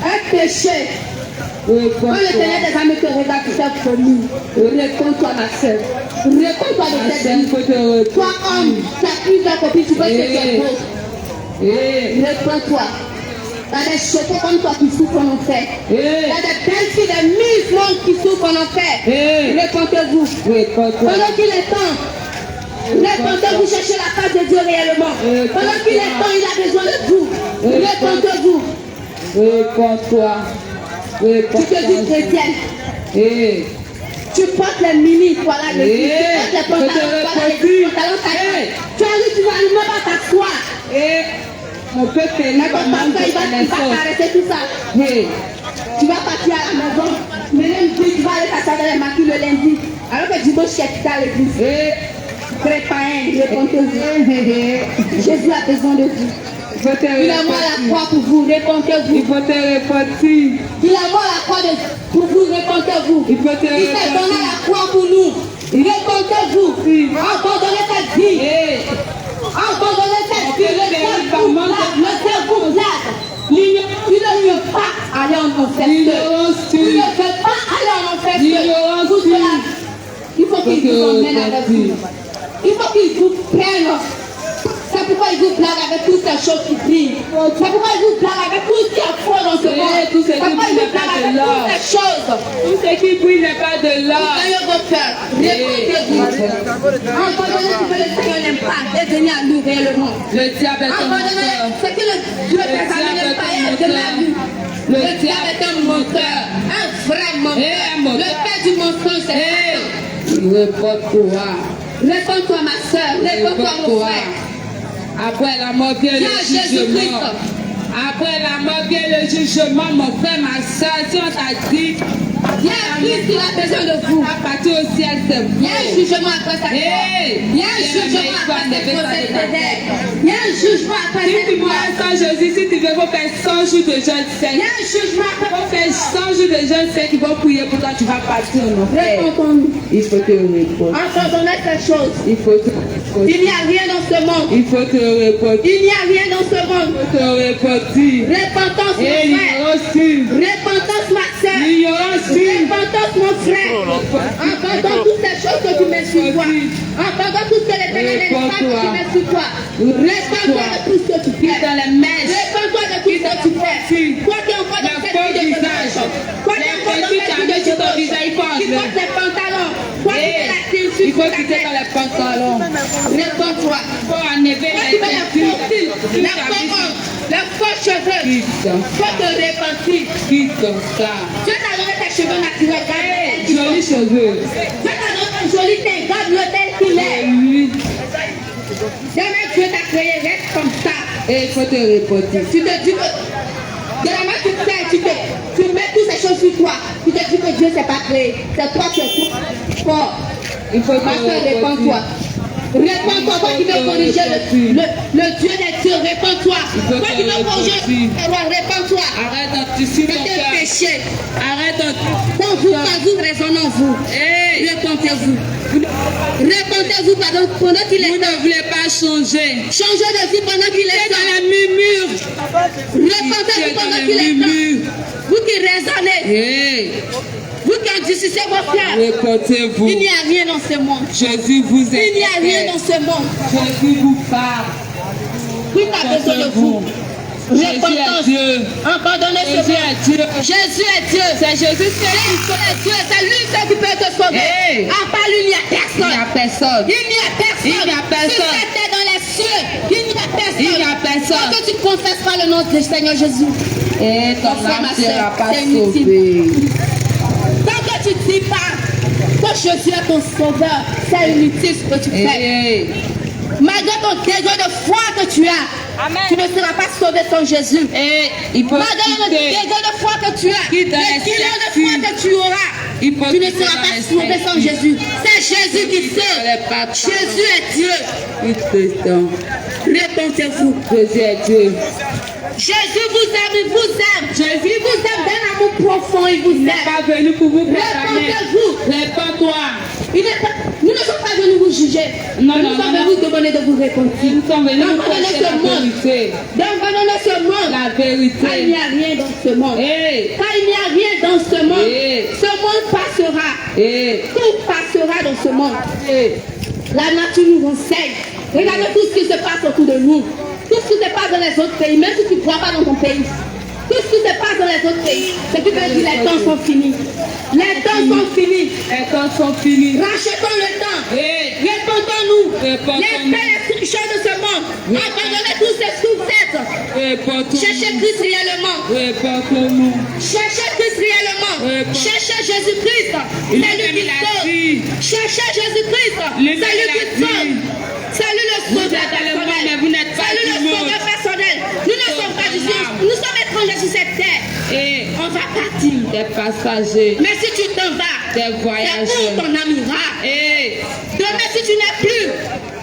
Un péché. Quand le Seigneur des armées te regarde, tu t'es promis. Réponds-toi, ma soeur. Réponds-toi de cette vie. Toi, homme, tu as plusieurs copines, tu peux te beau. Réponds-toi. Il y a des chevaux comme toi qui souffrent en enfer. Il y a des belles filles, des musulmans qui souffrent en enfer. Répondez-vous. Pendant qu'il est temps, répondez-vous, cherchez la face de Dieu réellement. Pendant qu'il est temps, il a besoin de vous. Répondez-vous. Réponds-toi. Tu te dis chrétienne. Tu portes les mini, voilà, tu portes les pantalons, tu arrives, tu vas même pas t'asseoir. On peut faire la commande il va t'arrêter tout ça. Tu vas partir à la maison, mais lundi, tu vas aller t'asseoir dans les maquilles le lundi. Alors que dimanche, tu es à l'église. Préparez, répondez-vous. Jésus a besoin de vous. Il a mort à la croix pour vous, répondez-vous. Il faut te répondre. Il a mort à la croix pour vous, répondez-vous. Il faut te Il s'est donné à la croix pour nous. Répondez-vous. Abandonnez cette vie. Abandonnez cette vie. Le cerveau blague. Il ne veut pas aller en enfer. Il ne veut pas aller en enfer. Tout cela, il faut qu'il vous emmène avec vous. Il faut qu'il vous prenne. C'est pourquoi il vous blague avec toutes ces choses qui brillent. C'est pourquoi il vous blague avec tout ce qui est faux dans ce monde. C'est pourquoi il vous blague avec toutes ces choses. Tout ce qui brille n'est pas de l'or. Ayez vos cœurs. Répondez-vous. Abandonnez ce que le Seigneur n'aime pas et venez à nous réellement. Le diable est un Abandonnez menteur. ce que le Dieu des amis n'aime pas et de la vie. Le diable est un menteur. Un vrai menteur. Le père du mensonge, c'est Réponds-toi. Réponds-toi ma soeur. Réponds-toi mon frère. Après la mort vient le jugement. Après la mort vient le jugement, mon frère, ma soeur. Si on t'a dit, il y a un Christ qui a besoin de vous. à partir au ciel, c'est Il y a un jugement après sa mort. Il y a un jugement après cette procédure. Il y a un jugement après si tu cette veux mort. sans Jésus, si tu veux, faut faire 100 jours de jeûne sec. Il y a un jugement après. Faut faire 100 jours de jeûne sec, ils vont prier pour toi, tu vas partir, mon frère. Répondons-nous. Il faut te répondre. Entendons ces choses. Il faut te répondre. Il n'y a rien dans ce monde. Il faut te répondre. Il n'y a rien dans ce monde. Il faut te répondre. Repentance, mon Et frère. Repentance, ma soeur. Repentance, mon frère. Entendons toutes ces choses que tu mets sur toi. Entendons tout ce que l'Éternel n'est pas que tu mets sur toi. Réponds-toi de tout ce que tu fais. dans les mèches. Réponds-toi de tout ce que tu fais. Toi qui es encore dans cette vie de visage. Toi qui es encore dans cette vie de visage. Tu portes les pantalons. Toi qui fais la ceinture. Il faut quitter dans les pantalons. Réponds-toi. Il faut enlever Toi les qui mets les faux cils, les faux ongles, les faux cheveux. Faut te repentir. Quitte ça. Dieu t'a donné tes cheveux naturels. Jolis cheveux. Dieu t'a donné un joli teint. Garde-le tel qu'il est. Oui. Jamais Dieu t'a créé. Reste comme ça. Et il faut te répondre. Tu te dis que de la main tu mets toutes ces choses sur toi. Tu te dis que Dieu ne s'est pas créé. C'est toi qui es fort. Il faut te Ma soeur, réponds-toi. répondre. Réponds-toi, toi qui veux corriger le Dieu des dieux, réponds-toi. faut Toi qui te veux corriger répondre. réponds-toi. Arrête d'anticiper C'est ton un cœur. péché. Arrête d'anticiper. Quand vous raisonnez en vous, Hey, répondez-vous. Répondez-vous pendant qu'il vous est ne voulez pas changer. changez de vie pendant qu'il est C'est dans temps. les murmures. Répondez-vous pendant qu'il est temps. Vous qui qui raisonnez, vous qui endurcissez vos cœurs, Répondez-vous. il n'y a rien dans ce monde. Jésus vous aide. Il n'y a rien dans ce monde. Jésus vous parle. Qui a besoin de vous? Jésus est Repentance. Dieu. Abandonnez ce Jésus monde. est Dieu. Jésus est Dieu. C'est Jésus C'est Dieu. C'est lui seul qui peut te sauver. Hey. À part lui, il n'y a Il n'y personne. a personne. Il n'y a personne. Il n'y a personne. Sur cette terre, dans les cieux, il n'y a personne. Il n'y a personne. Tant que tu ne confesses pas le nom du Seigneur Jésus, Et ton frère, âme ma ne sera sœur, pas c'est inutile. sauvée. tant que tu ne dis pas que Jésus est ton sauveur, c'est inutile ce que tu fais. Hey. Malgré ton degré de foi que tu as, tu ne seras pas sauvé sans Jésus. Et il faut Malgré le quitter. degré de foi que tu as, Quitte le les degré de statues. foi que tu auras, Il faut tu ne quitter seras pas les sauvé sans statues. Jésus. C'est Jésus qui Quitte sauve. les pattes. Jésus est Dieu. Quitte-toi. Répondez-vous. Jésus est Dieu. Jésus vous aime, il vous aime. Jésus il vous aime d'un amour profond, il vous Il n'est aime. pas venu pour vous condamner. Répondez-vous. Réponds-toi. Nous ne sommes pas venus vous juger. Non, Mais non, nous sommes non, venus vous demander de vous repentir. Nous sommes venus vous D'abandonner prêcher ce la monde. vérité. D'abandonner ce monde. La Car il n'y vérité. a rien dans ce monde. Hey. Car il n'y a rien dans ce monde. Hey. Ce monde passera. Hey. Tout passera dans ce monde. Hey. La nature nous enseigne. Regardez tout ce qui se passe autour de nous. Tout ce qui se passe dans les autres pays, même si tu ne crois pas dans ton pays. Tout ce qui se passe dans les autres pays, ce qui veut dire que les temps sont finis. Les temps sont finis. Les temps sont finis. Rachetons le temps. Hey. Répondons-nous. Répondons-nous. Les choses de ce monde. Abandonnez tous ces sous-têtes. Réponds-nous. Cherchez Christ réellement. Réponds-nous. Cherchez Christ réellement. Cherchez Jésus-Christ. C'est lui qui sauve. Cherchez Jésus-Christ. C'est lui qui sauve. Salut le sauveur personnel. mais vous n'êtes pas Salut du le monde. sauveur personnel. Nous ne sommes pas d'ici. Nous sommes étrangers sur cette terre. Et On va partir. des passagers, Mais si tu t'en vas, des c'est voyageurs. où ton âme ira. Et Demain, si tu n'es plus,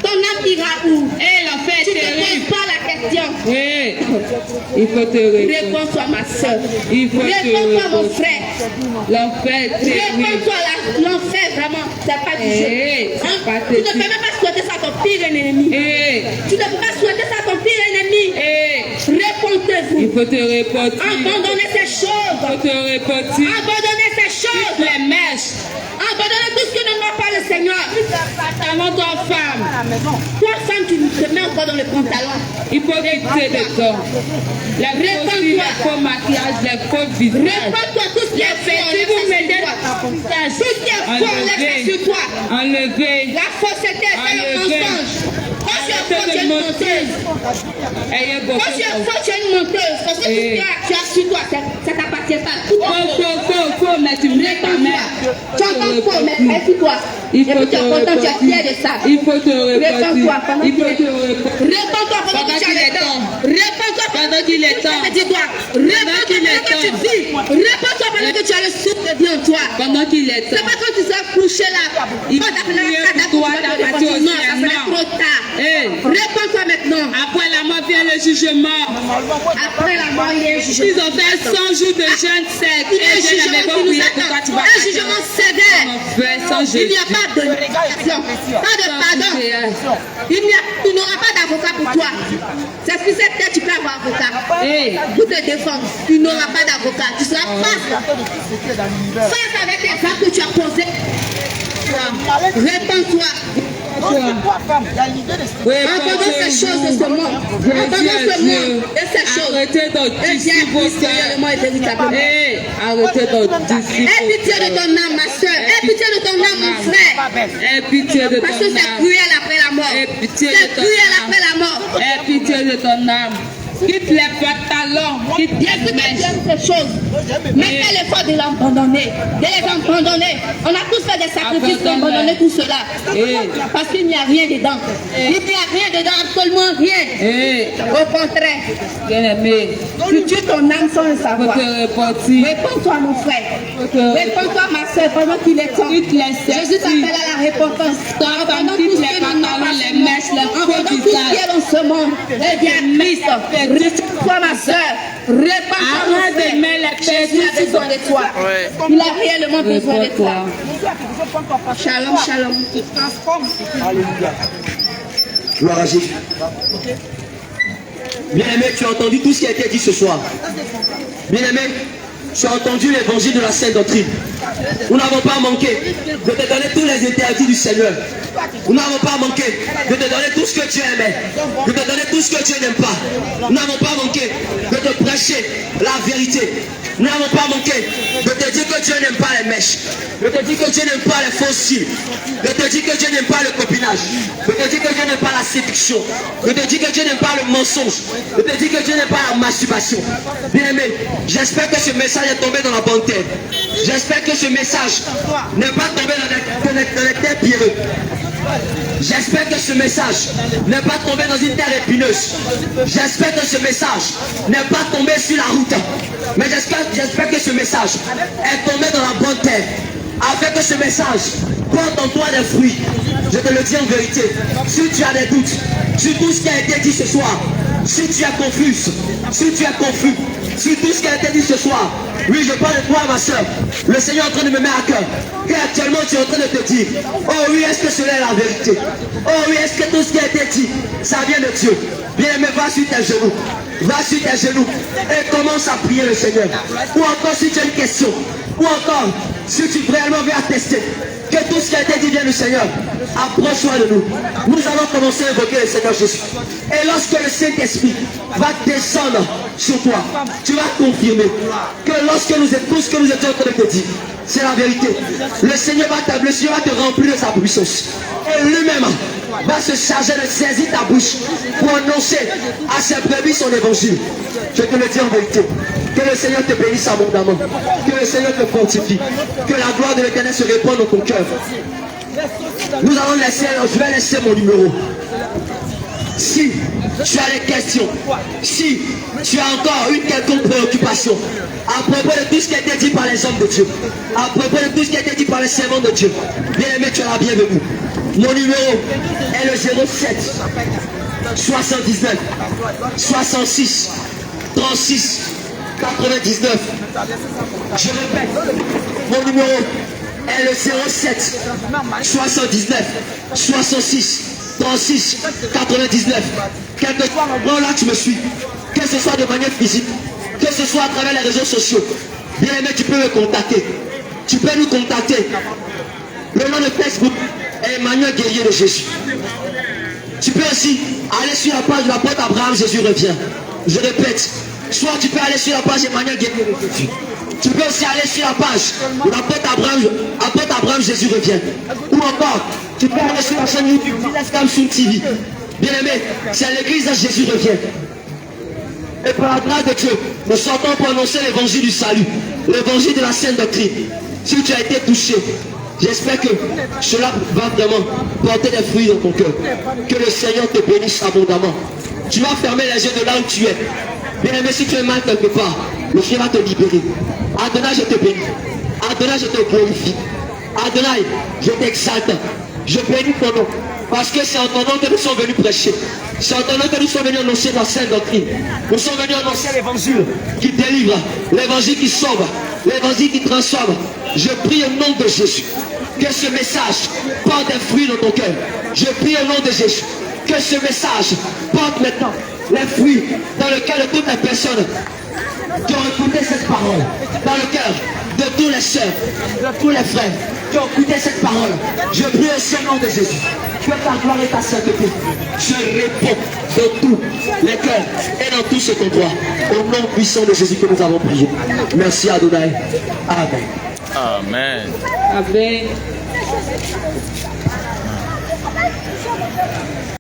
ton âme ira où? l'enfer Tu est ne te terrible. poses pas la question. Et il faut te répondre. Réponds-toi, ma soeur. Il faut te Réponds-toi, mon répondre. frère. L'enfer est terrible. Réponds-toi, l'enfer, vraiment, c'est pas du jeu. C'est pas Tu ne peux même pas souhaiter ça à ton pire ennemi. Et Tu ne peux pas souhaiter ça à ton pire ennemi. il Répondez-vous. faut te répondre. Abandonnez ces Il choses. faut te répondre. Abandonnez ces choses. Les mèches. Abandonnez tout ce qui ne va pas le Seigneur. Avant toi, femme, Toi, femme, tu te mets encore dans le pantalon. il faut quitter le temps. Les faux cils, les faux maquillages, les faux visages. Réponds-toi tout ce qui est fait. Si vous mettez Tout ce qui est faux, laisse sur toi. enlevez, La fausseté, c'est le Enlevez. mensonge. Quand tu es faux, tu es une menteuse. ayez Quand beaucoup tu es de faux, tu es une menteuse. Parce que tout ce que tu as sur toi, ça t'appartient pas. Tout est faux, mais tu me dis ta mère. Tu entends faux, mais fais sur toi. Il Et faut puis tu te es content, tu es fier de ça. Il faut te Réponds-toi répondre. pendant Il faut qu'il te est répondre. Réponds-toi pendant que tu as le temps. Réponds-toi pendant qu'il est temps. Dis-toi. Réponds-toi pendant que tu vis. Réponds-toi pendant que tu as le souffle de Dieu en toi. Pendant qu'il est C'est temps. pas quand tu seras couché là. Il Quand t'as fait la priait cata, pour toi, tu vas t'as te parti répondre. aussi Non, ça maintenant. serait trop tard. Hey. Réponds-toi maintenant. Après la mort vient le jugement. Après la mort, il y a un Ils jugement. ont fait 100 jours de jeûne sec. Il y a un Et je n'avais jugement pas qui nous oublié pourquoi tu vas attend. Un jugement sévère. faire sans Il n'y a Jésus. pas de réaction, pas de pardon. Tu n'auras pas d'avocat pour toi. C'est ce qui cette tête, tu peux avoir avocat. Hey. Pour te défendre, tu n'auras pas d'avocat. Tu seras face avec les actes que tu as posés. Réponds-toi. Abandonne ces choses de ce monde. Abandonne ce monde et ces choses. Arrêtez Et d'autres viens disciples. Christ réellement et véritablement. Hey. Arrêtez d'autres disciples. Aie pitié de ton âme, ma soeur. Aie pitié de ton âme, mon frère. Aie pitié de Parce que ton c'est âme. cruel après la mort. Aie pitié C'est de ton cruel âme. après la mort. Aie pitié de ton âme. Quitte les pantalons. Quitte Bien sûr les que tu mèches. aimes ces choses, mais fais l'effort de l'abandonner, de les abandonner. On a tous fait des sacrifices pour abandonner tout cela. Parce qu'il n'y a rien dedans. Il n'y a rien dedans, absolument rien. Hey. Au contraire, Bien-aimé. tu tues ton âme sans le Faut savoir. te repentir. Réponds-toi, mon frère. Faut te Réponds-toi, ma soeur, pendant qu'il est temps. Quitte les Jésus t'appelle à la repentance. Abandonne tout ce quitte qui les ne nous pantalons, pas les ce monde. mèches, les faux Abandonne tout ce qui visages. est dans ce monde. Et viens Christ. Réponds-toi, ma soeur. Réponds-toi, mon Arrête de frère. mettre les Jésus a besoin de toi. Il a réellement besoin de toi. Réponds-toi. Shalom, shalom. Gloire à Jésus. Bien-aimé, tu as entendu tout ce qui a été dit ce soir. Bien-aimé, tu as entendu l'évangile de la sainte doctrine. Nous n'avons pas manqué de te donner tous les interdits du Seigneur. Nous n'avons pas manqué de te donner tout ce que Dieu aimait, de te donner tout ce que Dieu n'aime pas. Nous n'avons pas manqué de te prêcher la vérité. Nous n'avons pas manqué de te dire que Dieu n'aime pas les mèches, de te dire que Dieu n'aime pas les faux cils, de te dire que Dieu n'aime pas le copinage, de te dire que Dieu n'aime pas la séduction, de te dire que Dieu n'aime pas le mensonge, de te dire que Dieu n'aime pas la masturbation. Bien aimé, j'espère que ce message est tombé dans la bonne terre. J'espère que ce message n'est pas tombé dans les terres pierreuses. J'espère que ce message n'est pas tombé dans une terre épineuse. J'espère que ce message n'est pas tombé sur la route. Mais j'espère que ce message est tombé dans la bonne terre. Afin que ce message porte en toi des fruits. Je te le dis en vérité. Si tu as des doutes sur tout ce qui a été dit ce soir, si tu es confus, si tu es confus, sur tout ce qui a été dit ce soir, oui, je parle de toi, ma soeur. Le Seigneur est en train de me mettre à cœur. Et actuellement, tu es en train de te dire, oh oui, est-ce que cela est la vérité? Oh oui, est-ce que tout ce qui a été dit, ça vient de Dieu? Bien aimé, va sur tes genoux. Va sur tes genoux et commence à prier le Seigneur. Ou encore, si tu as une question, ou encore, si tu réellement veux attester que tout ce qui a été dit vient du Seigneur, approche-toi de nous. Nous allons commencer à invoquer le Seigneur Jésus. Et lorsque le Saint-Esprit va descendre sur toi, tu vas confirmer que lorsque nous écoutons ce que nous étions en train de te dire, c'est la vérité. Le Seigneur va te remplir de sa puissance. Et lui-même va se charger de saisir ta bouche pour annoncer à ses brebis son évangile. Je te le dis en vérité. Que le Seigneur te bénisse abondamment. Que le Seigneur te fortifie. Que la gloire de l'Éternel se répande dans ton cœur. Nous allons laisser, je vais laisser mon numéro. Si tu as des questions, si tu as encore une quelconque préoccupation à propos de tout ce qui a été dit par les hommes de Dieu, à propos de tout ce qui a été dit par les servants de Dieu, bien aimé, tu es la bienvenue. Mon numéro est le 07 79 66 36 99. Je répète, mon numéro est le 07 79 66 36 99. Quel que soit l'endroit là tu me suis, que ce soit de manière physique, que ce soit à travers les réseaux sociaux, bien aimé, tu peux me contacter. Tu peux nous contacter. Le nom de Facebook est Emmanuel Guerrier de Jésus. Tu peux aussi aller sur la page de l'apôtre Abraham, Jésus revient. Je répète, soit tu peux aller sur la page Emmanuel Guerrier de Jésus. Tu peux aussi aller sur la page de l'apôtre Abraham, Jésus revient. Ou encore, tu peux aller sur la chaîne YouTube Vilescam TV. Bien aimé, c'est l'église de Jésus revient. Et par la grâce de Dieu, nous sortons pour annoncer l'évangile du salut, l'évangile de la sainte doctrine. Si tu as été touché, j'espère que cela va vraiment porter des fruits dans ton cœur. Que le Seigneur te bénisse abondamment. Tu vas fermer les yeux de là où tu es. Bien aimé, si tu es mal quelque part, le Seigneur va te libérer. Adonai, je te bénis. Adonai, je te glorifie. Adonai, je t'exalte. Je bénis ton nom. Parce que c'est en ton nom que nous sommes venus prêcher. C'est en ton nom que nous sommes venus annoncer la sainte doctrine. Nous sommes venus annoncer l'évangile qui délivre, l'évangile qui sauve, l'évangile qui transforme. Je prie au nom de Jésus que ce message porte des fruits dans ton cœur. Je prie au nom de Jésus que ce message porte maintenant les fruits dans le cœur de toutes les personnes qui ont écouté cette parole, dans le cœur de tous les sœurs, de tous les frères qui ont écouté cette parole. Je prie au nom de Jésus que ta gloire et ta sainteté se répandent dans tous les cœurs et dans tout ce qu'on doit. Au nom puissant de Jésus que nous avons prié. Merci Adonai. Amen. Amen. Amen.